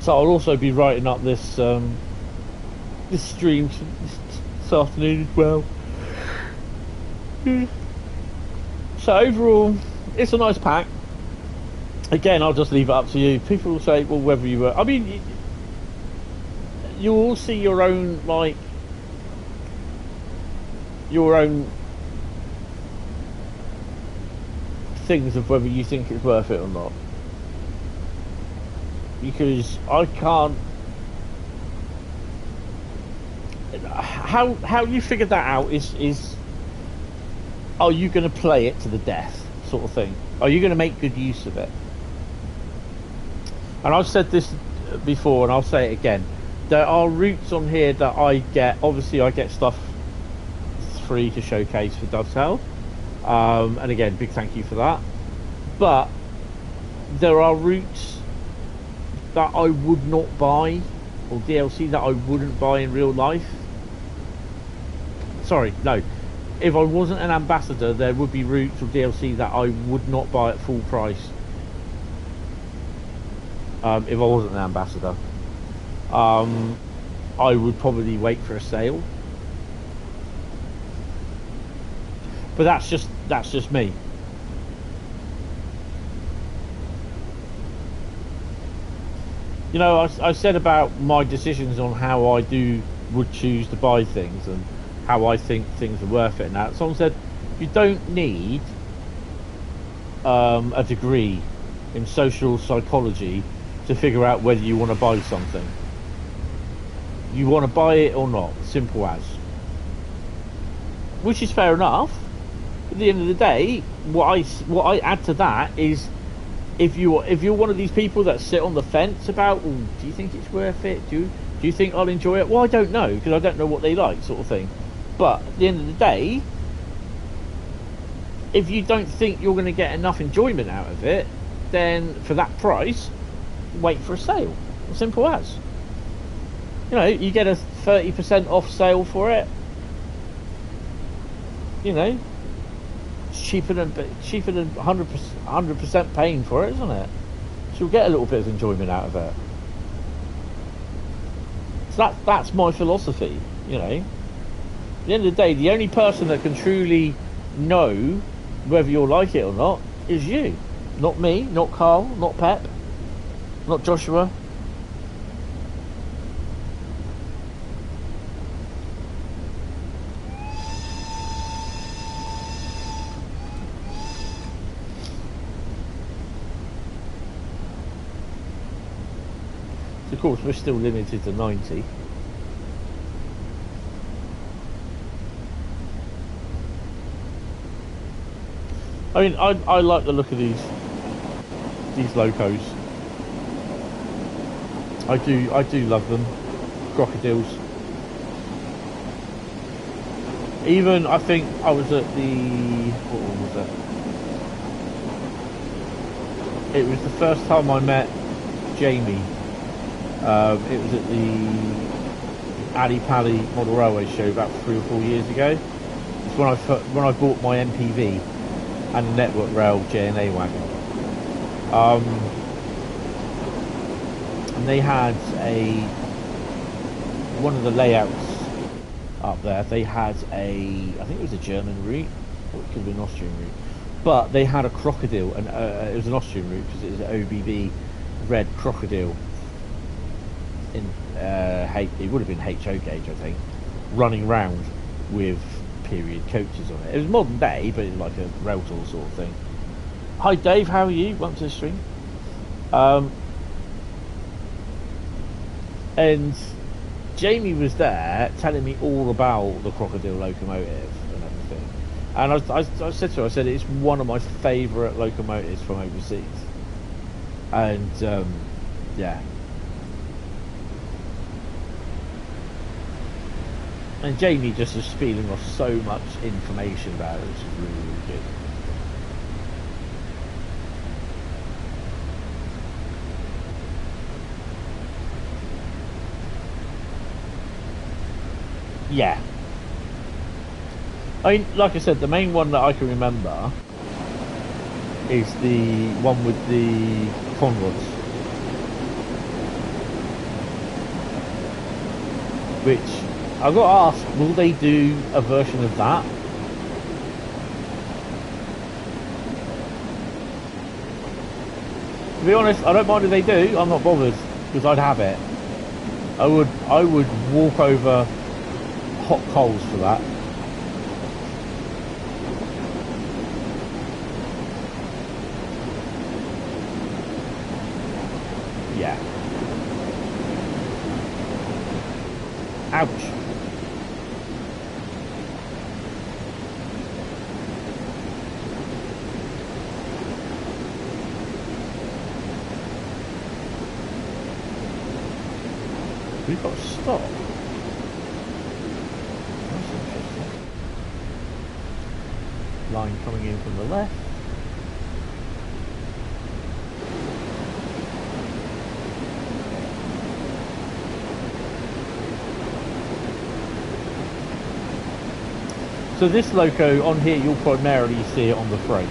S1: So I'll also be writing up this this stream this afternoon as well. So overall, it's a nice pack. Again, I'll just leave it up to you. People will say, well, whether you were... I mean, you all see your own, like... your own things of whether you think it's worth it or not. Because I can't... How you figure that out is are you going to play it to the death, sort of thing? Are you going to make good use of it? And I've said this before, and I'll say it again. There are routes on here that I get. Obviously, I get stuff free to showcase for Dovetail. And again, big thank you for that. But there are routes that I would not buy, or DLC that I wouldn't buy in real life. Sorry, no. If I wasn't an ambassador, there would be routes or DLC that I would not buy at full price. If I wasn't an ambassador, I would probably wait for a sale. But that's just me. You know, I said about my decisions on how I would choose to buy things and how I think things are worth it. And that someone said you don't need a degree in social psychology to figure out whether you want to buy something. You want to buy it or not, simple as. Which is fair enough. At the end of the day, what I add to that is, if you're one of these people that sit on the fence about, do you think it's worth it? Do you think I'll enjoy it? Well, I don't know, because I don't know what they like, sort of thing. But at the end of the day, if you don't think you're going to get enough enjoyment out of it, then for that price, wait for a sale. Simple as. You know, you get a 30% off sale for it. You know, it's cheaper than 100% paying for it, isn't it? So you'll get a little bit of enjoyment out of it. So that's my philosophy. You know, at the end of the day, the only person that can truly know whether you'll like it or not is you. Not me, not Carl, not Pep, not Joshua. Of course, we're still limited to 90. I mean, I like the look of these locos. I do love them. Crocodiles. Even, I think I was at the... what one was it? It was the first time I met Jamie. It was at the Ali Pali Model Railway show about 3 or 4 years ago. It's when I bought my MPV and the Network Rail JNA wagon. And they had one of the layouts up there. They had I think it was a German route, or it could have been an Austrian route. But they had a crocodile, and it was an Austrian route because it was an OBB red crocodile. It would have been HO gauge, I think, running round with period coaches on it. It was modern day, but it was like a Railtour sort of thing. Hi Dave, how are you? Welcome to the stream. And Jamie was there telling me all about the crocodile locomotive and everything. And I said to her, I said, it's one of my favourite locomotives from overseas. And yeah. And Jamie just was spieling off so much information about it, which is really, really good. Yeah. I mean, like I said, the main one that I can remember is the one with the conrods, which I got asked, will they do a version of that? To be honest, I don't mind if they do. I'm not bothered because I'd have it. I would walk over hot coals for that. Yeah. Ouch. We've got to stop. That's interesting. Line coming in from the left. So this loco on here, you'll primarily see it on the freight.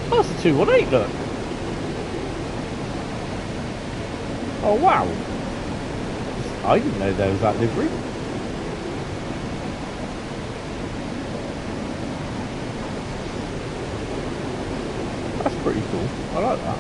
S1: That's a 218, look. Oh wow. I didn't know there was that livery. That's pretty cool. I like that.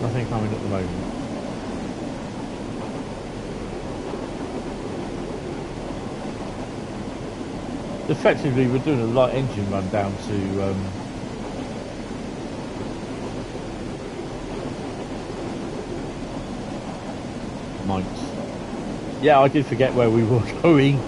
S1: Nothing coming at the moment. Effectively, we're doing a light engine run down to Mainz. Yeah, I did forget where we were going.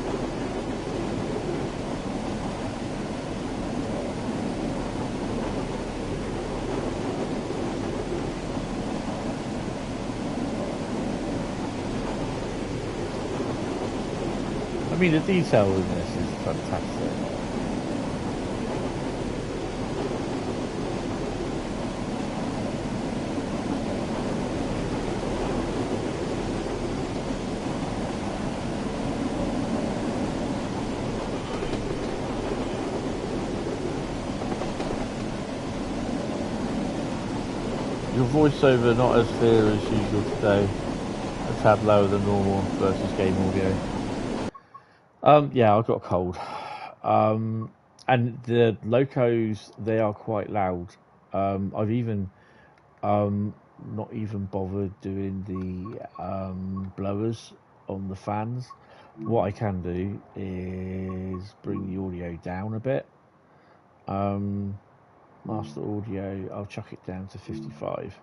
S1: I mean, the detail in this is fantastic. Your voiceover not as clear as usual today. A tad lower than normal versus game audio. Yeah, I've got a cold. And the locos, they are quite loud. I've even not even bothered doing the blowers on the fans. What I can do is bring the audio down a bit. Master audio, I'll chuck it down to 55.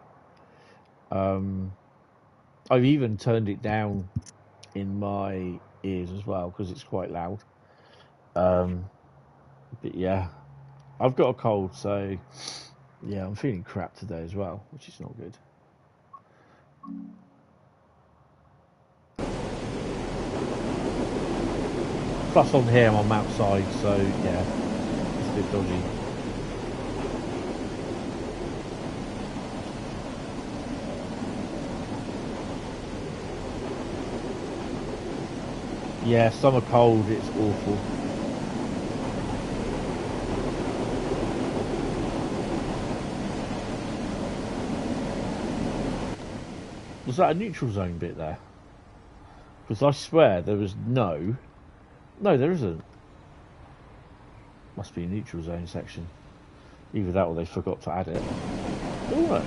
S1: I've even turned it down in my ears as well because it's quite loud. But yeah, I've got a cold, so Yeah, I'm feeling crap today as well, which is not good. Plus on here I'm outside, so yeah, it's a bit dodgy. Yeah, summer cold, it's awful. Was that a neutral zone bit there? Because I swear there was no, there isn't. Must be a neutral zone section. Either that or they forgot to add it. Alright.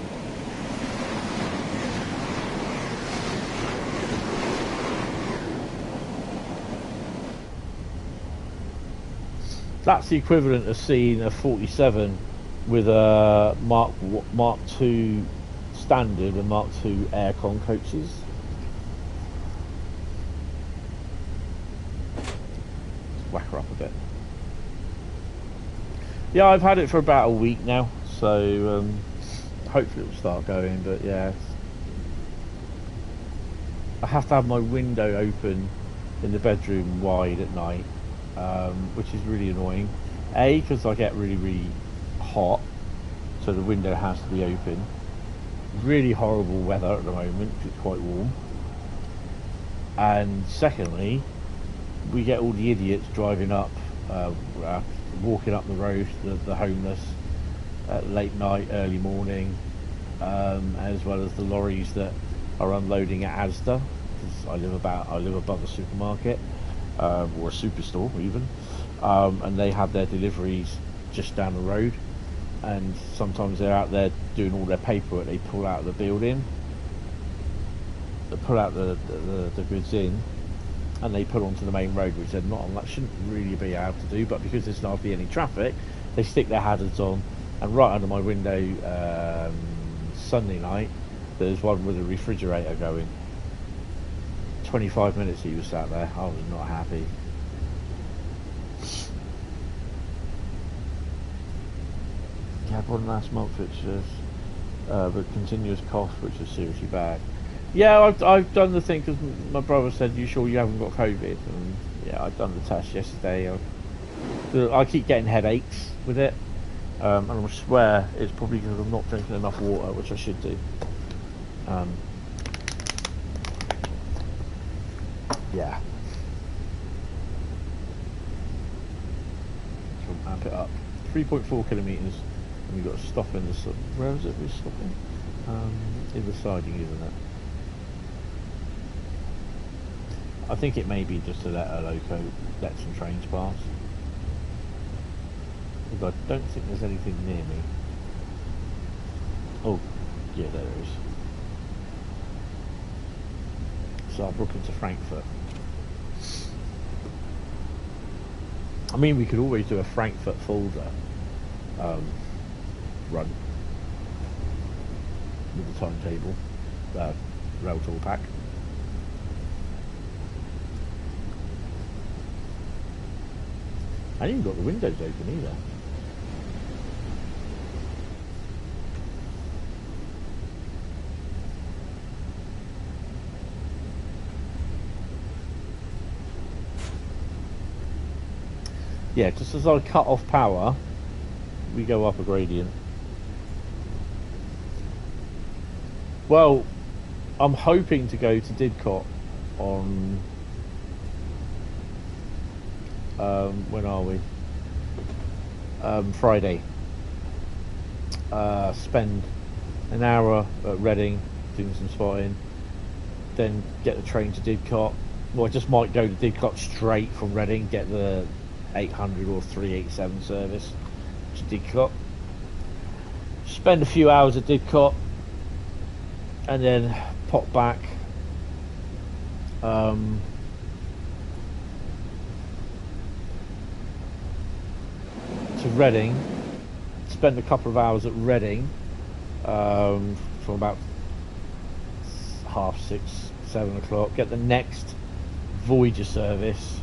S1: That's the equivalent of seeing a 47 with a Mark II standard and Mark II aircon coaches. Let's whack her up a bit. Yeah, I've had it for about a week now, so hopefully it'll start going, but yeah. I have to have my window open in the bedroom wide at night, which is really annoying. A, because I get really, really hot, so the window has to be open. Really horrible weather at the moment, it's quite warm. And secondly, we get all the idiots driving up, walking up the road, the homeless, late night, early morning, as well as the lorries that are unloading at Asda. I live above a supermarket, or a superstore even, and they have their deliveries just down the road. And sometimes they're out there doing all their paperwork. They pull out of the building, they pull out the goods in, and they pull onto the main road, which they're not on. That shouldn't really be able to do, but because there's hardly any traffic, they stick their hazards on. And right under my window, Sunday night, there's one with a refrigerator going. 25 minutes he was sat there. I was not happy. Had one last month, which is but continuous cough, which is seriously bad. Yeah, I've done the thing because my brother said, "You sure you haven't got COVID?" And yeah, I've done the test yesterday. I keep getting headaches with it, and I swear it's probably because I'm not drinking enough water, which I should do. Yeah. So amp it up. 3.4 kilometres. And we've got to stop in the... Where is it we're stopping? In the siding, isn't it? I think it may be just to let a loco let some trains pass. Because I don't think there's anything near me. Oh, yeah, there is. So I'll book into Frankfurt. I mean, we could always do a Frankfurt folder run with the timetable, Railtour pack. I ain't even got the windows open either. Yeah, just as I cut off power, we go up a gradient. Well, I'm hoping to go to Didcot on when are we? Friday. Spend an hour at Reading doing some spotting, then get the train to Didcot. Well, I just might go to Didcot straight from Reading, get the 800 or 387 service to Didcot. Spend a few hours at Didcot, and then pop back to Reading, spend a couple of hours at Reading from about 6:30, 7 o'clock, get the next Voyager service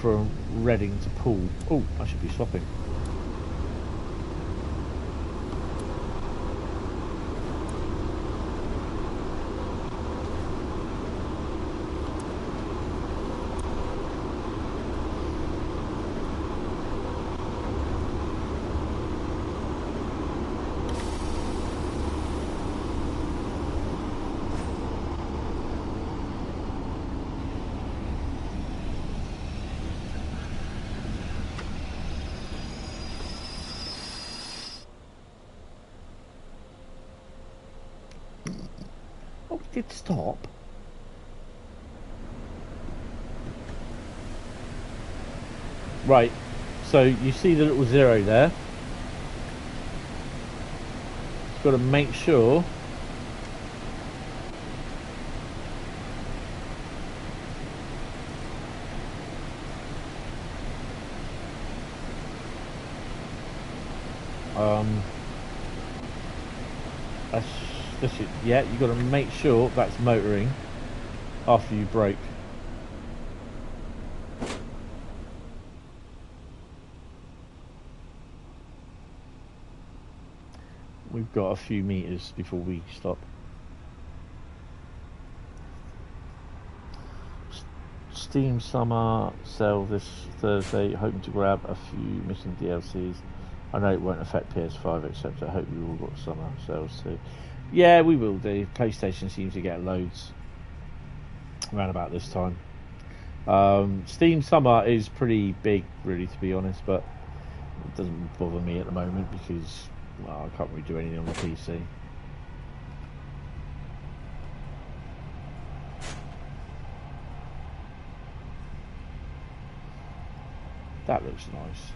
S1: from Reading to Poole. Oh, I should be stopping. did stop. Right, so you see the little 0 there. Got to make sure that's it. Yeah, you got to make sure that's motoring after you brake. We've got a few meters before we stop. Steam Summer sale this Thursday, hoping to grab a few missing DLCs. I know it won't affect PS5, except I hope you all got summer sales too. Yeah, we will do. PlayStation seems to get loads around about this time. Steam Summer is pretty big, really, to be honest, but it doesn't bother me at the moment because, well, I can't really do anything on the PC. That looks nice.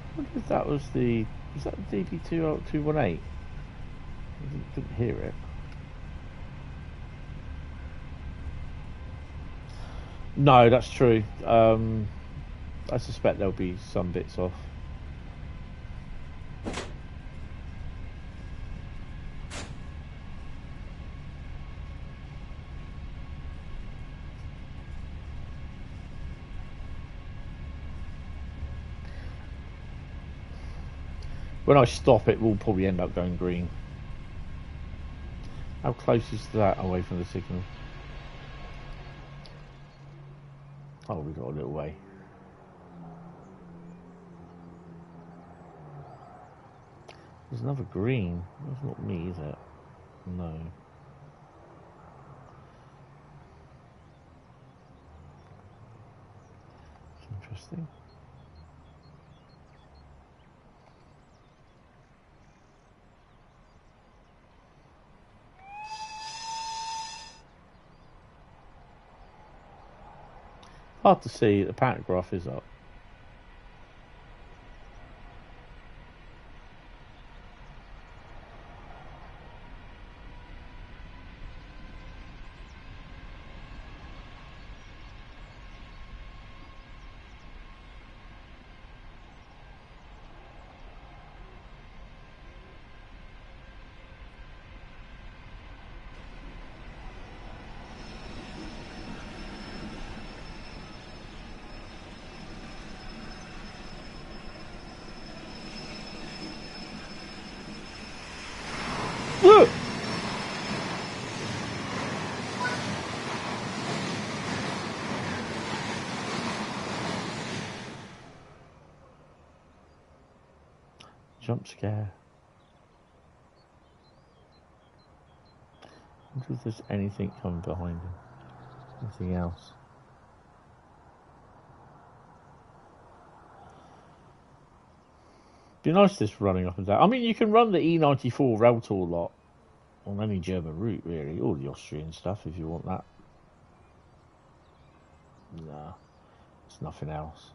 S1: I wonder if that was the DB218? I didn't hear it. No, that's true. I suspect there'll be some bits off. When I stop, it will probably end up going green. How close is that away from the signal? Oh, we've got a little way. There's another green. That's not me, is it? No. It's interesting. Hard to see. The pantograph is up. Jump scare. I wonder if there's anything coming behind him. Anything else? Be nice this running up and down. I mean, you can run the E94 Railtour lot on any German route, really, or the Austrian stuff if you want that. Nah, it's nothing else.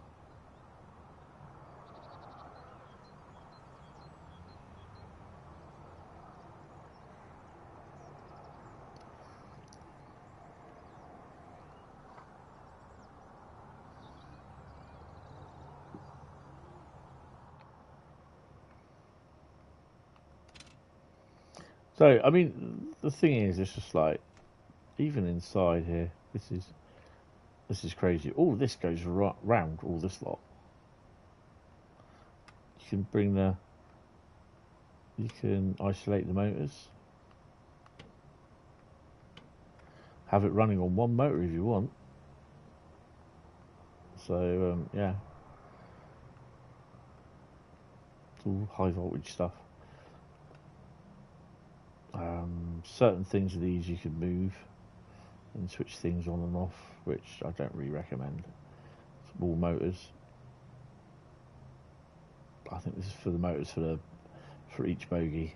S1: So, I mean, the thing is, it's just like, even inside here, this is crazy. All this goes round all this lot. You can you can isolate the motors. Have it running on one motor if you want. So, yeah. It's all high voltage stuff. Certain things of these you can move. and switch things on and off, which I don't really recommend. Small motors. I think this is for the motors for each bogie.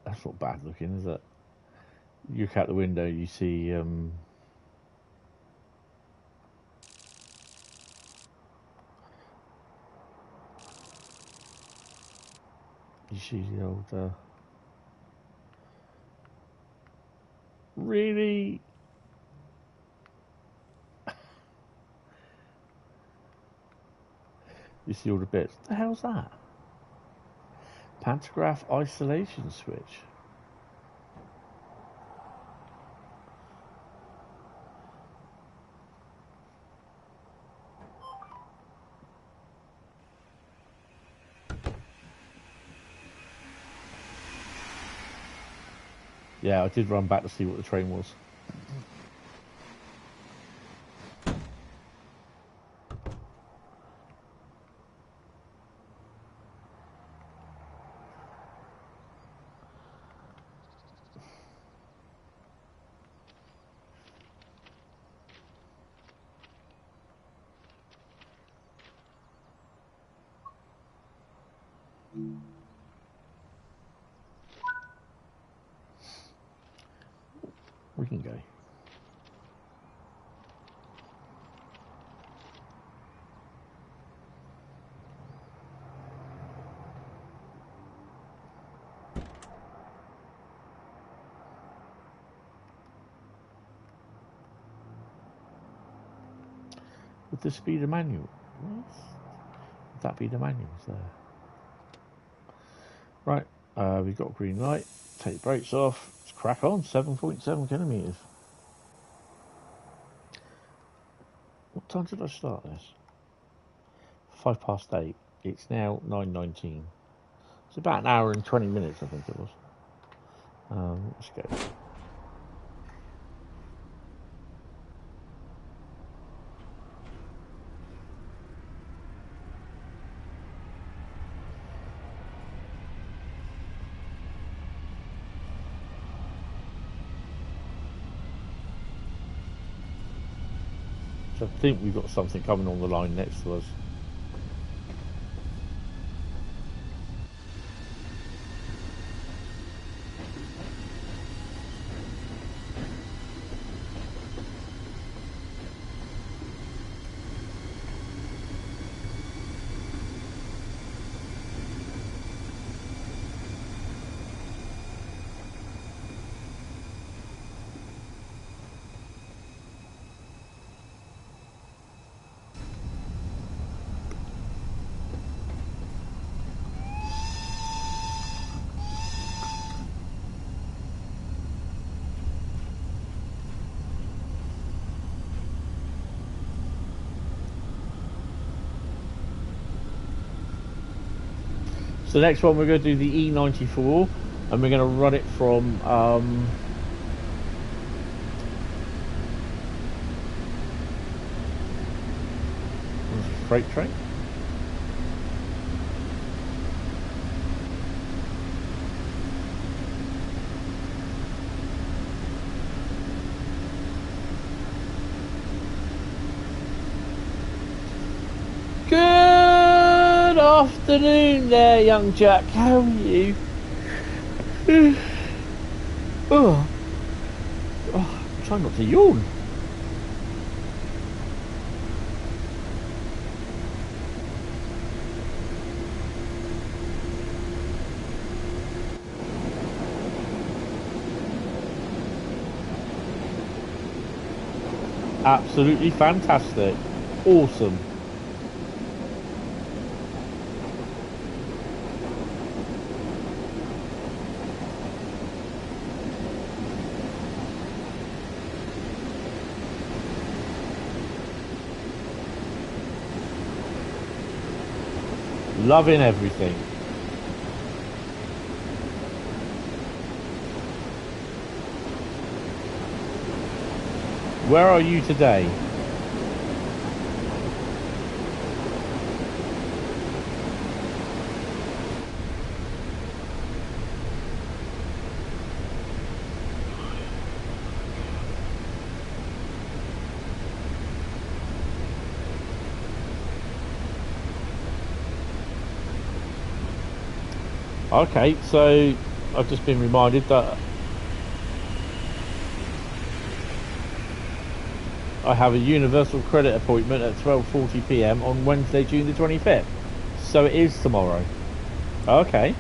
S1: That's not bad looking, is it? You look out the window, you see you see the old really. You see all the bits. What the hell's that? Pantograph isolation switch. Yeah, I did run back to see what the train was. We can go. Would this be the manual? Would that be the manuals there? Right, we've got a green light. Take the brakes off. Let's crack on. 7.7 kilometres. What time did I start this? 8:05. It's now 9:19. It's about an hour and 20 minutes, I think it was. Let's go. I think we've got something coming on the line next to us. So the next one we're going to do the E94 and we're going to run it from freight train. Good afternoon there, young Jack. How are you? Oh, I'm trying not to yawn. Absolutely fantastic. Awesome. Loving everything. Where are you today? Okay, so I've just been reminded that I have a universal credit appointment at 12:40 p.m. on Wednesday, June the 25th. So it is tomorrow. Okay.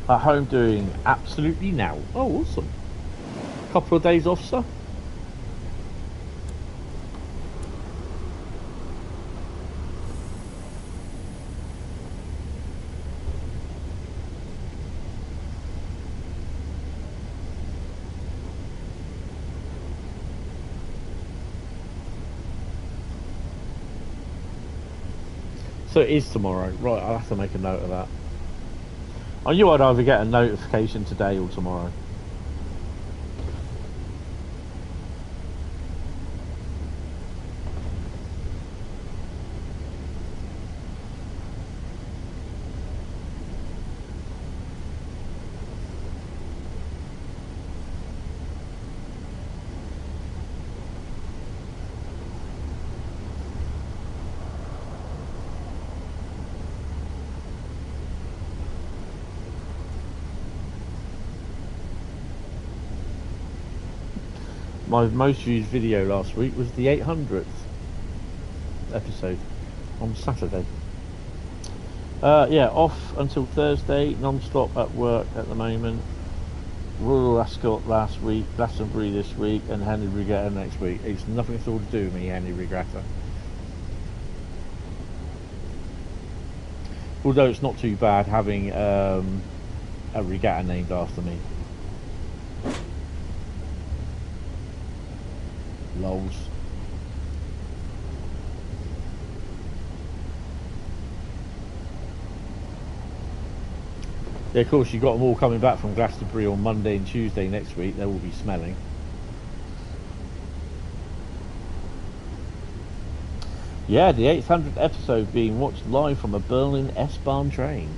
S1: At home doing absolutely now. Oh, awesome. Couple of days off, sir. So it is tomorrow. Right, I'll have to make a note of that. I knew I'd either get a notification today or tomorrow. My most used video last week was the 800th episode on Saturday. Yeah, off until Thursday, non-stop at work at the moment. Royal Ascot last week, Glastonbury this week, and Henry Regatta next week. It's nothing at all to do with me, Henry Regatta. Although it's not too bad having a regatta named after me. Lols. Yeah, of course, you've got them all coming back from Glastonbury on Monday and Tuesday next week. They will be smelling. Yeah, the 800th episode being watched live from a Berlin S-Bahn train.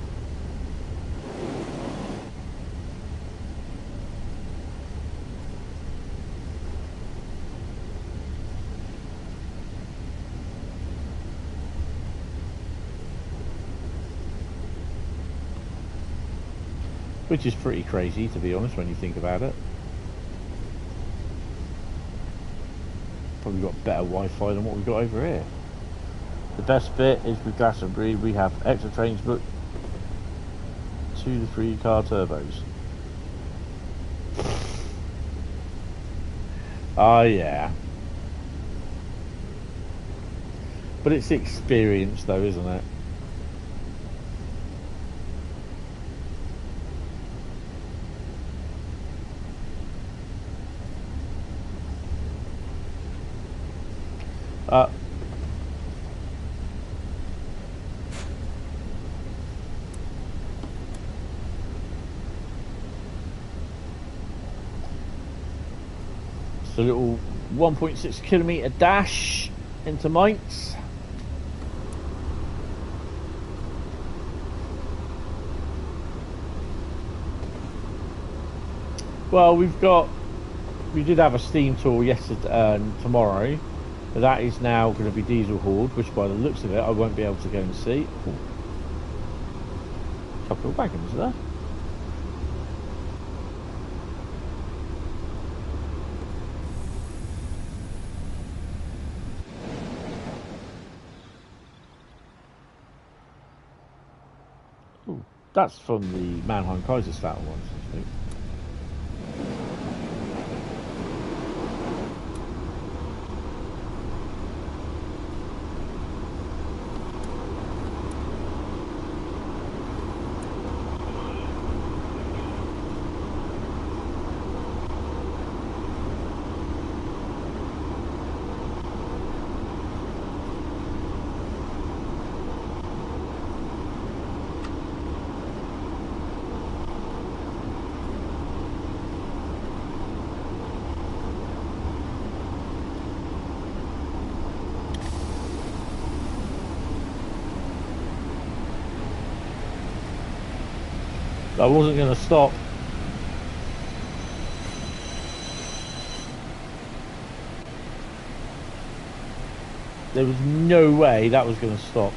S1: Which is pretty crazy, to be honest, when you think about it. Probably got better Wi-Fi than what we've got over here. The best bit is with Glastonbury, we have extra trains booked, 2 to 3 car turbos. Oh yeah. But it's experience though, isn't it? It's a little 1.6 kilometre dash into Mainz. Well, we did have a steam tour yesterday, tomorrow. But that is now going to be diesel hauled, which by the looks of it, I won't be able to go and see. Ooh. Couple of wagons there. Ooh, that's from the Mannheim Kaiserslautern ones, I think. I wasn't going to stop. There was no way that was going to stop.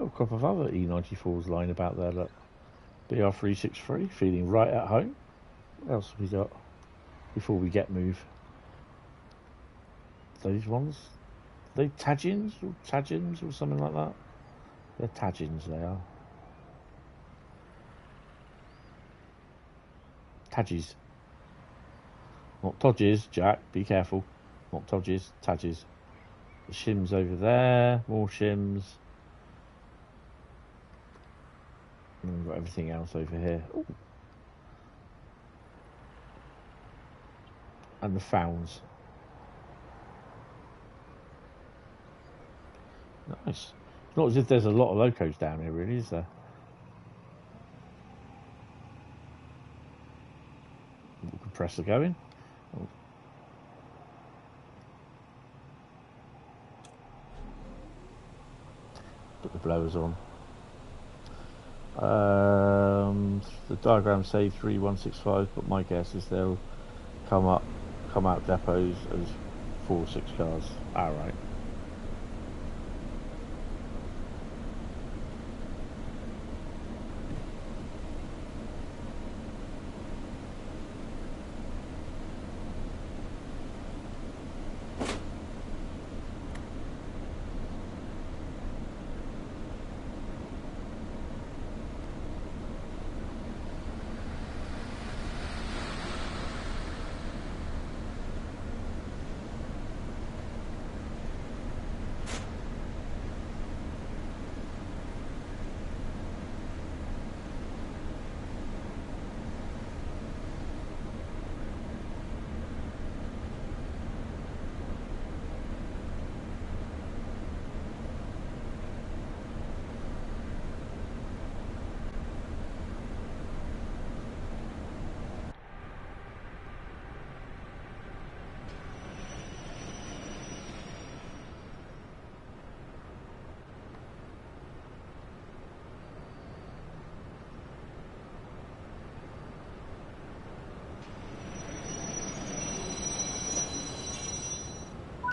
S1: Oh, a couple of other E94s lying about there, look. BR363, feeling right at home. What else have we got before we get move? Those ones? Are they Tadgins or something like that? They're Tadgins, they are. Tadges. Not Todges, Jack, be careful. Not Todges, Tadges. The shims over there, more shims. And we've got everything else over here. Ooh. And the Fowls. Nice. It's not as if there's a lot of locos down here, really, is there? Compressor going. Oh. Put the blowers on. The diagrams say 3165, but my guess is they'll come out depots as 4 or 6 cars. Alright.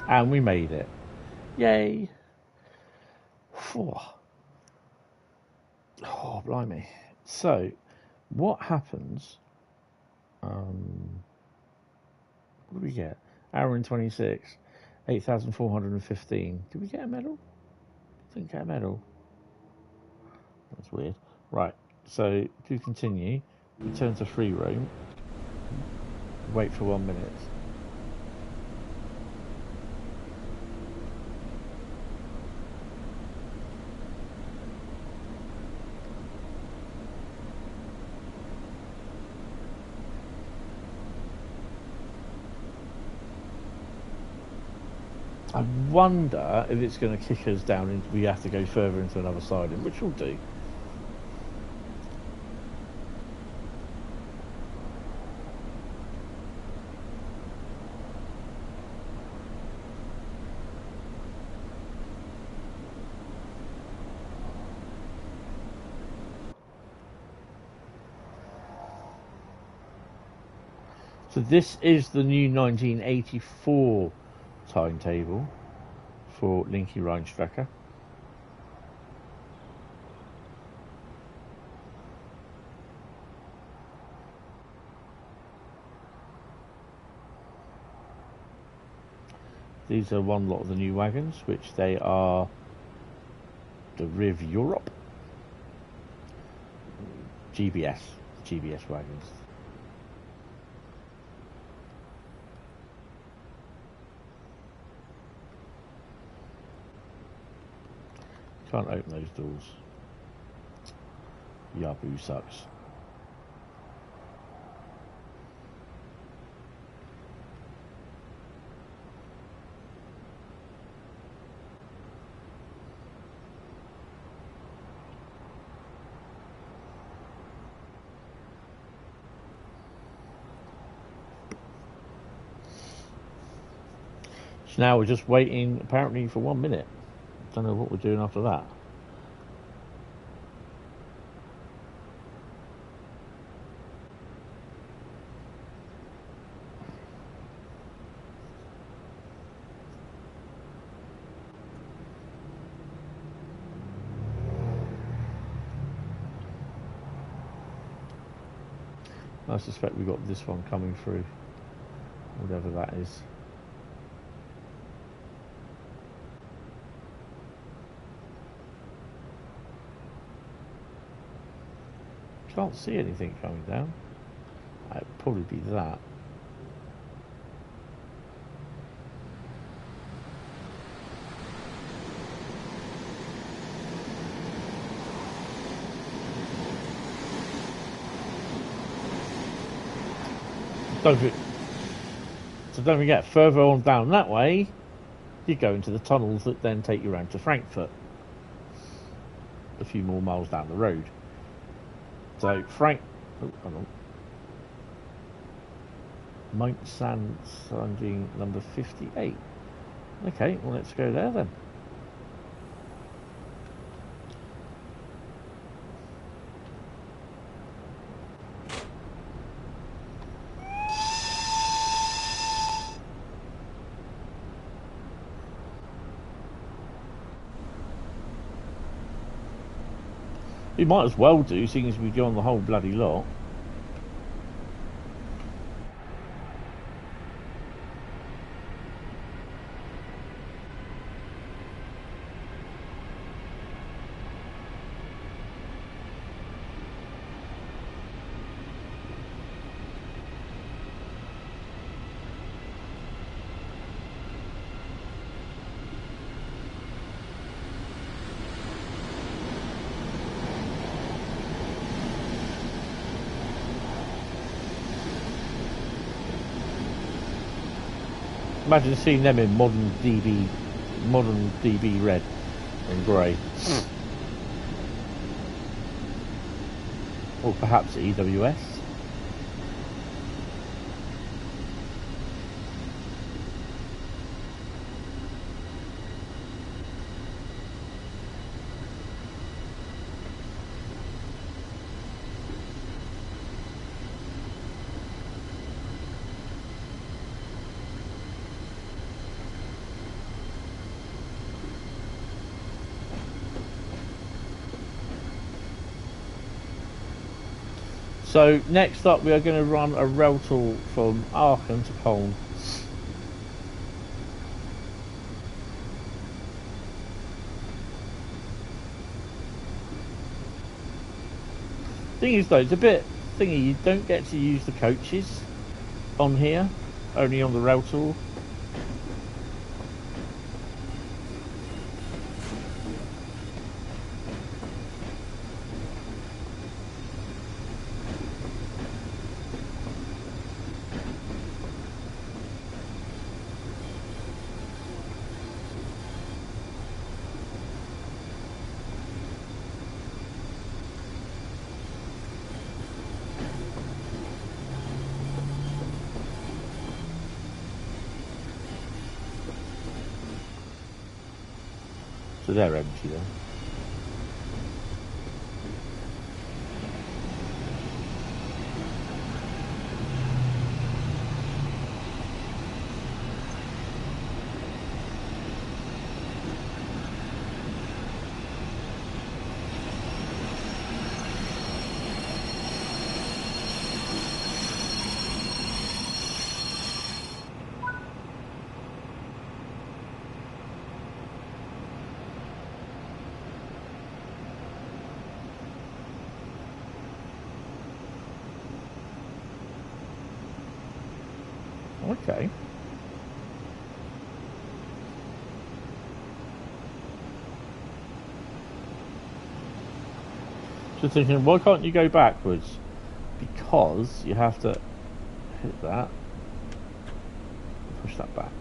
S1: And we made it. Yay. Oh, blimey. So, what happens? What do we get? Hour and 26. 8,415. Did we get a medal? Didn't get a medal. That's weird. Right. So, to continue, return to free roam. Wait for 1 minute. I wonder if it's going to kick us down and we have to go further into another siding, which we'll do. So this is the new 1984 timetable for Linke Rheinstrecke. These are one lot of the new wagons, which they are the Riv Europe GBS wagons. Can't open those doors. Yabu sucks. So now we're just waiting, apparently, for 1 minute. Don't know what we're doing after that. I suspect we've got this one coming through, whatever that is. Can't see anything coming down. It'd probably be that. Don't forget, further on down that way, you go into the tunnels that then take you around to Frankfurt. A few more miles down the road. So oh, hang on. Mount Sanding number 58. Okay, well let's go there then. We might as well do, seeing as we go on the whole bloody lot. Imagine seeing them in modern DB red and grey. Or perhaps EWS. So next up we are going to run a Railtour from Aachen to Koln. Thing is though, it's a bit thingy, you don't get to use the coaches on here, only on the Railtour. So they're empty then. Okay. Just thinking, why can't you go backwards? Because you have to hit that, push that back.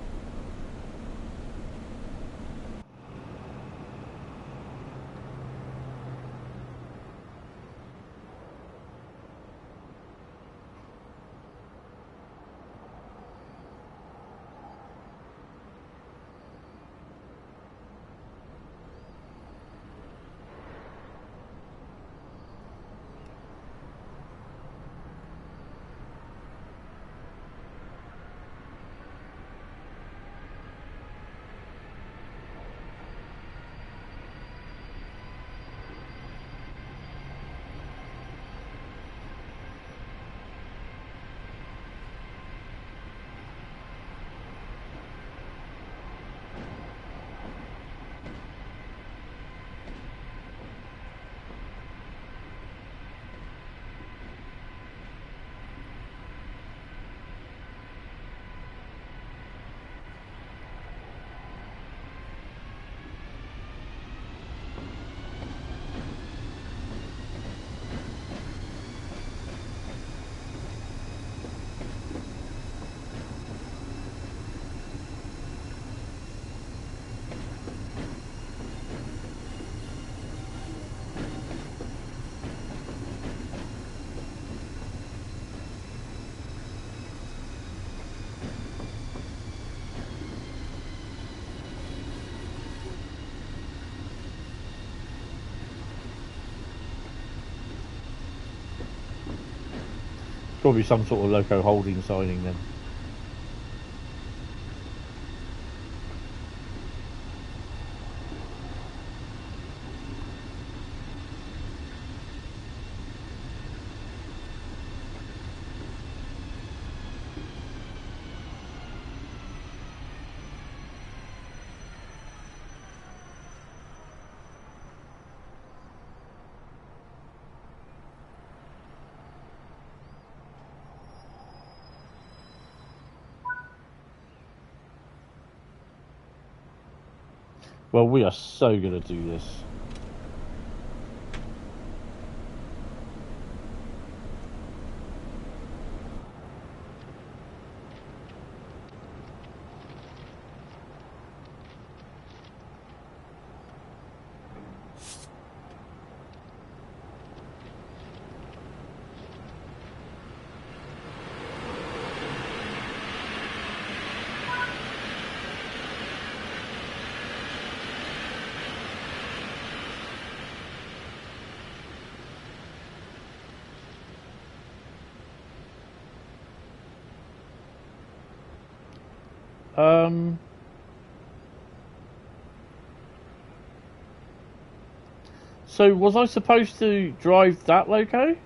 S1: Probably some sort of loco holding signing then. Well, we are so going to do this. So was I supposed to drive that loco?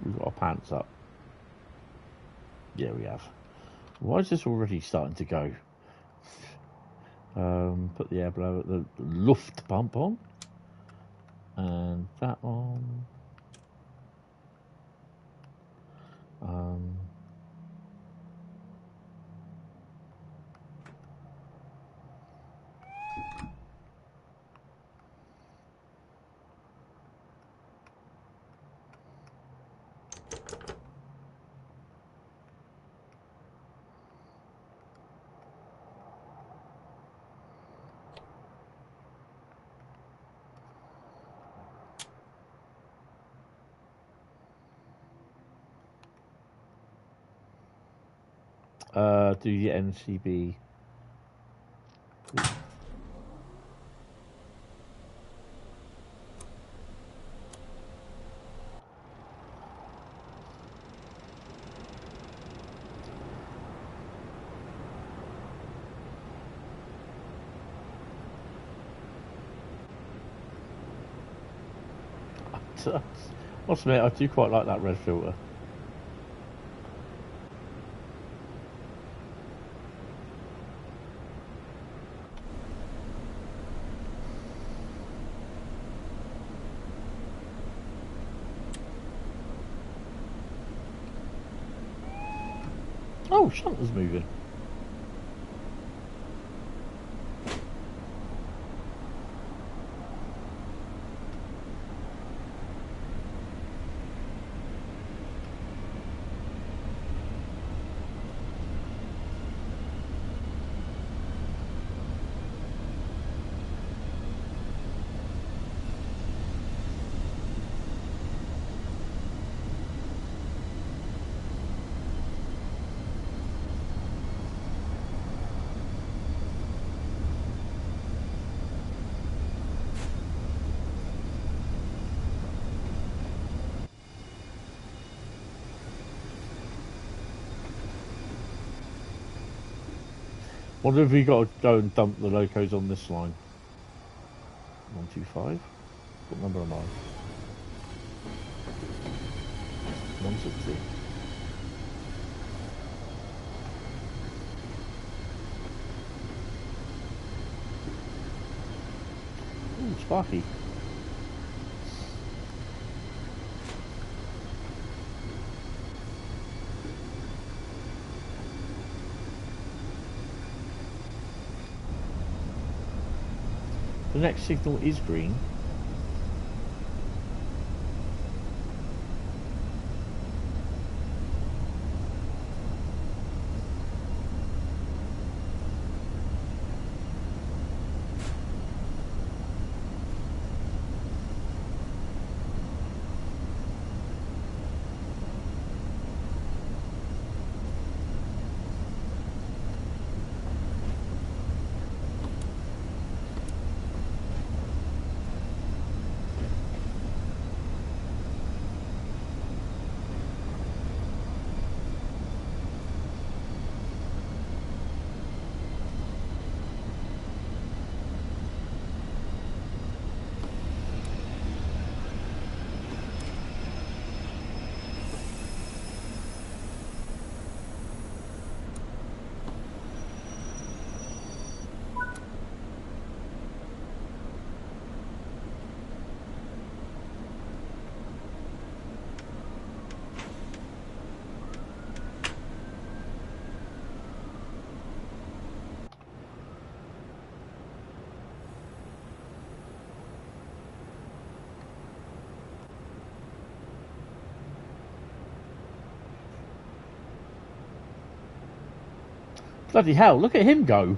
S1: We've got our pants up. Yeah, we have. Why is this already starting to go? Put the air blower, the Luft pump on. And that on. Do the NCB. What's mate? I do quite like that red filter. Oh, shunter's moving. Wonder if we got to go and dump the locos on this line. 125. What number am I? 160. Ooh, Sparky. The next signal is green. Bloody hell, look at him go.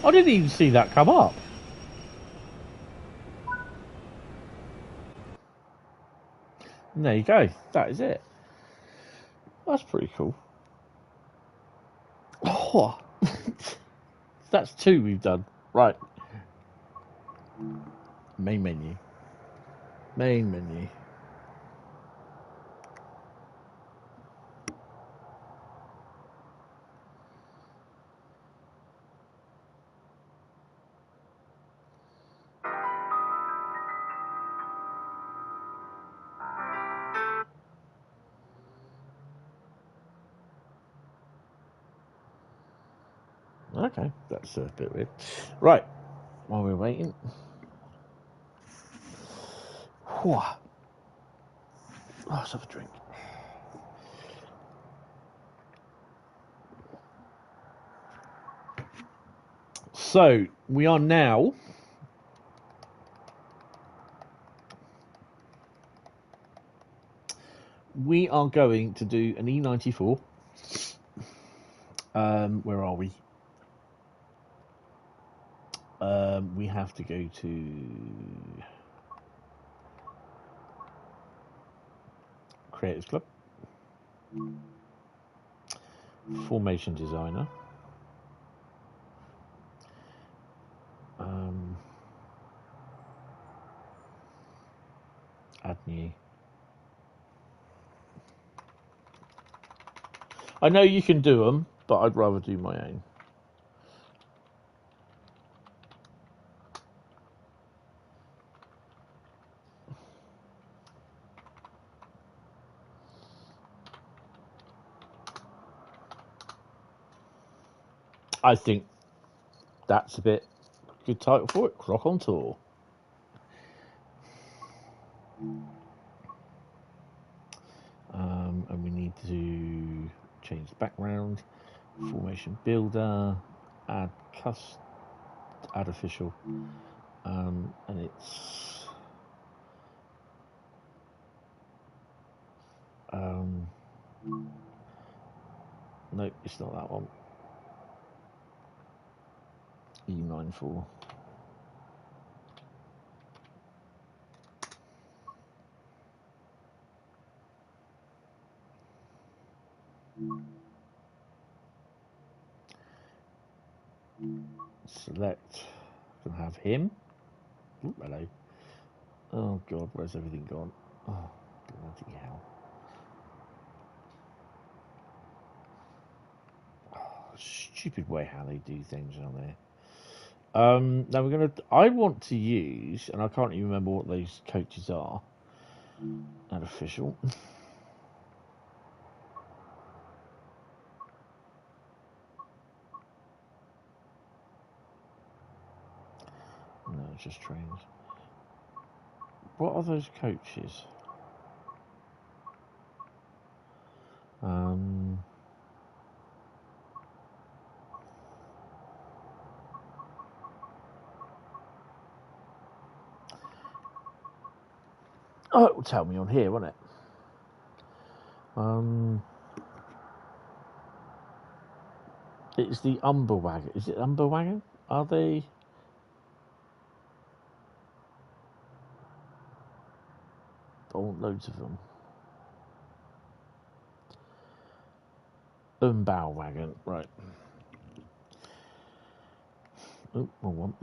S1: I didn't even see that come up. And there you go. That is it. That's pretty cool. Oh. That's 2 we've done. Right. Main menu. Main menu. Okay, that's a bit weird. Right, while we're waiting. Whew. Let's have a drink. So, we are now going to do an E94. Where are we? We have to go to Creators Club. Formation Designer. Add new. I know you can do them, but I'd rather do my own. I think that's a bit good title for it. Croc on Tour. And we need to change the background, formation builder, add official, and it's no, it's not that one. E94. Select. Can have him. Ooh, hello. Oh God, where's everything gone? Oh bloody hell! Oh, stupid way how they do things on there. Now we're gonna. I want to use, and I can't even remember what those coaches are. Add official. No, it's just trains. What are those coaches? Oh, it will tell me on here, won't it? It's the Umber Wagon. Is it Umber Wagon? Are they? I want loads of them. Umbau Wagon, right. Oh, wrong one.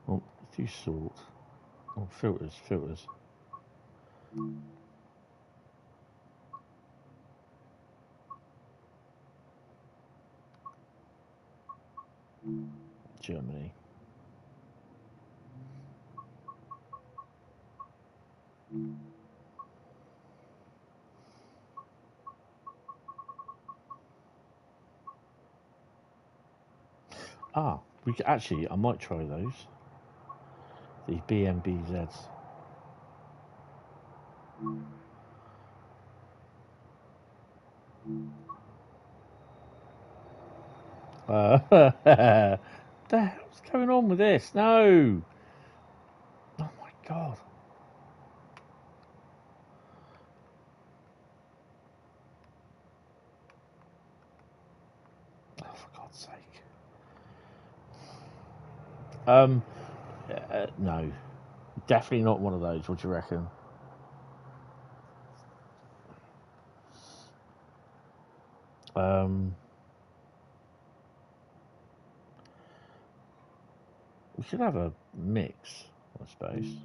S1: Oh, if you sort. Oh, filters. Germany. Ah, we actually, I might try those. The BMBZs. The hell's going on with this? No. Oh my God. Oh, for God's sake. No. Definitely not one of those. What do you reckon? We should have a mix, I suppose.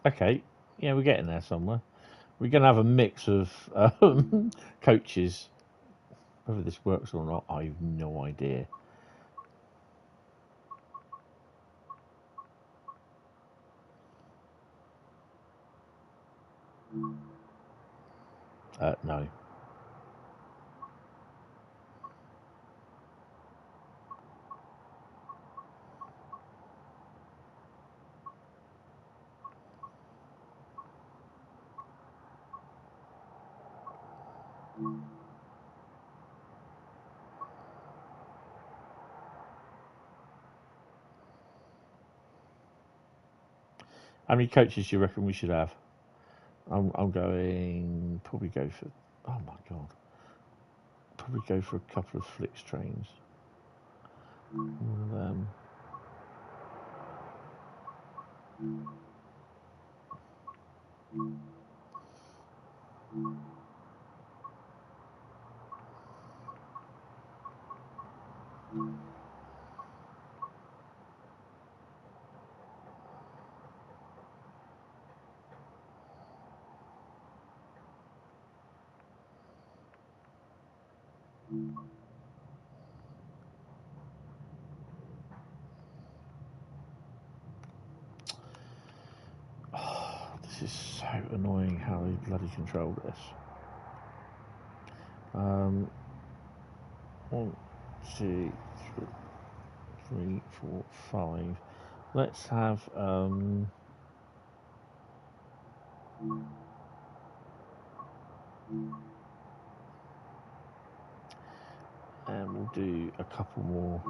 S1: Okay, yeah, we're getting there somewhere. We're going to have a mix of coaches. Whether this works or not, I have no idea. No. How many coaches do you reckon we should have? I'm going probably go for. Oh my god! Probably go for a couple of Flix trains. One of them. Oh, this is so annoying how they bloody control this. 1, 2, 3, 4, 5. Let's have and we'll do a couple more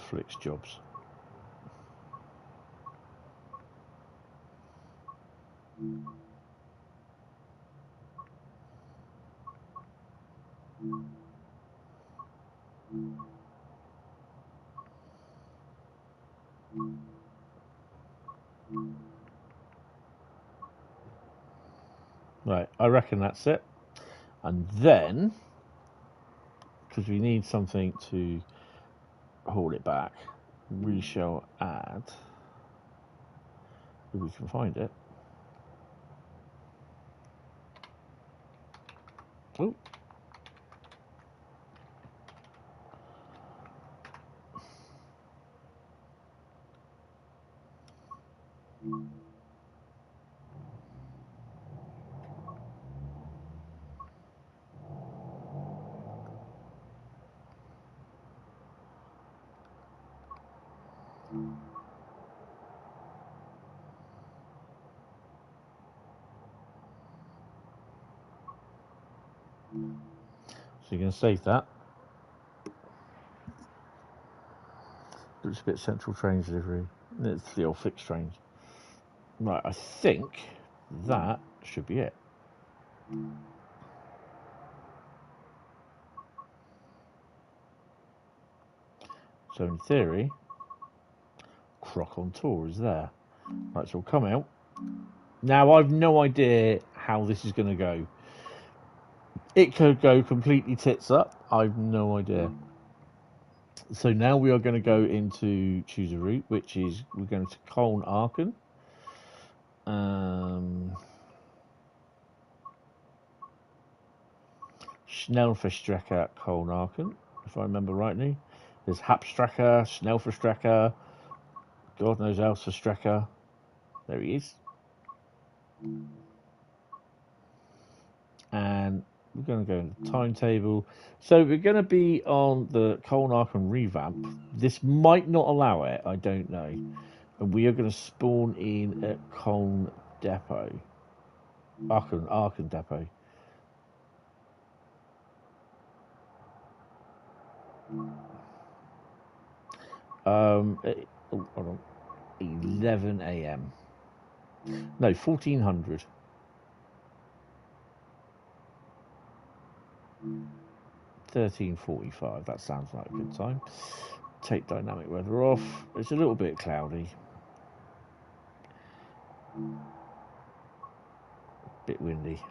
S1: Flix jobs. Right, I reckon that's it. And then, because we need something to hold it back, we shall add, if we can find it. Oh. So you're going to save that. It's a bit central trains delivery. It's the old fixed trains. Right, I think that should be it. So in theory, Croc on tour is there. Right, so we'll come out. Now I've no idea how this is going to go. It could go completely tits up. I've no idea. So now we are going to go into choose a route, which is we're going to Koln Aachen. Schnellverstrecke at Koln Aachen, if I remember rightly. There's Hauptstrecke, Schnellverstrecke, God knows else for Strecke. There he is. And we're going to go into the timetable. So we're going to be on the Koln Aachen revamp. This might not allow it, I don't know. And we are going to spawn in at Koln Depot. Aachen Depot. Hold on. 11 a.m. No, 1400. 13:45. That sounds like a good time. Take dynamic weather off. It's a little bit cloudy. Bit windy.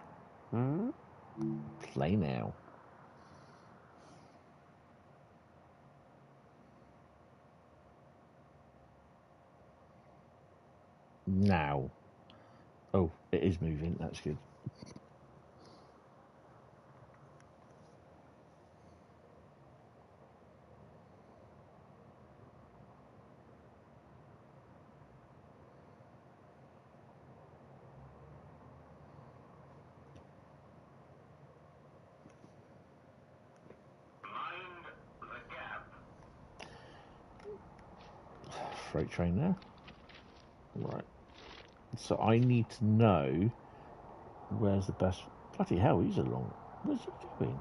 S1: Play now. Now. Oh, it is moving. That's good.
S3: Mind the gap.
S1: Freight train there. Right. So I need to know where's the best. Bloody hell, he's along. Where's he going?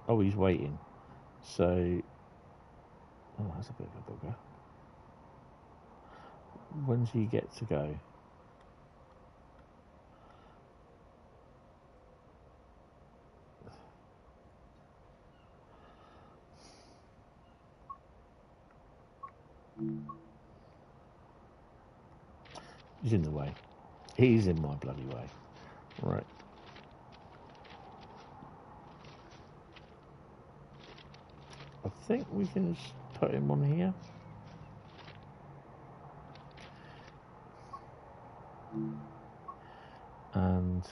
S1: Oh, he's waiting. So. Oh, that's a bit of a bugger. When's he get to go? He's in the way. He's in my bloody way. Right. I think we can just put him on here. And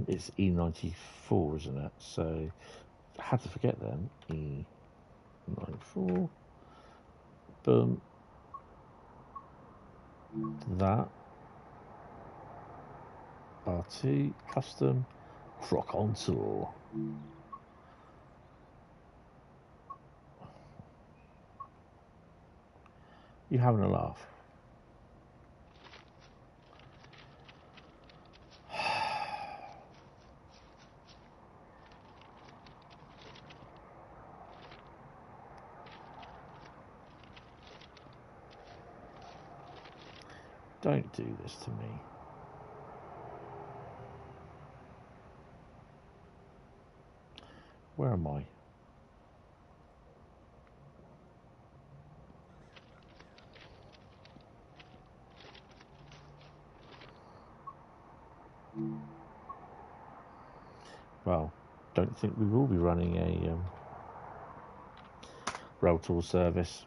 S1: it's E94, isn't it? So I had to forget them. E94. Boom. That. R2 custom croc on tour. You having a laugh? Don't do this to me. Where am I? Well, don't think we will be running a Railtour service.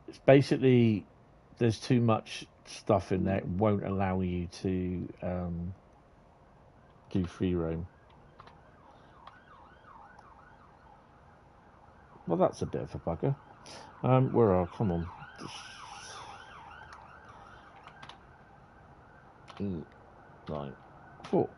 S1: It's basically there's too much stuff in there. It won't allow you to do free roam. Well, that's a bit of a bugger. Where are? Come on. 9, 4.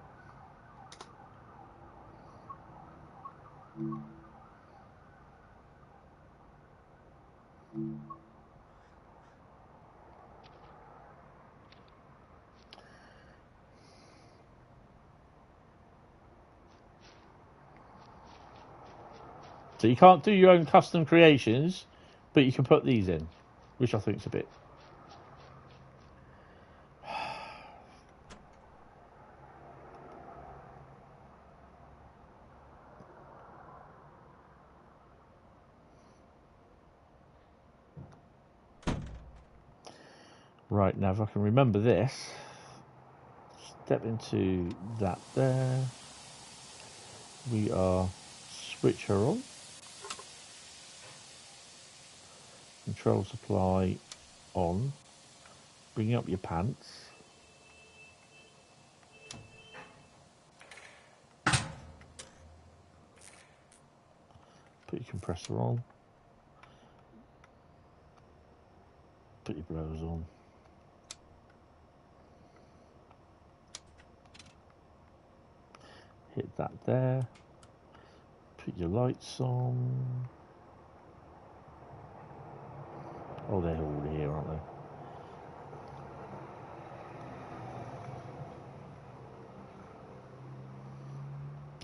S1: So you can't do your own custom creations, but you can put these in, which I think is a bit. Right, now if I can remember this, step into that there. We are switch her on. Control supply on. Bring up your pants. Put your compressor on. Put your blowers on. Hit that there. Put your lights on. Oh, they're all here, aren't they?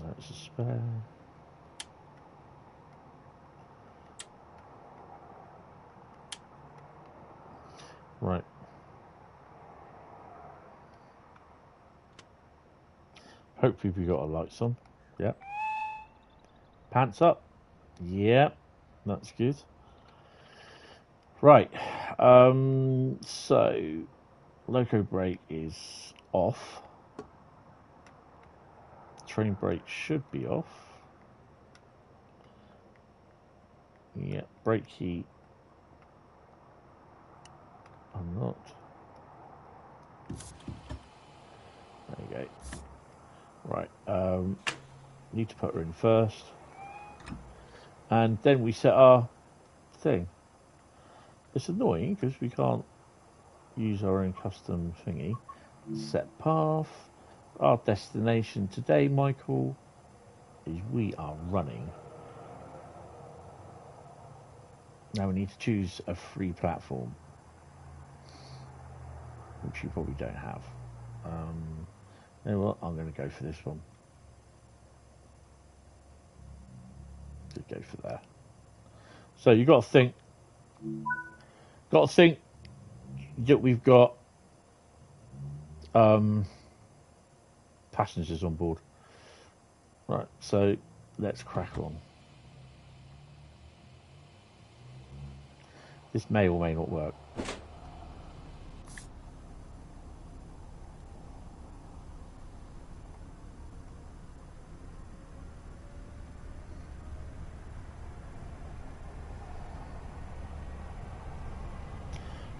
S1: That's a spare. Right. Hopefully we got our lights on. Yeah. Pants up. Yeah. That's good. Right. So loco brake is off. Train brake should be off. Yeah. Brake heat. I'm not. There you go. Right. Need to put her in first. And then we set our thing. It's annoying because we can't use our own custom thingy. Set path. Our destination today, Michael, is we are running. Now we need to choose a free platform, which you probably don't have. You know what? I'm going to go for this one. Just go for there. So you got to think that we've got passengers on board. Right, so let's crack on. This may or may not work.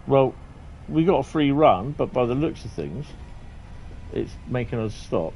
S1: Well, we got a free run, but by the looks of things, it's making us stop.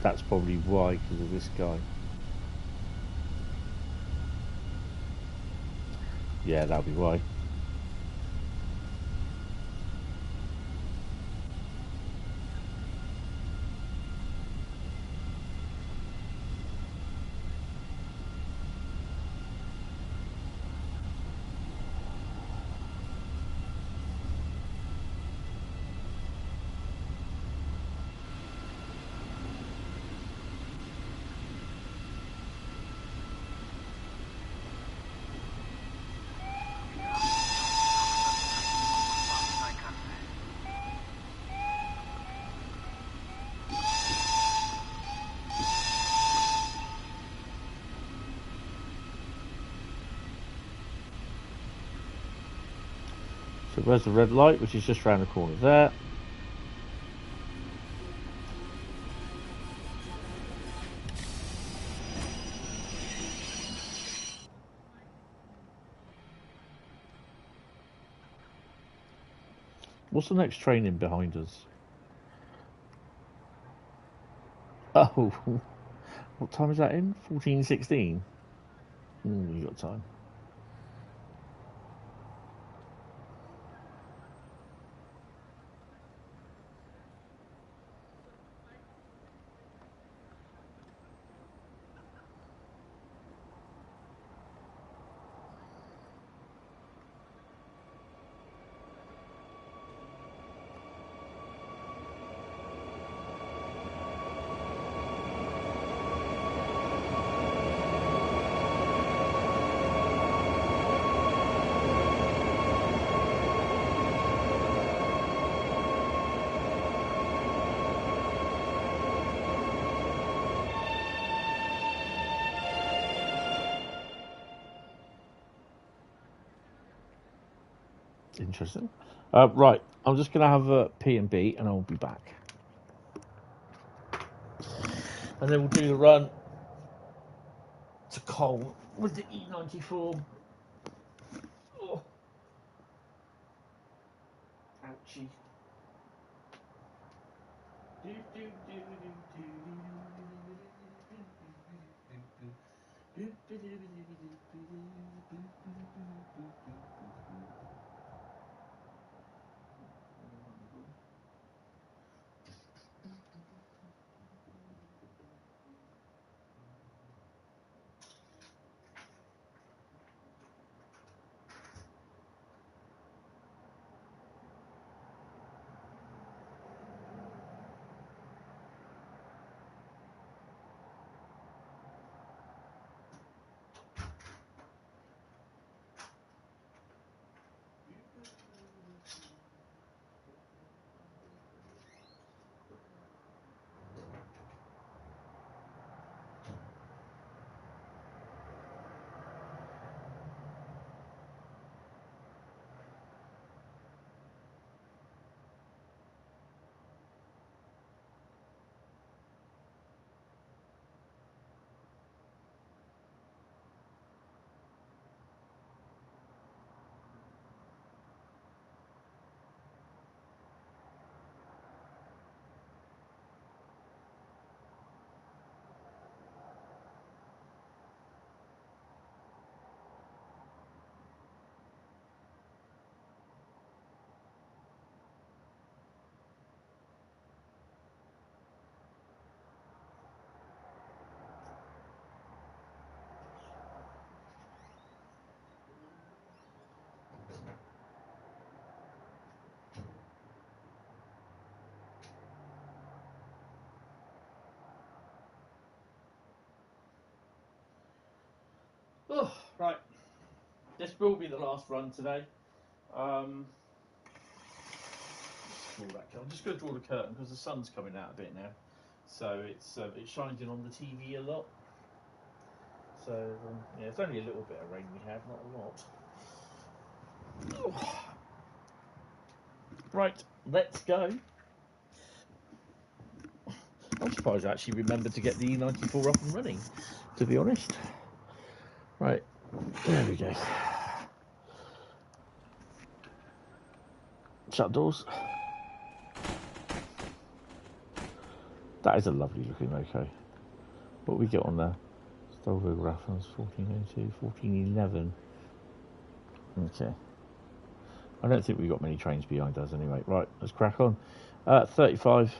S1: That's probably why, because of this guy. Yeah, that'll be why. So where's the red light, which is just round the corner there. What's the next train in behind us? Oh, what time is that in? 14:16. You got time. Interesting. Right, I'm just going to have a P&B and I'll be back. And then we'll do the run to Koln with the E94. Oh. Ouchie. Oh, right. This will be the last run today. I'm just going to draw the curtain because the sun's coming out a bit now, so it's shining on the TV a lot. So yeah, it's only a little bit of rain we have, not a lot. Oh. Right, let's go. I'm surprised I actually remembered to get the E94 up and running, to be honest. Right, there we go. Shut doors. That is a lovely looking loco. What we get on there? Stolberg Raffles 1402, 1411. Okay. I don't think we've got many trains behind us anyway. Right, let's crack on. 35.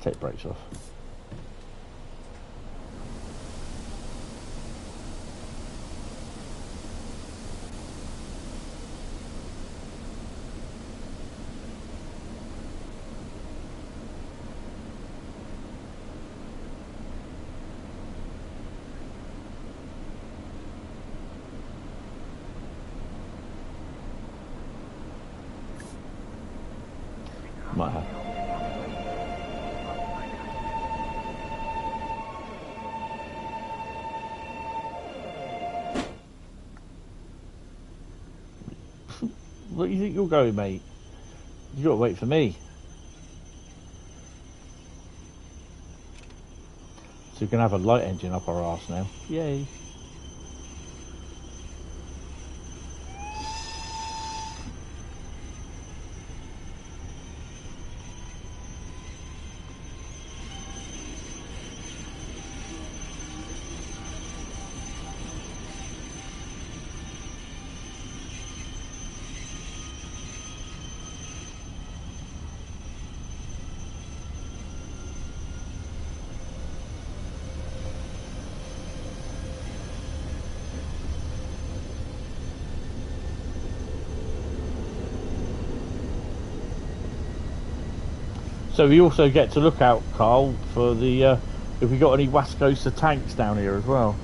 S1: Take brakes off. Might have. Where do you think you're going, mate? You got to wait for me. So we can have a light engine up our arse now. Yay. So we also get to look out, Carl, for the if we got any Wascosa tanks down here as well.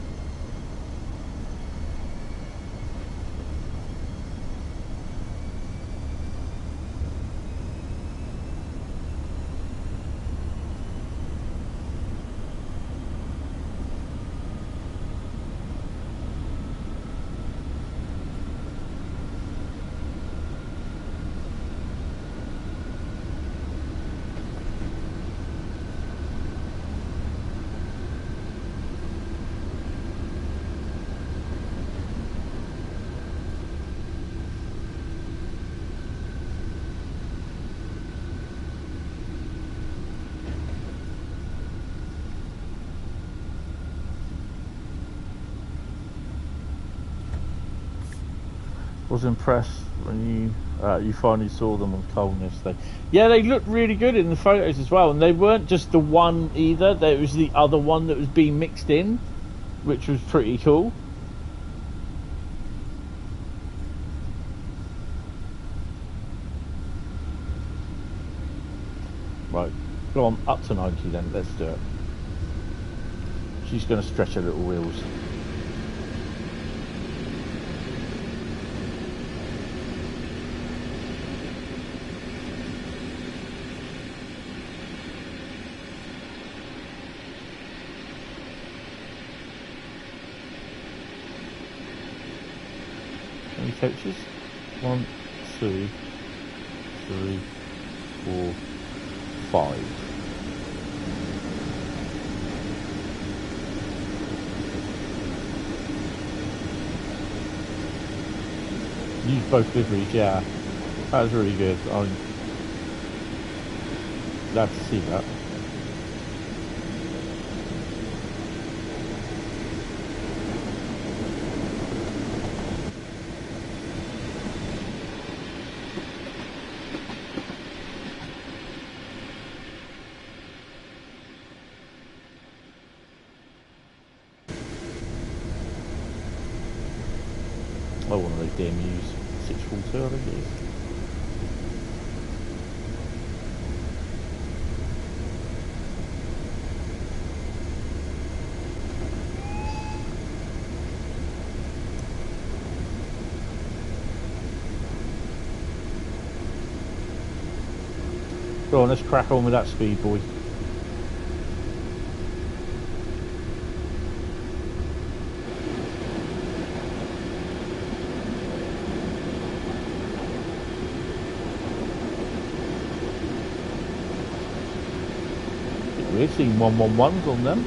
S1: Was impressed when you finally saw them on Koln yesterday. Yeah, they looked really good in the photos as well, and they weren't just the one either. There was the other one that was being mixed in, which was pretty cool. Right, go on, up to 90 then, let's do it. She's going to stretch her little wheels. How many coaches? 1, 2, 3, 4, 5. Use both liveries, yeah. That was really good. I'm glad to see that. Oh, one of those DMUs, 642 I think it is. Go on, let's crack on with that speed, boy. We're seeing 111s on them.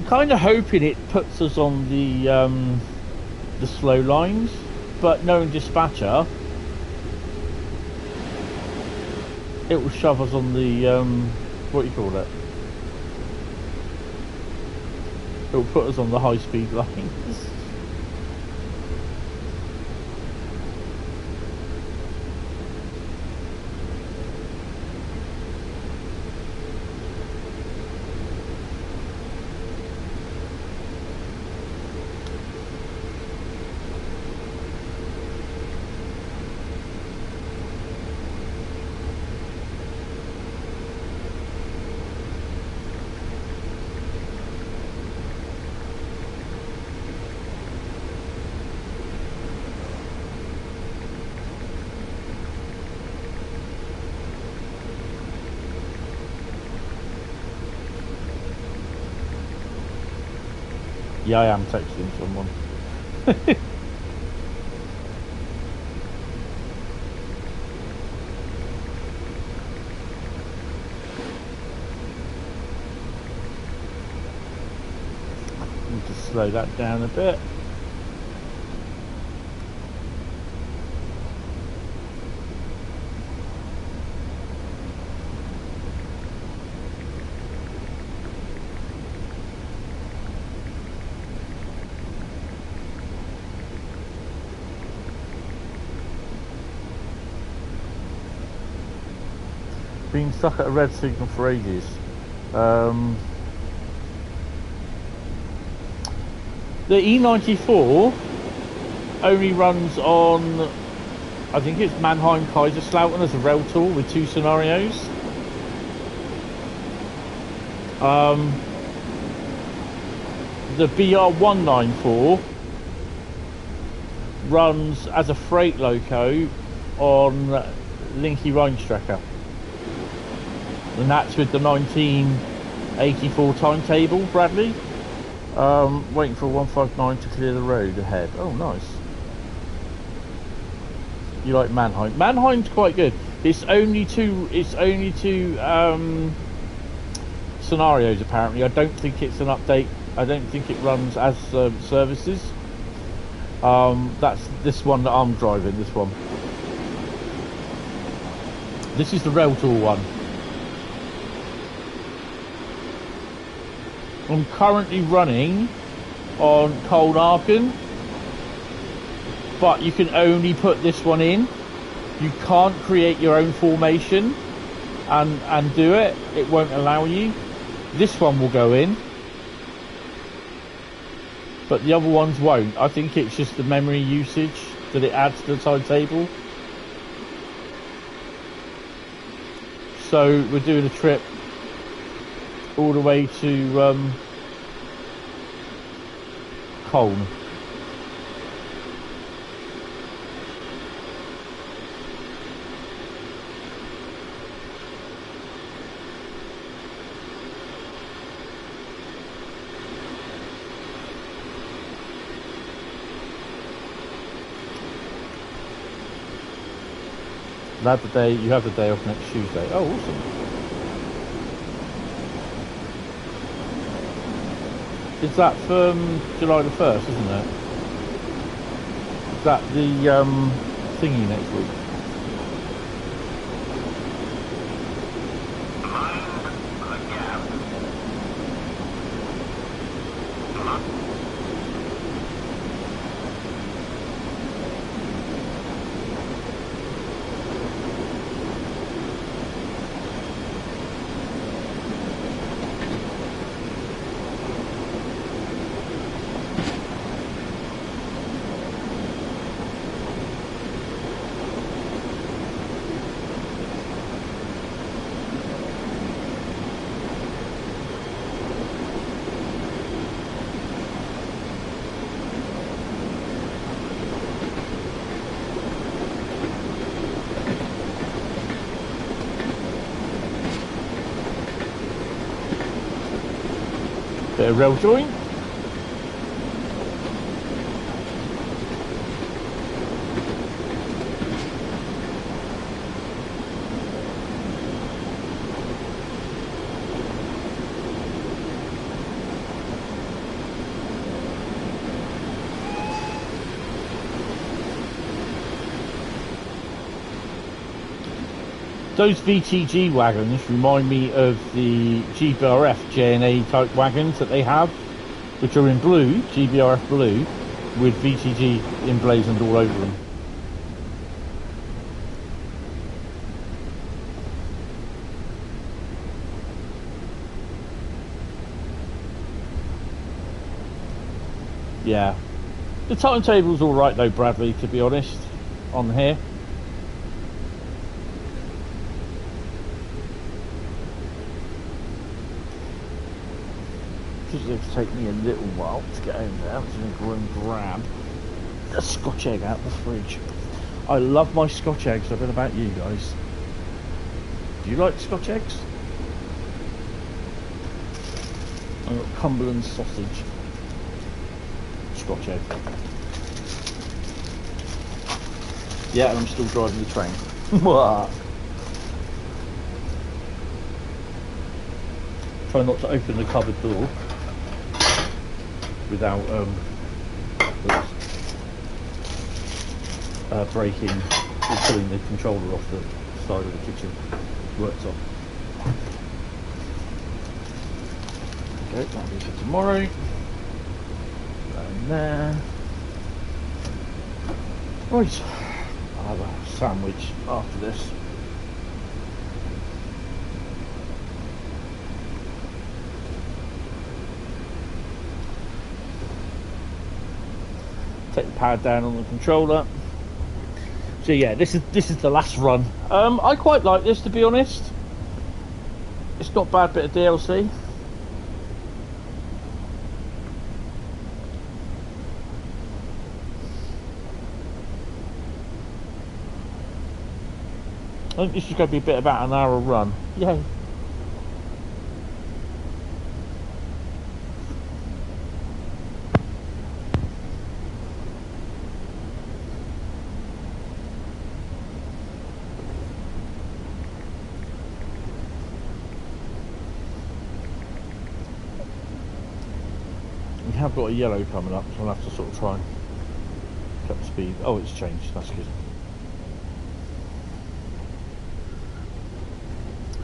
S1: Kind of hoping it puts us on the slow lines, but knowing dispatcher, it will shove us on the what do you call it? It will put us on the high speed lines. Yeah, I am texting someone. Need to slow that down a bit. Been stuck at a red signal for ages. The E94 only runs on, I think it's Mannheim Kaiserslautern as a Railtour with 2 scenarios. The BR194 runs as a freight loco on Linke Rheinstrecke. and that's with the 1984 timetable, Bradley. Waiting for 159 to clear the road ahead. Oh, nice. You like Mannheim? Mannheim's quite good. It's only two scenarios apparently. I don't think it's an update. I don't think it runs as services. That's this one that I'm driving. This one. This is the Railtour one. I'm currently running on Koln Aachen, but you can only put this one in. You can't create your own formation and do it. It won't allow you. This one will go in, but the other ones won't. I think it's just the memory usage that it adds to the timetable. So we're doing a trip all the way to Koln. You have the day off next Tuesday. Oh, awesome. Is that from July the 1st, isn't it? Is that the thingy next week? Bit of rail joint. Those VTG wagons remind me of the GBRF JNA type wagons that they have, which are in blue, GBRF blue, with VTG emblazoned all over them. Yeah. The timetable's alright though, Bradley, to be honest, on here. It's going to take me a little while to get home there. I'm just going to go and grab a Scotch egg out of the fridge. I love my Scotch eggs. I don't know about you guys. Do you like Scotch eggs? I've got Cumberland sausage. Scotch egg. Yeah, and I'm still driving the train. Try not to open the cupboard door without breaking or pulling the controller off the side of the kitchen worktop. Okay, that'll be for tomorrow. And there. Right, I'll have a sandwich after this. Take the pad down on the controller. So yeah, this is the last run. I quite like this, to be honest. It's not a bad bit of DLC. I think this is going to be a bit about an hour run. Yay. have got a yellow coming up, so I'll have to sort of try and cut the speed. Oh, it's changed, that's good.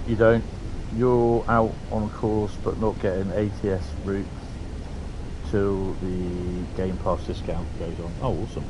S1: You don't, you're out on a course but not getting ATS route till the Game Pass discount goes on. Oh, awesome.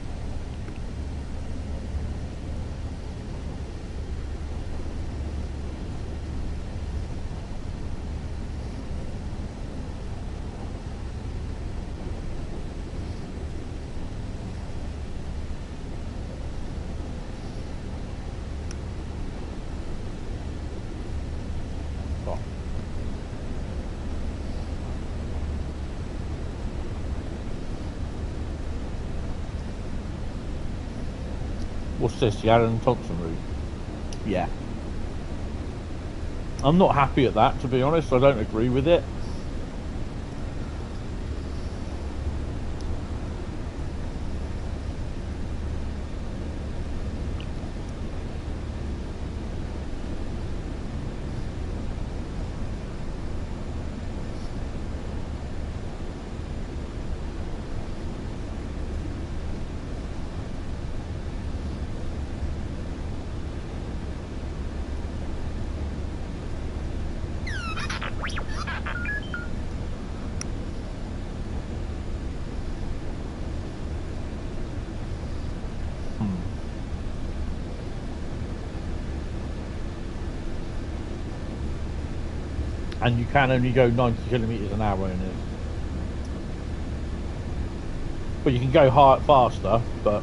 S1: What's this, the Alan Thompson route? Yeah. I'm not happy at that, to be honest. I don't agree with it. And you can only go 90 kilometers an hour in it. But you can go faster, but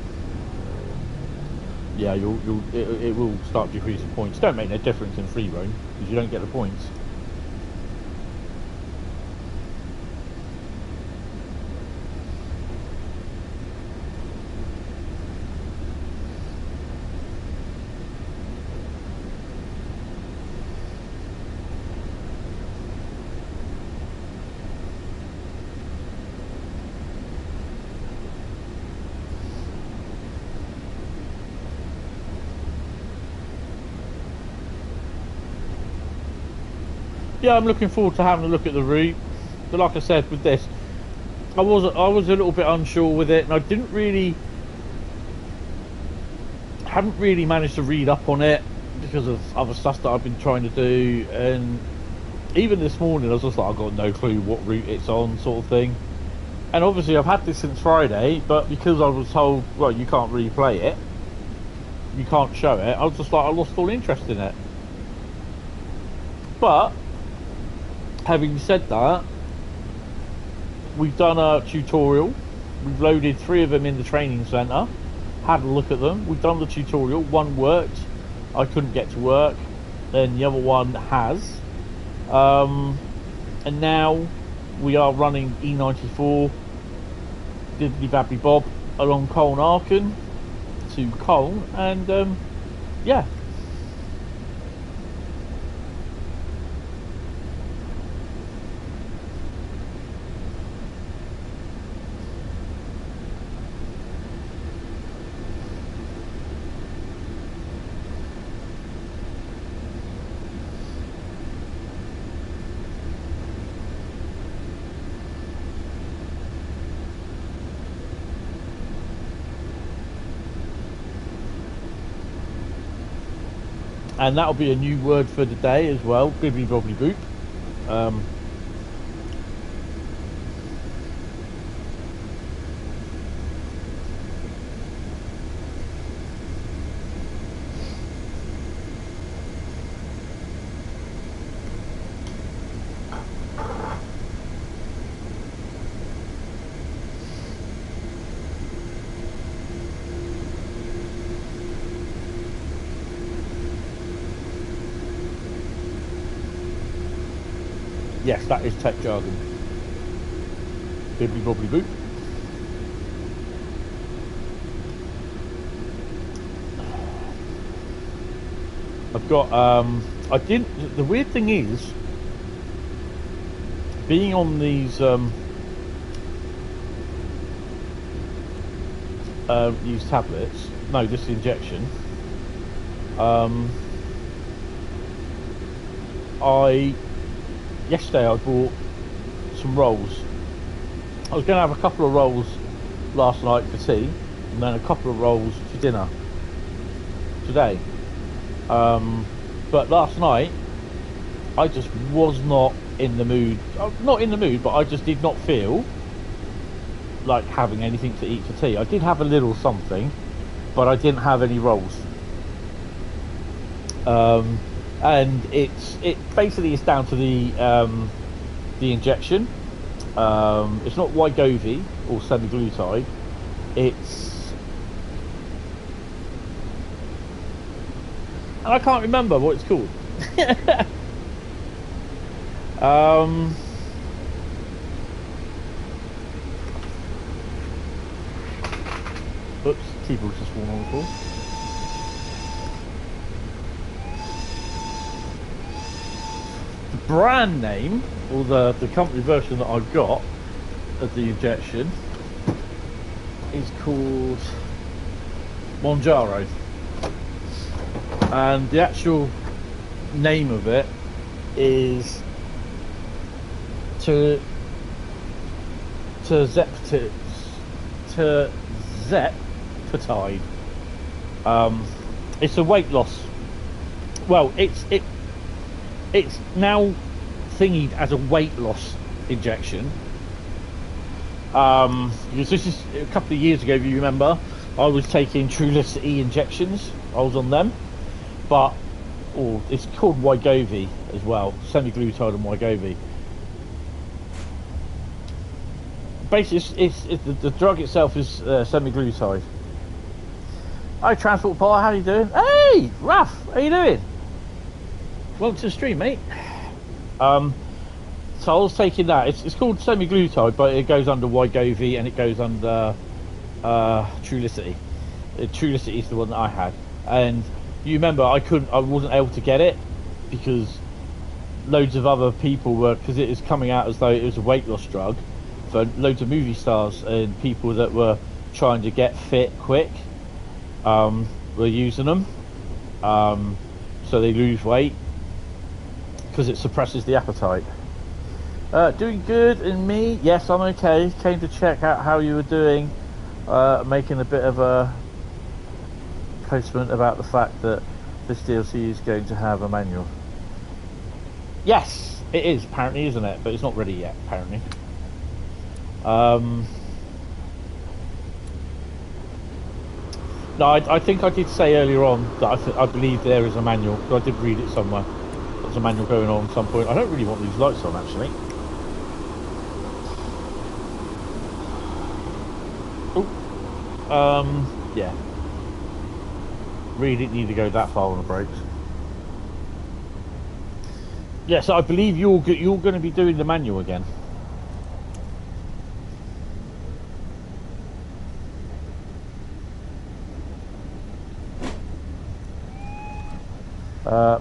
S1: yeah, it will start decreasing points. Don't make no difference in free roam because you don't get the points. Yeah, I'm looking forward to having a look at the route. But like I said, with this, I was a little bit unsure with it, and I haven't really managed to read up on it because of other stuff that I've been trying to do. And even this morning, I was just like, I've got no clue what route it's on, sort of thing. And obviously, I've had this since Friday, but because I was told, well, you can't really play it, you can't show it, I was just like, I lost all interest in it. But having said that, we've done a tutorial. We've loaded 3 of them in the training centre, had a look at them. We've done the tutorial. One worked, I couldn't get to work, then the other one has. And now we are running E94 diddly babbly bob along Koln Aachen to Koln, and yeah. And that'll be a new word for the day as well, bibbly bobbly boop. Yes, that is tech jargon. Bibbly bobbly boop. I've got the weird thing is being on these tablets. No, this is the injection. Yesterday I bought some rolls, I was going to have a couple of rolls last night for tea, and then a couple of rolls for dinner today. But last night, I just was not in the mood. Not in the mood, but I just did not feel like having anything to eat for tea. I did have a little something, but I didn't have any rolls. And it basically is down to the injection. It's not Wegovy or semaglutide. It's, and I can't remember what it's called. Oops, keyboard's just fallen on the floor. The brand name, or the company version that I've got of the injection, is called Monjaro, and the actual name of it is Terzepatide. It's a weight loss. Well, it's now thingied as a weight loss injection. Because this is a couple of years ago, if you remember, I was taking Trulicity injections. I was on them, but it's called Wegovy as well, semaglutide and Wegovy. Basically, it's the drug itself is semaglutide. Hi, Transport Paul, how you doing? Hey, Ruff, how you doing? Welcome to the stream, mate. So I was taking that. It's called semaglutide, but it goes under Wegovy and it goes under Trulicity. Trulicity is the one that I had, and you remember I wasn't able to get it because loads of other people were, because it is coming out as though it was a weight loss drug for loads of movie stars and people that were trying to get fit quick. Were using them, so they lose weight because it suppresses the appetite. Doing good, and me? Yes, I'm okay. Came to check out how you were doing, making a bit of a postment about the fact that this DLC is going to have a manual. Yes, it is, apparently, isn't it? But it's not ready yet, apparently. No, I think I did say earlier on that I believe there is a manual. I did read it somewhere. There's a manual going on at some point. I don't really want these lights on, actually. Oh, yeah. Really didn't need to go that far on the brakes. Yeah, so I believe you're going to be doing the manual again.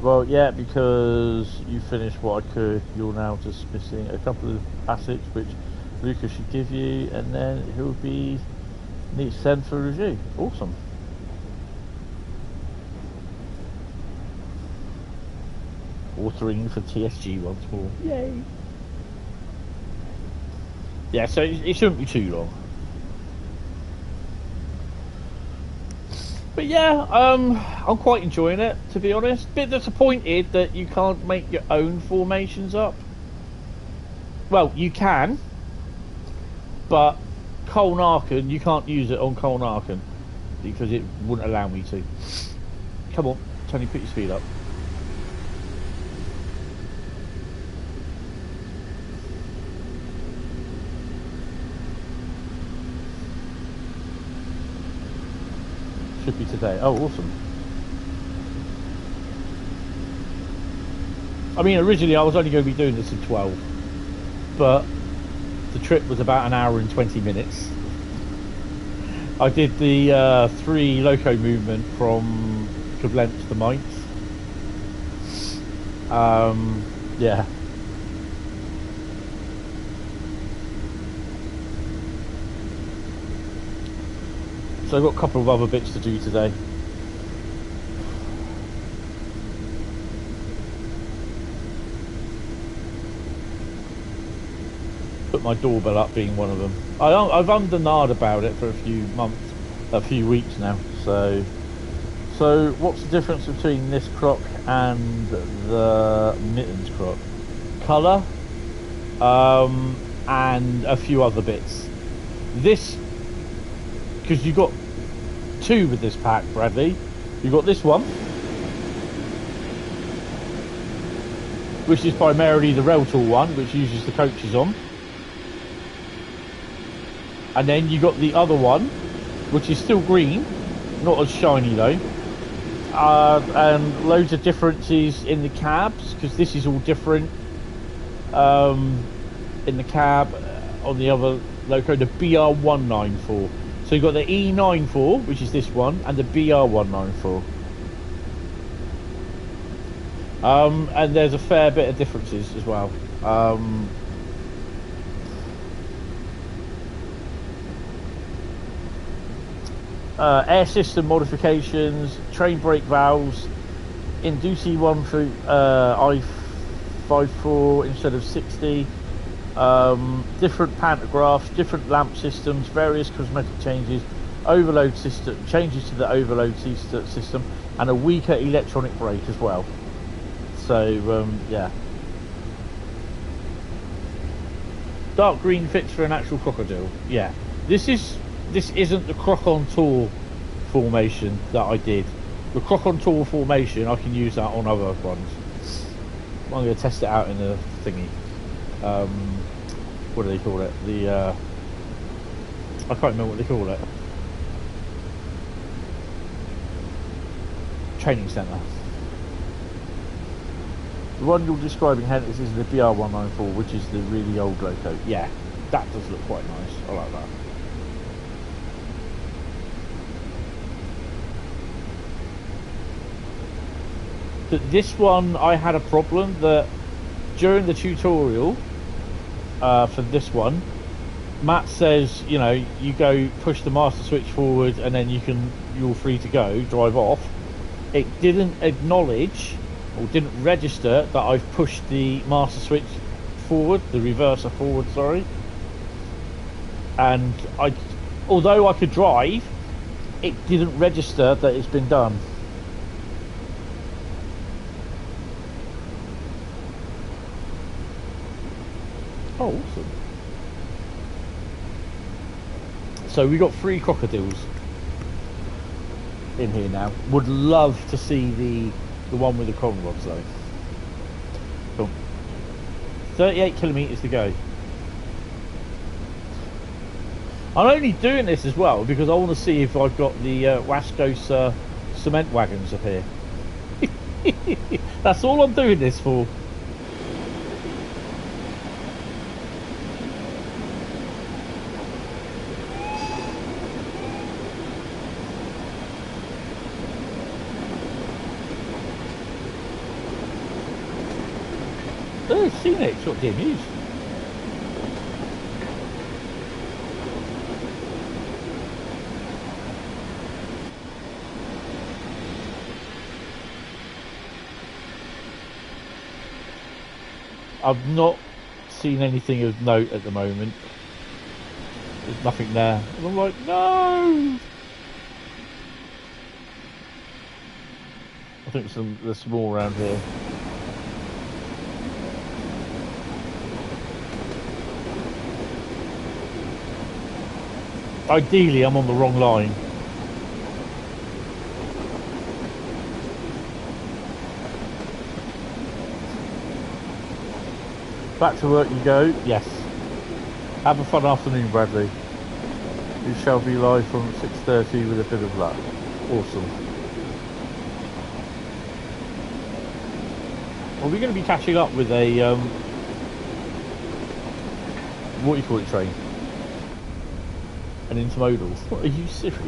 S1: Well, yeah, because you finished what I could. You're now just missing a couple of assets which Lucas should give you, and then he'll be need to send for review. Awesome. Authoring for TSG once more. Yay! Yeah, so it shouldn't be too long. But yeah, I'm quite enjoying it, to be honest. Bit disappointed that you can't make your own formations up. Well, you can, but Koln Aachen, you can't use it on Koln Aachen because it wouldn't allow me to. Come on, Tony, put your speed up. Should be today. Oh, awesome. I mean, originally I was only going to be doing this at 12, but the trip was about an hour and 20 minutes. I did the 3 loco movement from Koblenz to Mainz. Yeah. So I've got a couple of other bits to do today. put my doorbell up being one of them. I've undenied about it for a few weeks now. So what's the difference between this croc and the mittens croc? Colour, and a few other bits. This, because you got two with this pack, Bradley. You got this one, which is primarily the Railtour one, which uses the coaches on. And then you got the other one, which is still green, not as shiny though. And loads of differences in the cabs, because this is all different. In the cab, on the other loco, the BR194. So you've got the E94, which is this one, and the BR194. And there's a fair bit of differences as well. Air system modifications, train brake valves, Inducee 1 through I54 instead of 60, different pantographs, different lamp systems, various cosmetic changes, overload system changes to the overload system, and a weaker electronic brake as well. So yeah, dark green fits for an actual crocodile. Yeah, this isn't the croc on tour formation that I did. The croc on tour formation, I can use that on other ones. I'm going to test it out in a thingy. What do they call it? I can't remember what they call it. Training centre. The one you're describing, Hentis, is the BR194, which is the really old loco. Yeah, that does look quite nice. I like that. But this one, I had a problem that during the tutorial for this one, Matt says, you know, you go push the master switch forward and then you're free to go, drive off. It didn't acknowledge or didn't register that I've pushed the master switch forward, the reverser forward, sorry. And although I could drive, it didn't register that it's been done. Oh, awesome. So we got 3 crocodiles in here now. Would love to see the one with the con rods though. Cool. 38 kilometres to go. I'm only doing this as well because I want to see if I've got the Wascos cement wagons up here. That's all I'm doing this for. Oh, seen it, it's got damn news. I've not seen anything of note at the moment. There's nothing there. And I'm like, no! I think there's some more around here. Ideally, I'm on the wrong line. Back to work you go. Yes. Have a fun afternoon, Bradley. You shall be live from 6:30 with a bit of luck. Awesome. Well, we're going to be catching up with a what do you call it, train? An intermodal. What, are you serious?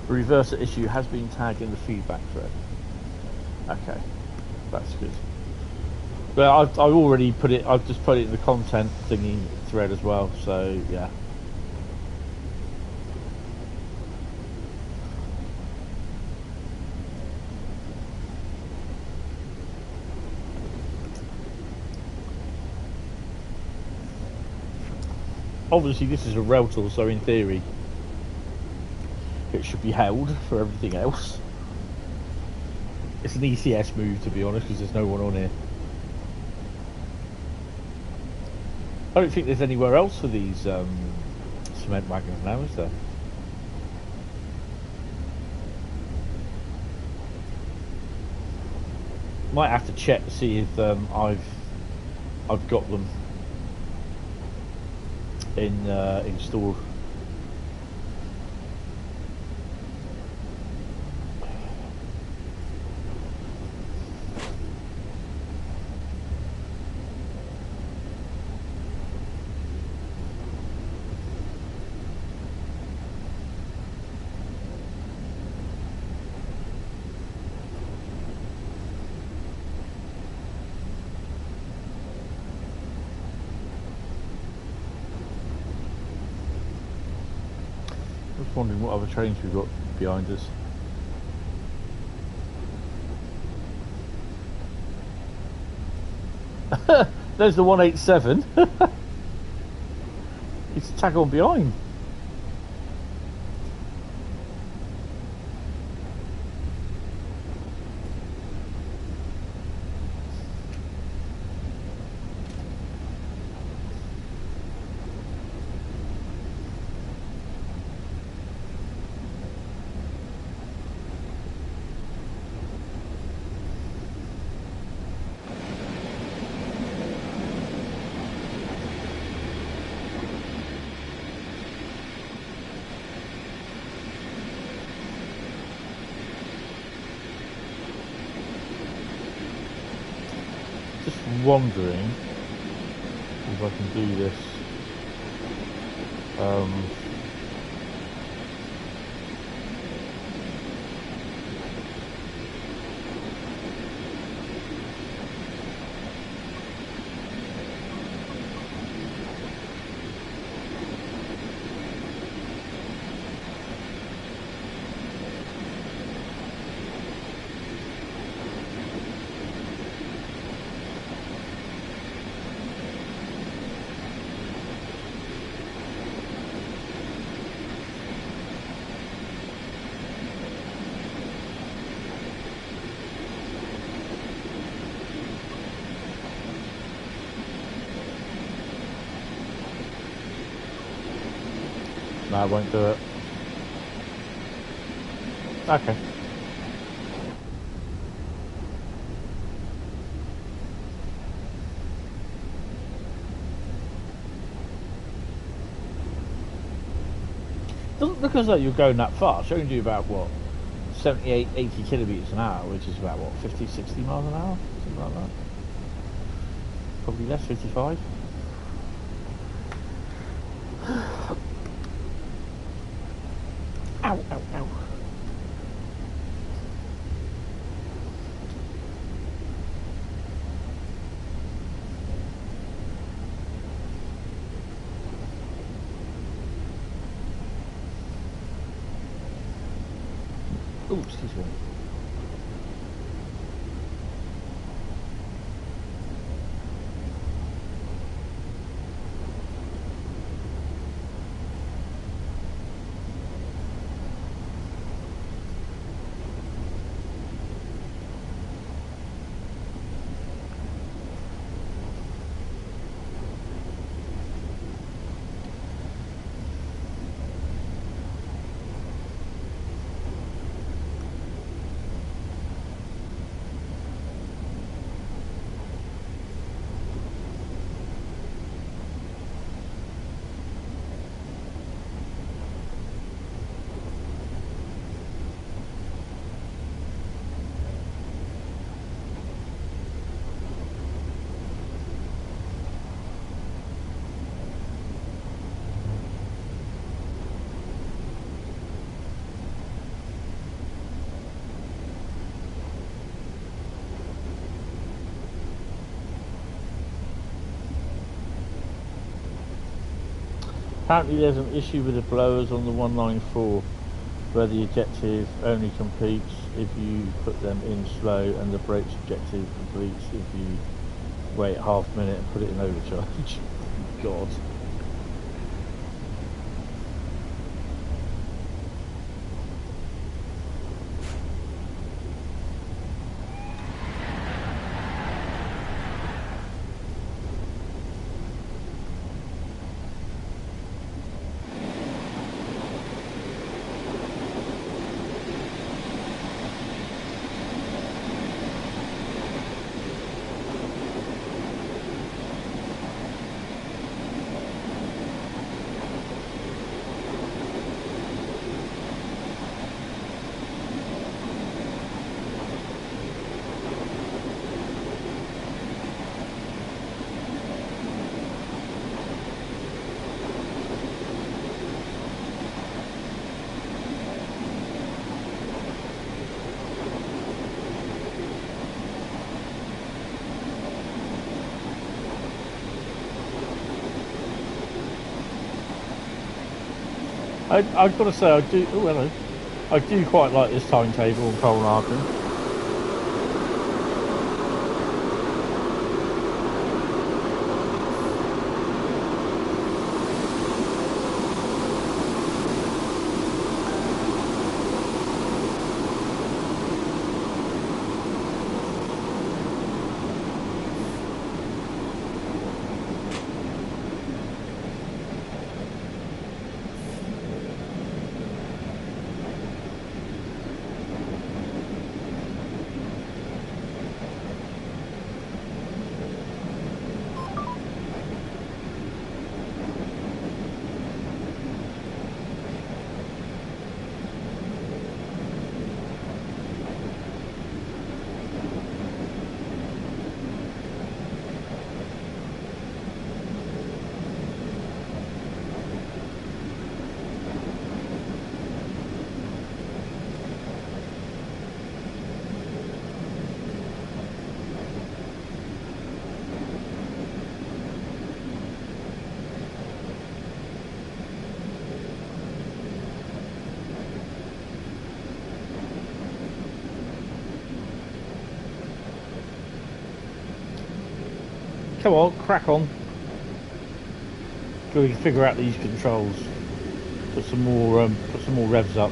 S1: The reverser issue has been tagged in the feedback thread. Okay. That's good. But I've already put it. I've just put it in the content thingy thread as well. So yeah. Obviously, this is a Railtour, so in theory, it should be held for everything else. It's an ECS move, to be honest, because there's no one on here. I don't think there's anywhere else for these cement wagons now, is there? Might have to check to see if I've got them installed. Wondering what other trains we've got behind us. There's the 187. It's a tag on behind. Wondering if I can do this. No, I won't do it. Okay. Doesn't look as though you're going that fast. You're only do about what, 78, 80 kilometers an hour, which is about what, 50, 60 miles an hour, something like that. Probably less, 55. Ow, ow, ow. Oh, excuse me. Apparently there's an issue with the blowers on the 194 where the ejective only completes if you put them in slow, and the brakes ejective completes if you wait half a minute and put it in overcharge. God. I've got to say, I do. Oh, hello. I do quite like this timetable on Koln Aachen. Come on, crack on. Got to figure out these controls. Put some more revs up.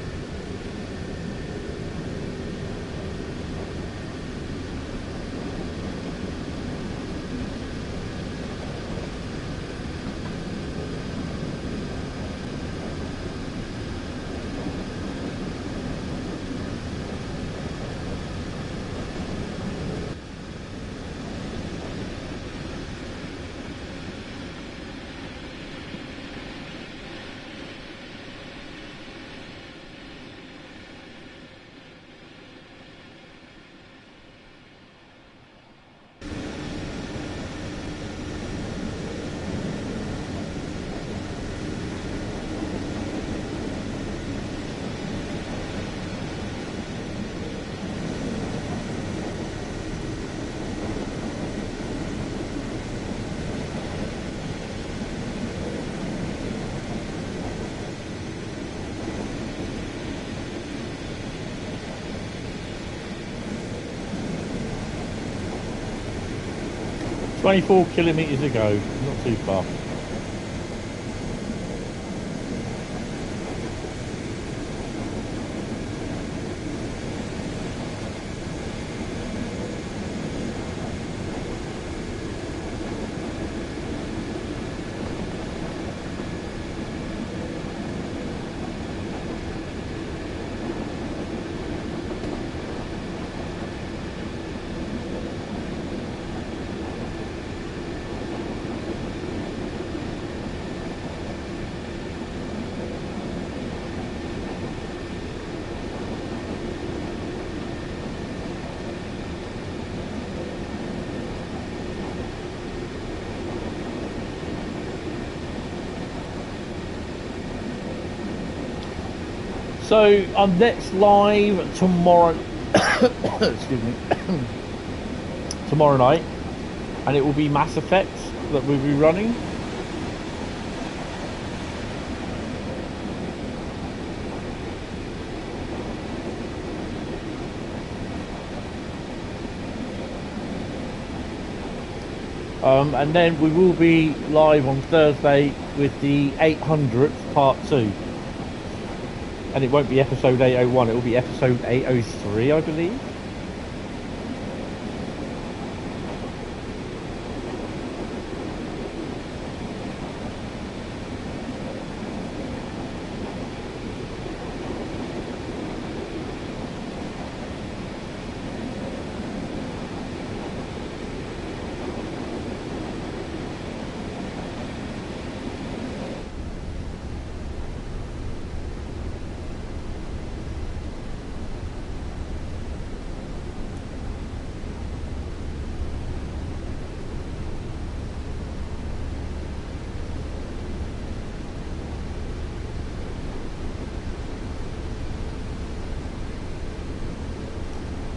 S1: "24 kilometres to go, not too far." So I'm next live tomorrow. Excuse me. Tomorrow night, and it will be Mass Effect that we'll be running. And then we will be live on Thursday with the 800th part 2. And it won't be episode 801, it will be episode 803, I believe.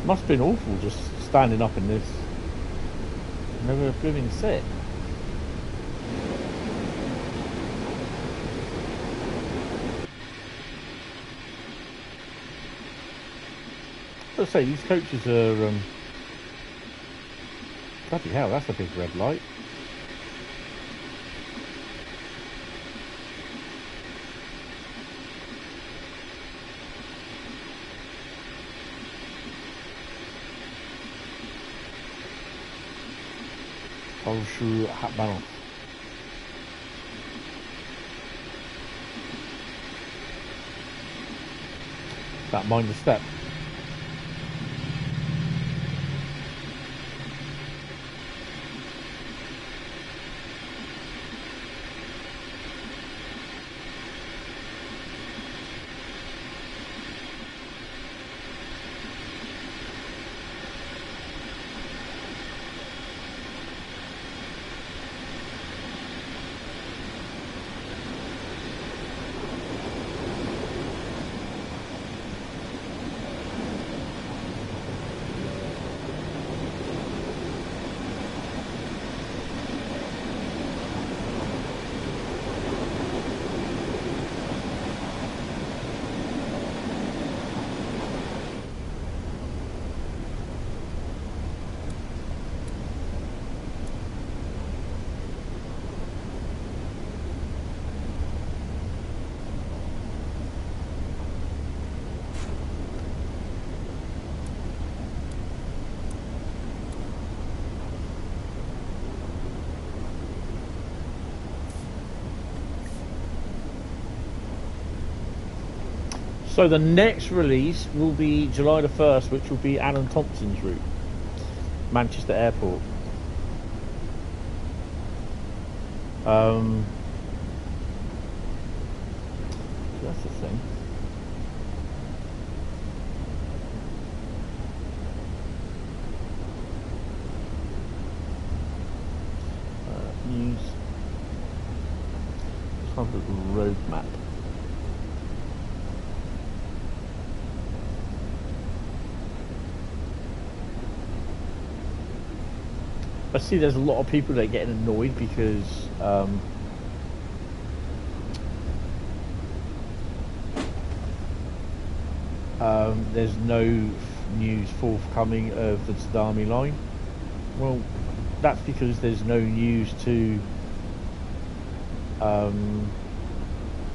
S1: Must have been awful just standing up in this. Never feeling sick. Let's say these coaches are. Bloody hell, that's a big red light. Shoe hat balance. That mind the step. So the next release will be July the 1st, which will be Alan Thompson's route, Manchester Airport. So that's the thing. News. Let's have a little road map. I see there's a lot of people that are getting annoyed because there's no news forthcoming of the Tadami line. Well, that's because there's no news to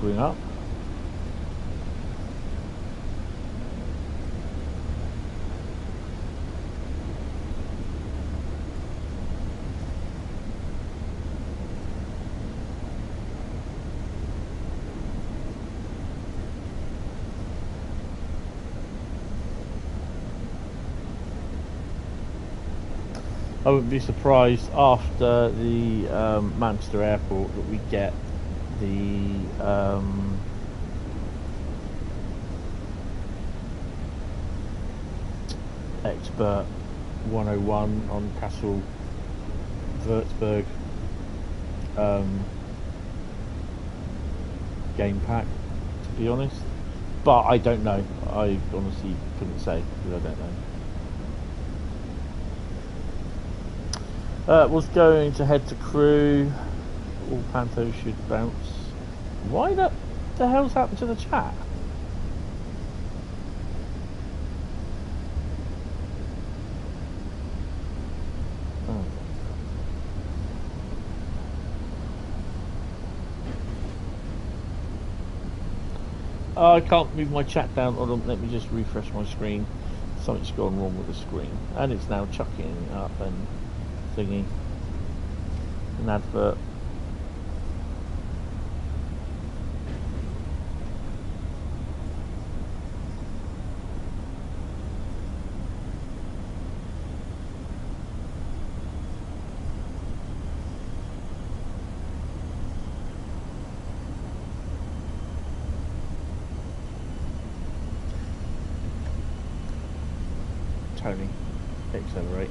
S1: bring up. I wouldn't be surprised after the Manchester Airport that we get the Expert 101 on Castle Würzburg game pack, to be honest, but I don't know. I honestly couldn't say because I don't know. Was going to head to Crewe. All Pantos should bounce. Why the hell's happened to the chat? Oh. Oh, I can't move my chat down. Hold on, let me just refresh my screen. Something's gone wrong with the screen. And it's now chucking up and thingy. An advert. Tony, accelerate.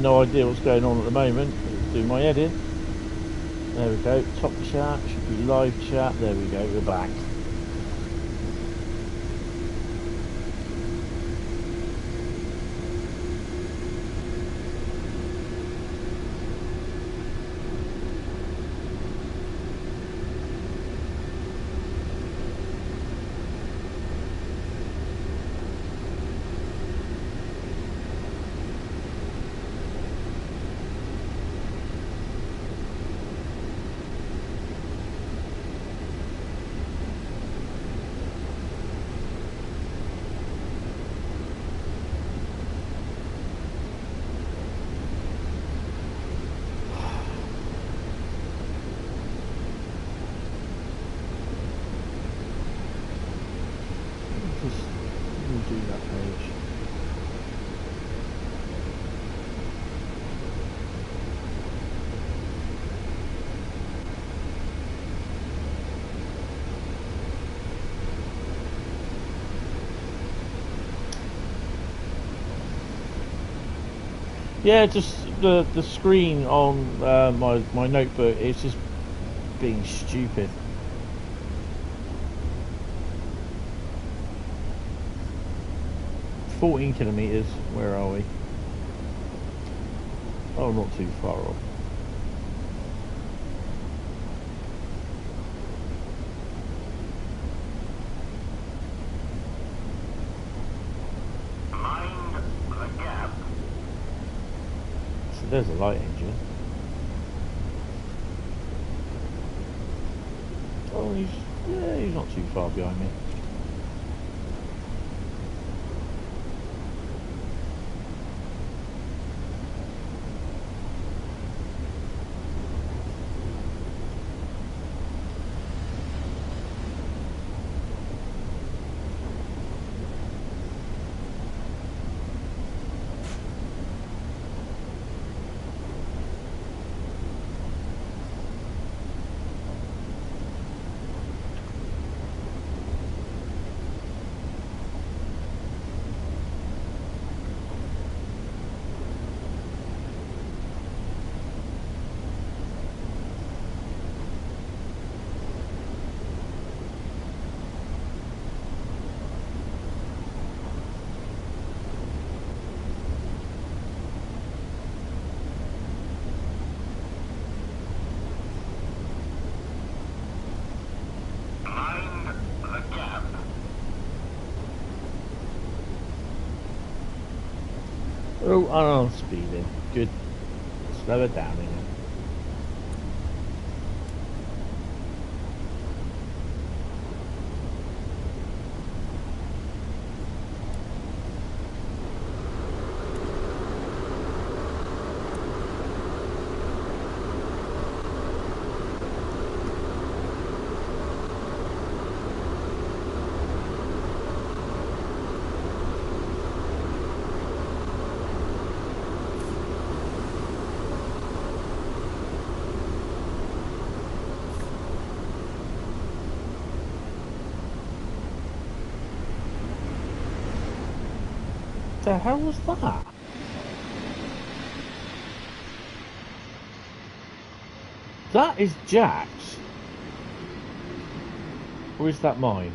S1: No idea what's going on at the moment. Do my head in. There we go. Top chat should be live chat. There we go. We're back. Yeah, just the screen on my notebook, it's just being stupid. "14 kilometres, where are we? Oh, not too far off.
S3: Mind the gap.
S1: So there's a light engine. Oh, he's not too far behind me. Oh, I'm speeding. Good. Slow it down again. The hell was that? That is Jack's. Or is that mine?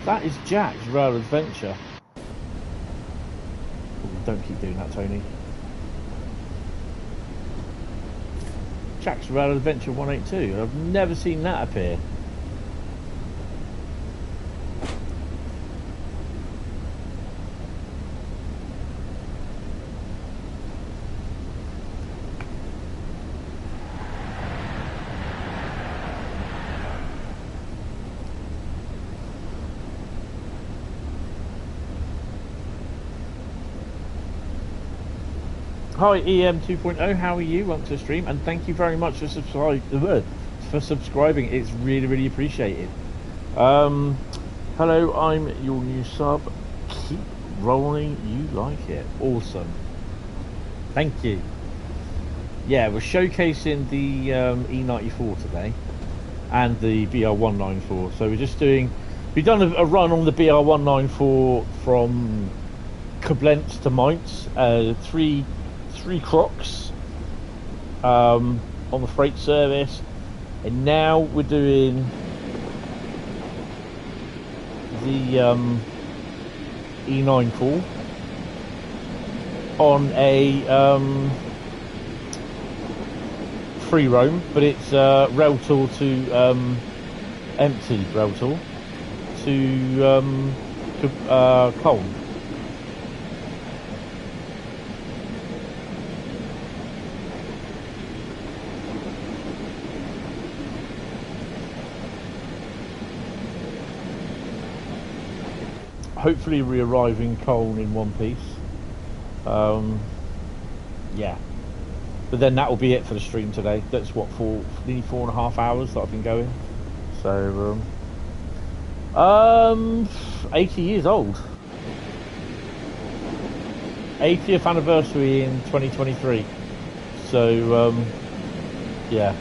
S1: That is Jack's Rail Adventure. Ooh, don't keep doing that, Tony. Jack's Rail Adventure 182. I've never seen that appear. Hi EM 2.0, how are you? Welcome to the stream, and thank you very much for subscribing. It's really appreciated. Hello, I'm your new sub. Keep rolling, you like it. Awesome. Thank you. Yeah, we're showcasing the E94 today and the BR194. So we've done a run on the BR194 from Koblenz to Mainz, three crocs on the freight service, and now we're doing the E94 on a free roam, but it's Railtour to empty Railtour to Koln. Hopefully we arrive in Koln in one piece. Yeah, but then that will be it for the stream today. That's what, nearly 4.5 hours that I've been going. So 80 years old. 80th anniversary in 2023. So yeah.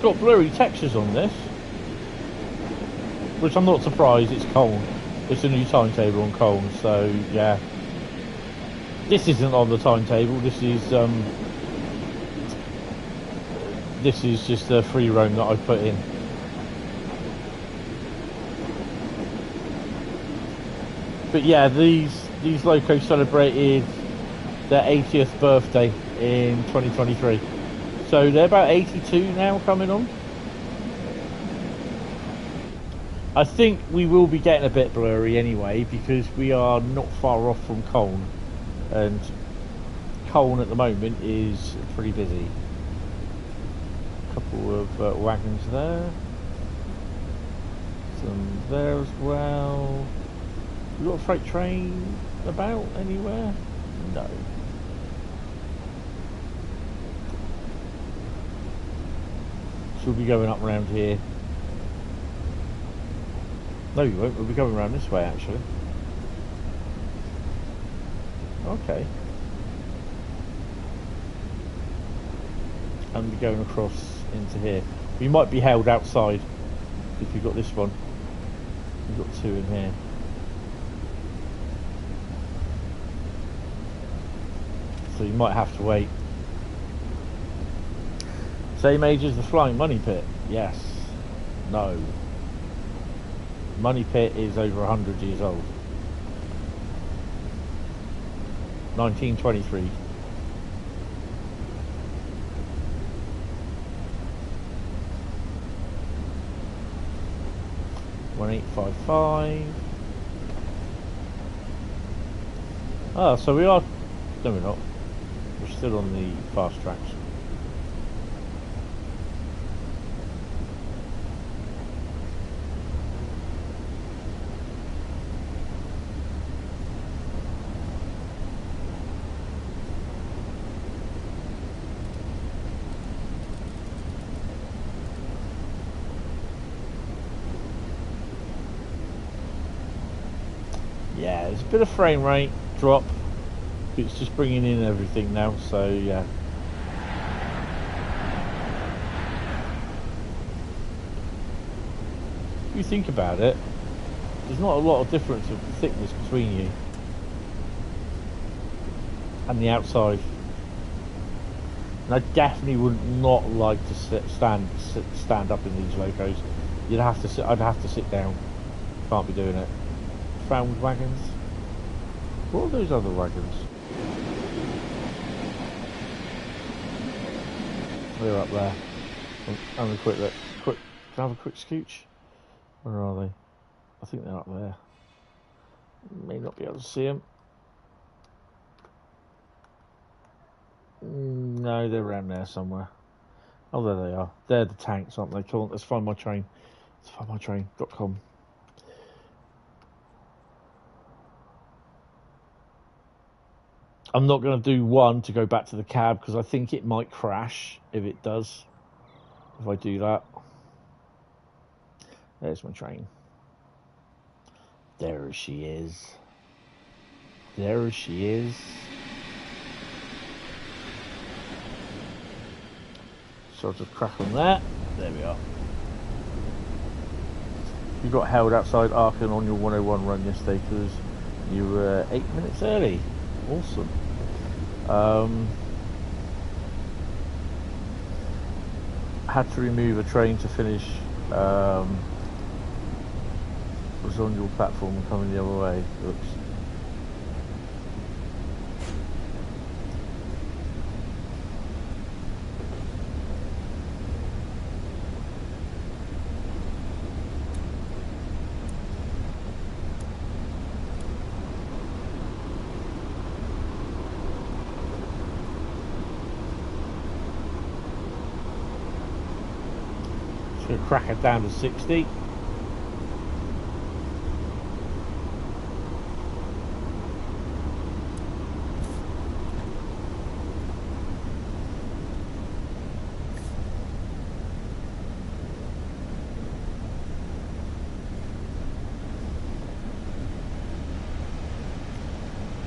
S1: Got blurry textures on this, which I'm not surprised. It's Koln. It's a new timetable on Koln, so yeah. This isn't on the timetable. This is just a free roam that I put in. But yeah, these locos celebrated their 80th birthday in 2023. So they're about 82 now coming on. I think we will be getting a bit blurry anyway, because we are not far off from Koln, and Koln at the moment is pretty busy. A couple of wagons there, some there as well. We got a freight train about anywhere? No. We'll be going up around here. No, you won't. We'll be going around this way, actually. Okay. And we're going across into here. We might be held outside if we've got this one. We've got two in here. So you might have to wait. Same age as the Flying Money Pit? Yes. No. Money Pit is over 100 years old. 1923. $1,855. Ah, so we are... No, we're not. We're still on the fast tracks. Yeah, there's a bit of frame rate drop. It's just bringing in everything now, so yeah. If you think about it, there's not a lot of difference of thickness between you and the outside. And I definitely would not like to stand up in these locos. You'd have to sit. I'd have to sit down. Can't be doing it. Found wagons. What are those other wagons? They're up there. Have a quick look. Can I have a quick scooch? Where are they? I think they're up there. May not be able to see them. No, they're around there somewhere. Oh, there they are. They're the tanks, aren't they? Come on, let's find my train. Let's find my train.com. I'm not going to do one to go back to the cab because I think it might crash if it does. If I do that. There's my train. There she is. There she is. So I'll just crack on that. There we are. You got held outside Aachen on your 101 run yesterday because you were 8 minutes early. Awesome. Had to remove a train to finish. Was on your platform coming the other way. Oops. Crack it down to 60.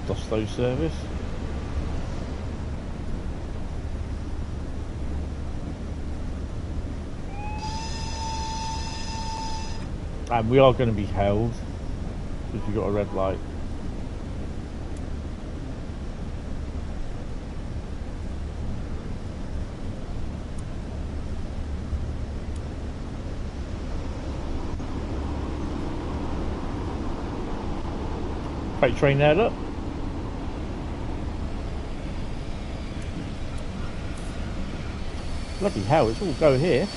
S1: Dosto service. And we are going to be held because we've got a red light. Freight train there, look. Bloody hell, it's all go here.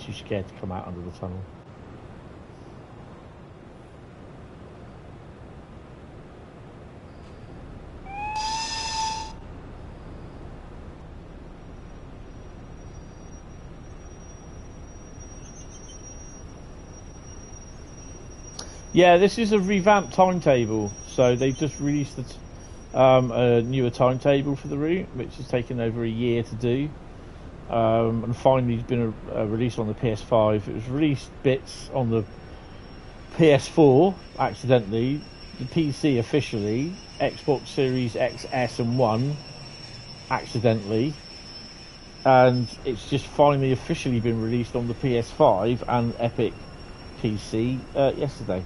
S1: Too scared to come out under the tunnel. Yeah, this is a revamped timetable. So they've just released a newer timetable for the route, which has taken over a year to do. And finally it's been released on the PS5. It was released bits on the PS4 accidentally, the PC officially, Xbox Series XS and 1 accidentally, and it's just finally officially been released on the PS5 and Epic PC yesterday.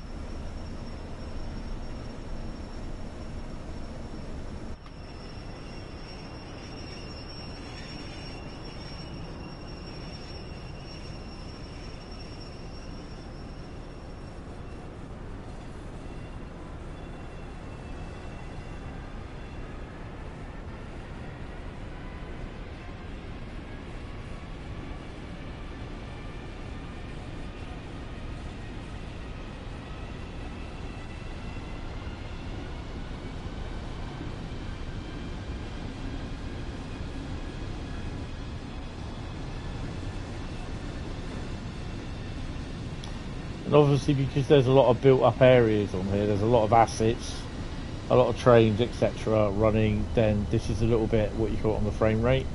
S1: And obviously because there's a lot of built up areas on here, there's a lot of assets, a lot of trains, etc. running, then this is a little bit what you call it on the frame rate.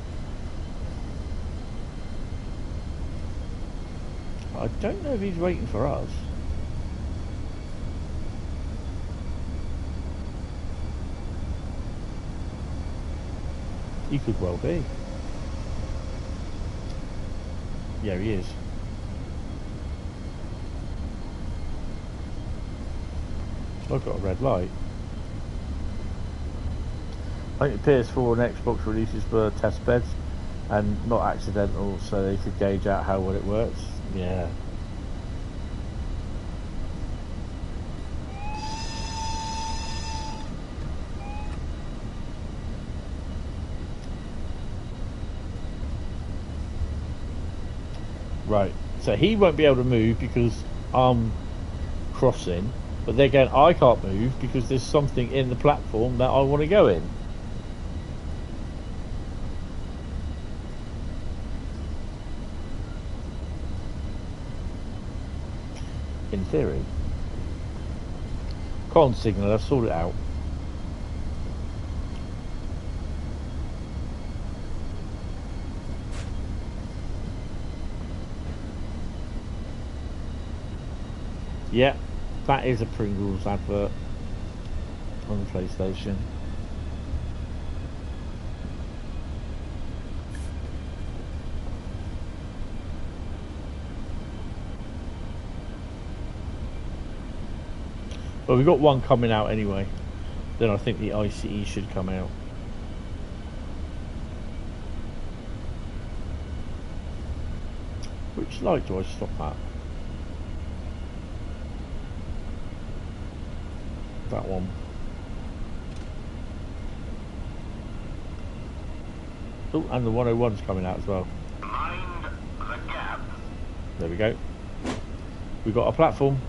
S1: I don't know if he's waiting for us. He could well be. Yeah, he is. I've got a red light. I think the PS4 and Xbox releases were test beds and not accidental, so they could gauge out how well it works. Yeah. Right, so he won't be able to move because I'm crossing, but they're going, I can't move because there's something in the platform that I want to go in. In theory. Con signal, I've sorted it out. Yeah, that is a Pringles advert on the PlayStation. Well, we've got one coming out anyway. Then I think the ICE should come out. Which light do I stop at? That one. Oh, and the 101's coming out as well.
S3: Mind the gap.
S1: There we go. We've got a platform.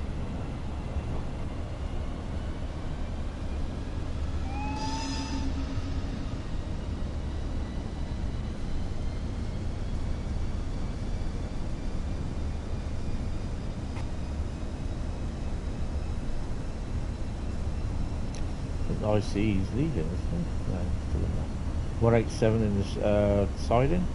S1: ICE is leaving, isn't it? No, still in there. 187 in the siding.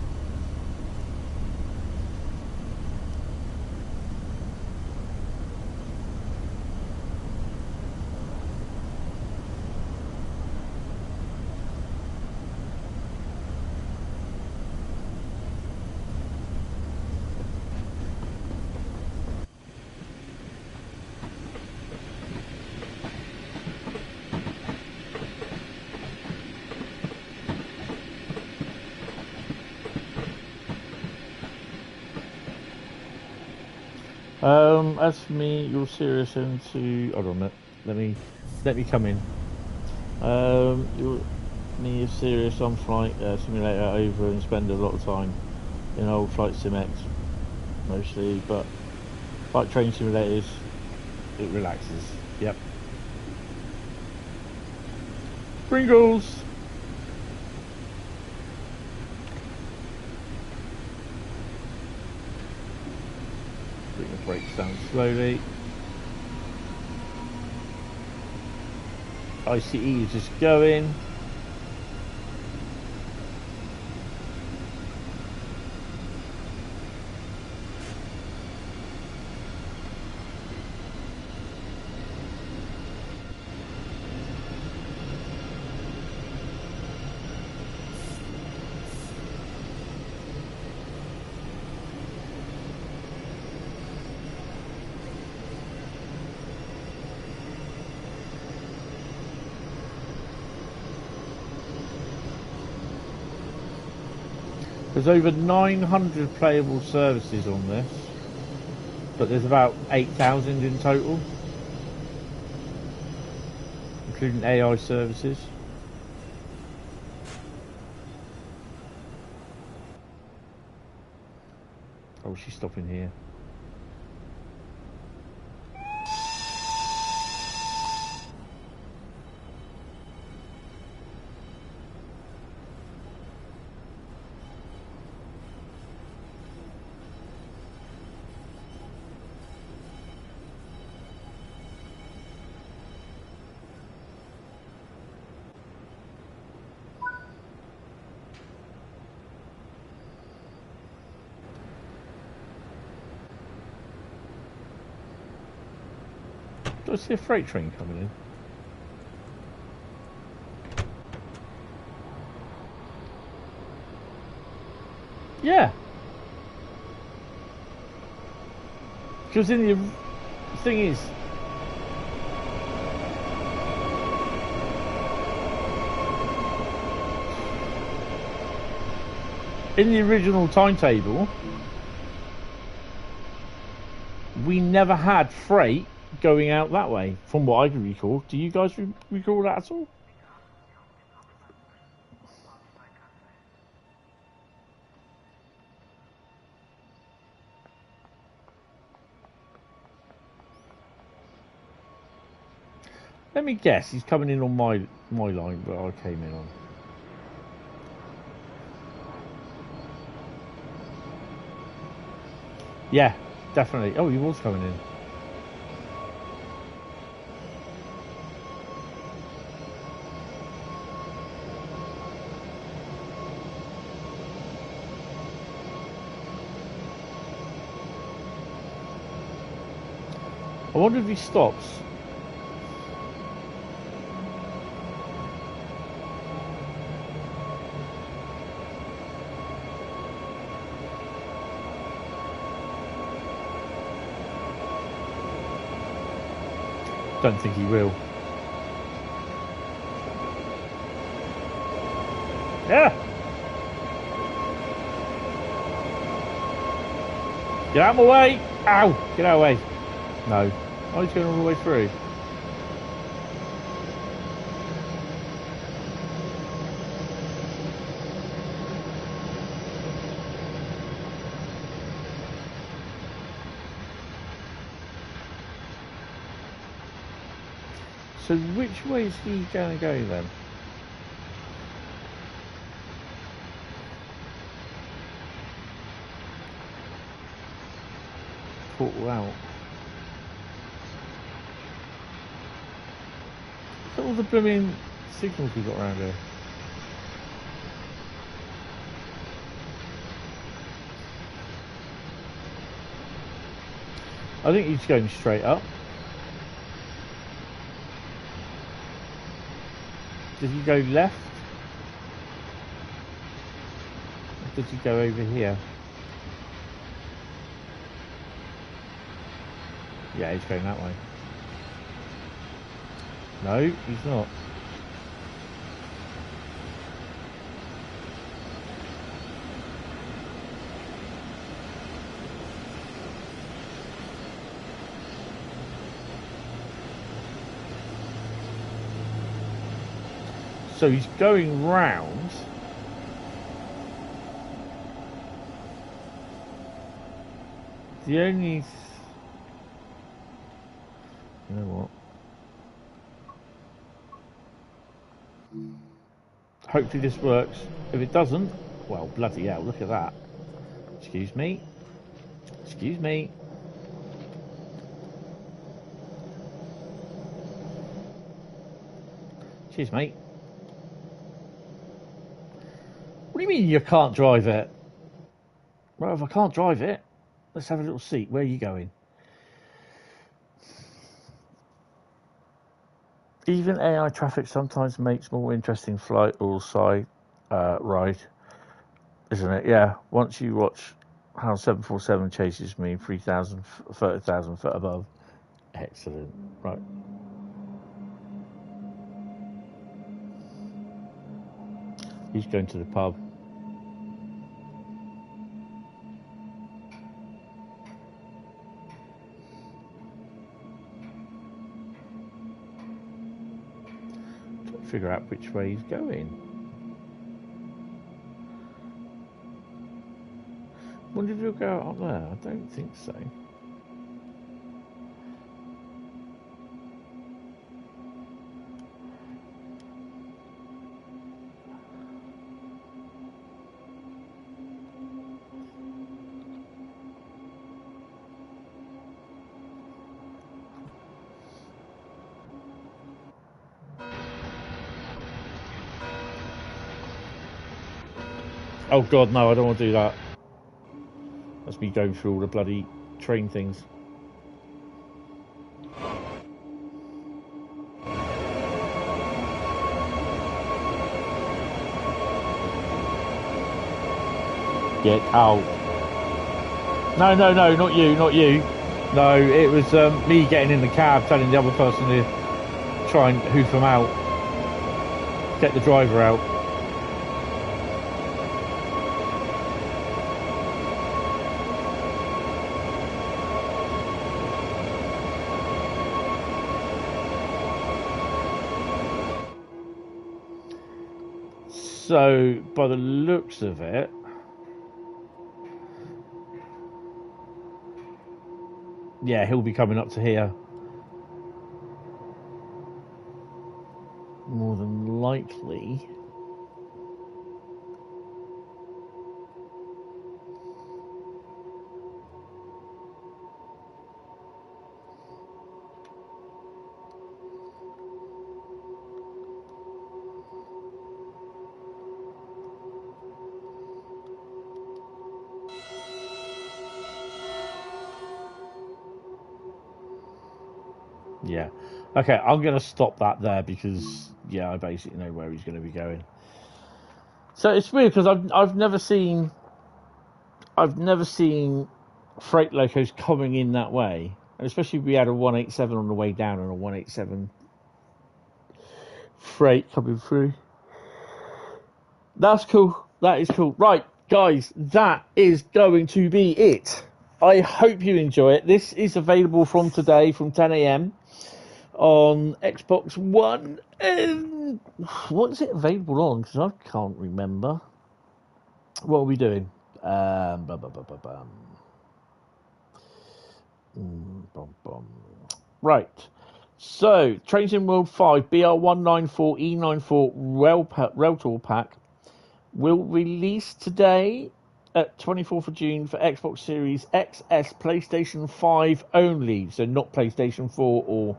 S1: As for me, you're serious into. Hold on a minute. Let me come in. Me is serious on flight simulator over and spend a lot of time in old Flight Sim X mostly, but like train simulators, it relaxes. Yep. Pringles. Bring the brakes down slowly. ICE is just going. There's over 900 playable services on this, but there's about 8,000 in total, including AI services. Oh, she's stopping here. Do I see a freight train coming in? Yeah. Because in the thing is, in the original timetable, we never had freight going out that way, from what I can recall. Do you guys recall that at all? Let me guess, he's coming in on my line, but I came in on. Yeah, definitely. Oh, he was coming in. I wonder if he stops. Don't think he will. Yeah. Get out of my way. Ow. Get out of the way. No. Oh, he's going all the way through. So which way is he going to go then? Portal out. Look at all the blooming signals we got around here. I think he's going straight up. Did he go left? Or did he go over here? Yeah, he's going that way. No, he's not. So he's going round. The only... You know what? Hopefully this works. If it doesn't, well, bloody hell, look at that. Excuse me. Excuse me. Cheers, mate. What do you mean you can't drive it? Well, if I can't drive it, let's have a little seat. Where are you going? Even AI traffic sometimes makes more interesting flight or side ride, isn't it? Yeah. Once you watch how 747 chases me 3,000, 30,000 foot above. Excellent. Right. He's going to the pub. Trying to figure out which way he's going. Wonder if he'll go up there? I don't think so. Oh god, no, I don't want to do that. That's me going through all the bloody train things. Get out. No, no, no, not you, not you. No, it was me getting in the cab, telling the other person to try and hoof him out. Get the driver out. So, by the looks of it, yeah, he'll be coming up to here. More than likely. Yeah. Okay, I'm going to stop that there because, yeah, I basically know where he's going to be going. So it's weird because I've never seen freight locos coming in that way, and especially if we had a 187 on the way down and a 187 freight coming through. That's cool. That is cool. Right, guys, that is going to be it. I hope you enjoy it. This is available from today, from 10 a.m. on Xbox One. What is it available on? Because I can't remember. What are we doing? Right. So, Trains in World 5 BR194E94 Railtour pack will release today at 24th of June for Xbox Series XS, PlayStation 5 only. So, not PlayStation 4 or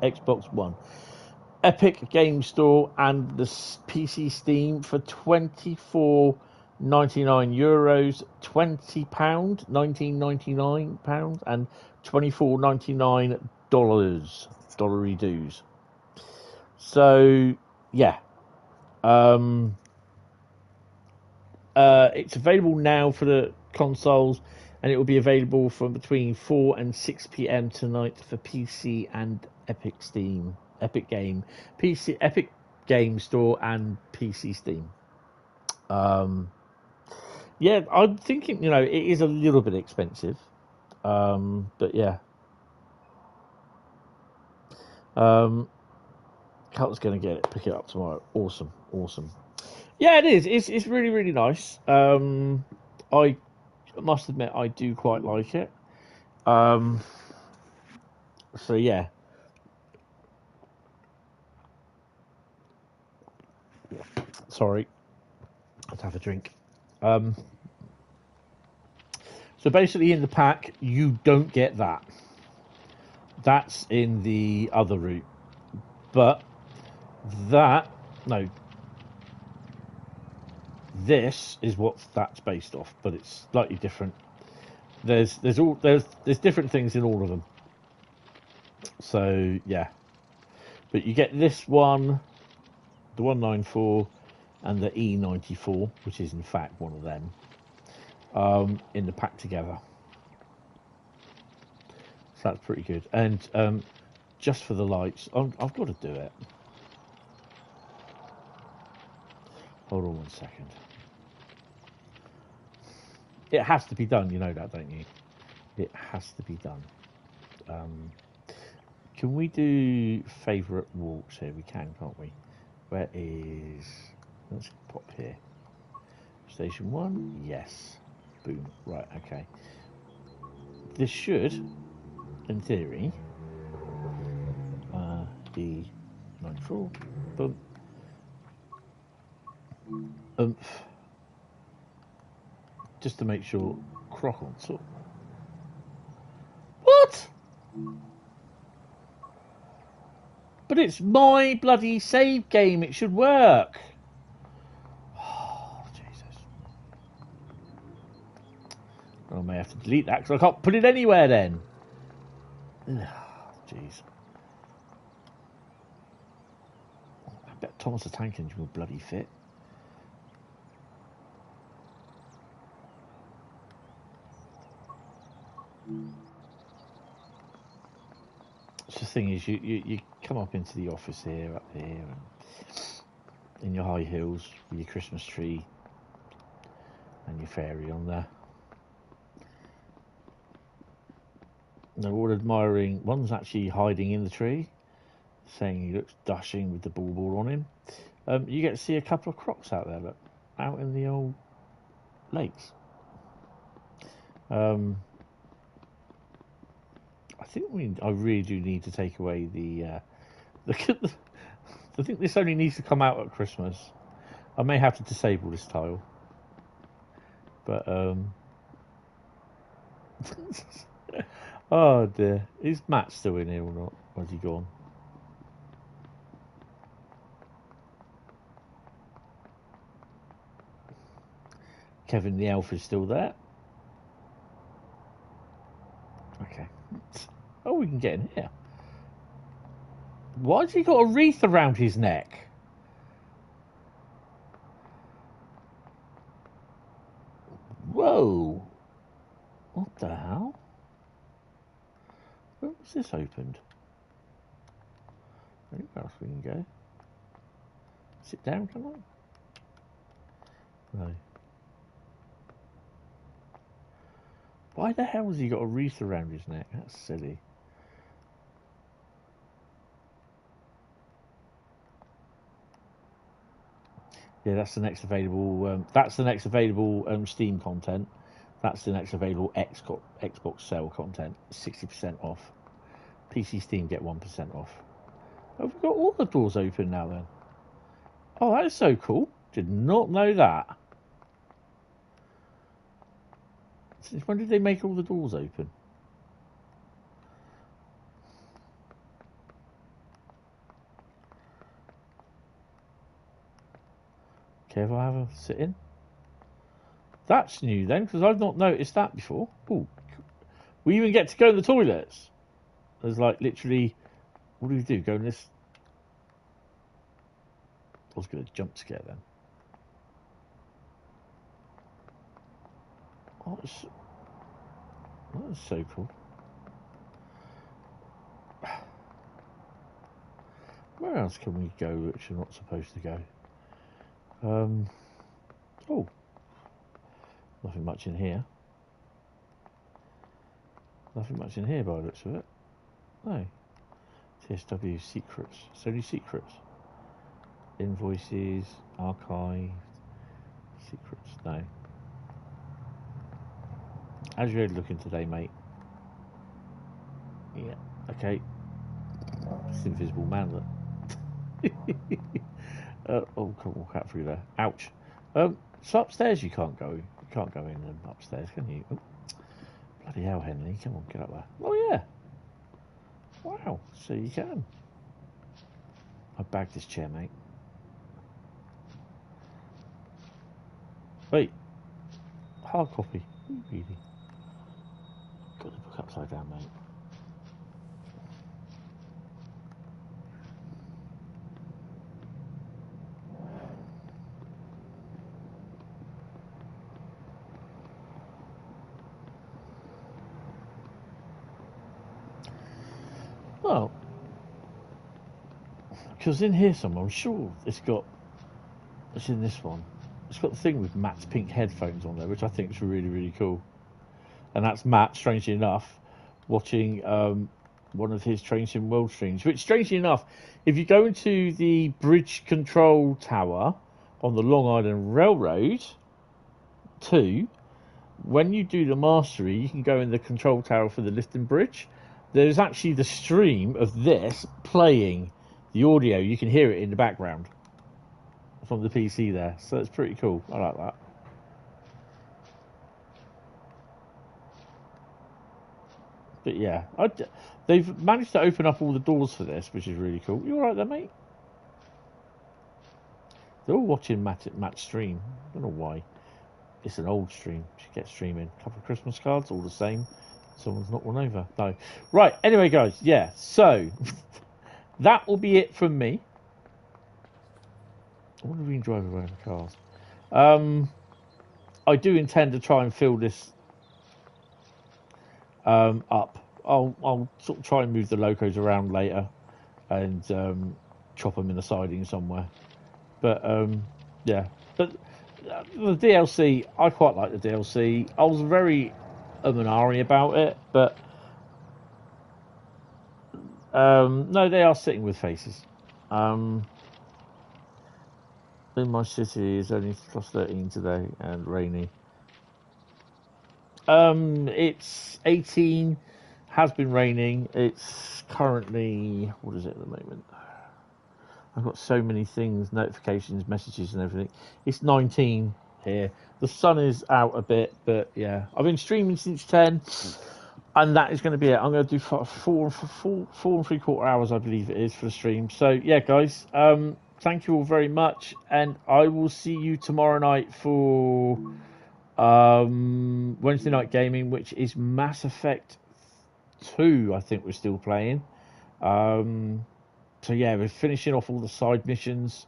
S1: Xbox One. Epic Game Store and the PC Steam for €24.99, £20, £19.99, and $24.99 dollary dues. So yeah, it's available now for the consoles, and it will be available from between 4 and 6 p.m. tonight for PC and Epic Steam. Epic Game Store and PC Steam. Yeah, I'm thinking, it is a little bit expensive, but yeah. Carl's going to pick it up tomorrow. Awesome. Yeah, it is. It's really, really nice. I must admit I do quite like it. So yeah. Sorry, let's have a drink. So basically, in the pack, you don't get that. That's in the other route, but this is what that's based off, but it's slightly different. There's different things in all of them. So yeah, but you get this one, the 194, and the E94, which is in fact one of them, in the pack together. So that's pretty good. And just for the lights, I've got to do it. Hold on 1 second. It has to be done, you know that, don't you? It has to be done. Can we do favourite walks here? We can, can't we? Where is... Let's pop here. Station 1? Yes. Boom. Right, okay. This should, in theory, D94. Boom. Just to make sure, crock on top. What? But it's my bloody save game. It should work. Oh, Jesus. I may have to delete that because I can't put it anywhere then. Jeez. I bet Thomas the Tank Engine will bloody fit. So the thing is, you come up into the office here, up here, and in your high heels with your Christmas tree and your fairy on there. They're all admiring. One's actually hiding in the tree, saying he looks dashing with the ball on him. You get to see a couple of crocs out there, look, out in the old lakes. I think I really do need to take away the I think this only needs to come out at Christmas. I may have to disable this tile, but oh dear, is Matt still in here or not? Or has he gone? Kevin the elf is still there. Okay. Oh, we can get in here. Why's he got a wreath around his neck? Whoa. What the hell? Where was this opened? Anywhere else we can go? Sit down, come on. No. Why the hell has he got a wreath around his neck? That's silly. Yeah, that's the next available. That's the next available Steam content. That's the next available Xbox sale content. 60% off. PC Steam get 1% off. Oh, we've got all the doors open now then. Oh, that is so cool. Did not know that. Since when did they make all the doors open? Okay, if I have a sit in. That's new then, because I've not noticed that before. Ooh, we even get to go in the toilets. There's like literally, what do we do? Go in this. I was going to jump scare then. Oh, that's so cool. Where else can we go which we're not supposed to go? Oh, nothing much in here. Nothing much in here by the looks of it. No. TSW secrets. It's only secrets. Invoices, archive, secrets. No. How's your head looking today, mate? Yeah. Okay. It's invisible man, look. Oh, can't walk out through there. Ouch. So upstairs you can't go. You can't go in upstairs, can you? Oh, bloody hell, Henley. Come on, get up there. Oh, yeah. Wow. So you can. I bagged this chair, mate. Wait. Hard copy. Really? Got the book upside down, mate. Well, because in here somewhere, I'm sure it's in this one. It's got the thing with Matt's pink headphones on there, which I think is really, really cool. And that's Matt, strangely enough, watching one of his Train Sim World streams. Which, strangely enough, if you go into the bridge control tower on the Long Island Railroad 2, when you do the mastery, you can go in the control tower for the lifting bridge. There's actually the stream of this playing the audio. You can hear it in the background from the PC there. So it's pretty cool. I like that. But yeah, they've managed to open up all the doors for this, which is really cool. You all right there, mate? They're all watching Matt's stream. I don't know why. It's an old stream. Should get streaming. A couple of Christmas cards, all the same. Someone's knocked one over. No. Right, anyway, guys, yeah, so that will be it from me. I wonder if we can drive around the cars. I do intend to try and fill this up. I'll sort of try and move the locos around later and chop them in the siding somewhere. But yeah, but the DLC, I quite like the DLC. I was very and ahhing about it, but no, they are sitting with faces. In my city is only plus 13 today and rainy. It's 18. Has been raining. It's currently, what is it at the moment? I've got so many things, notifications, messages, and everything. It's 19 here. The sun is out a bit, but yeah, I've been streaming since 10, and that is going to be it. I'm going to do four and 3/4 hours, I believe it is, for the stream. So yeah, guys, thank you all very much, and I will see you tomorrow night for Wednesday night gaming, which is Mass Effect 2. I think we're still playing. So yeah, we're finishing off all the side missions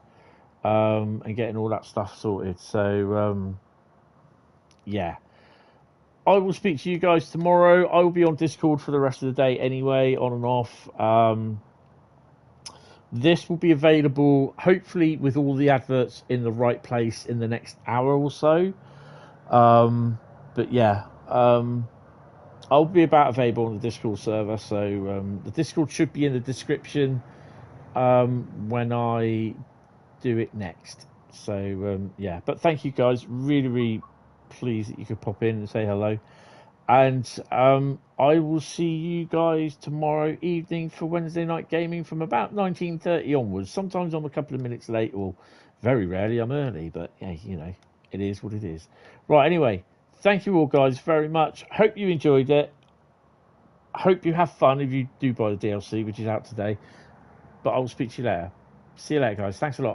S1: and getting all that stuff sorted. So yeah, I will speak to you guys tomorrow. I will be on Discord for the rest of the day anyway, on and off. This will be available hopefully with all the adverts in the right place in the next hour or so. But yeah, I'll be about available on the Discord server, so the Discord should be in the description when I do it next. So yeah, but thank you guys, really pleased that you could pop in and say hello, and I will see you guys tomorrow evening for Wednesday night gaming from about 19:30 onwards. Sometimes I'm a couple of minutes late, or very rarely I'm early, but yeah, you know, it is what it is. Right, anyway, thank you all guys very much. Hope you enjoyed it. Hope you have fun if you do buy the DLC, which is out today. But I will speak to you later. See you later, guys. Thanks a lot.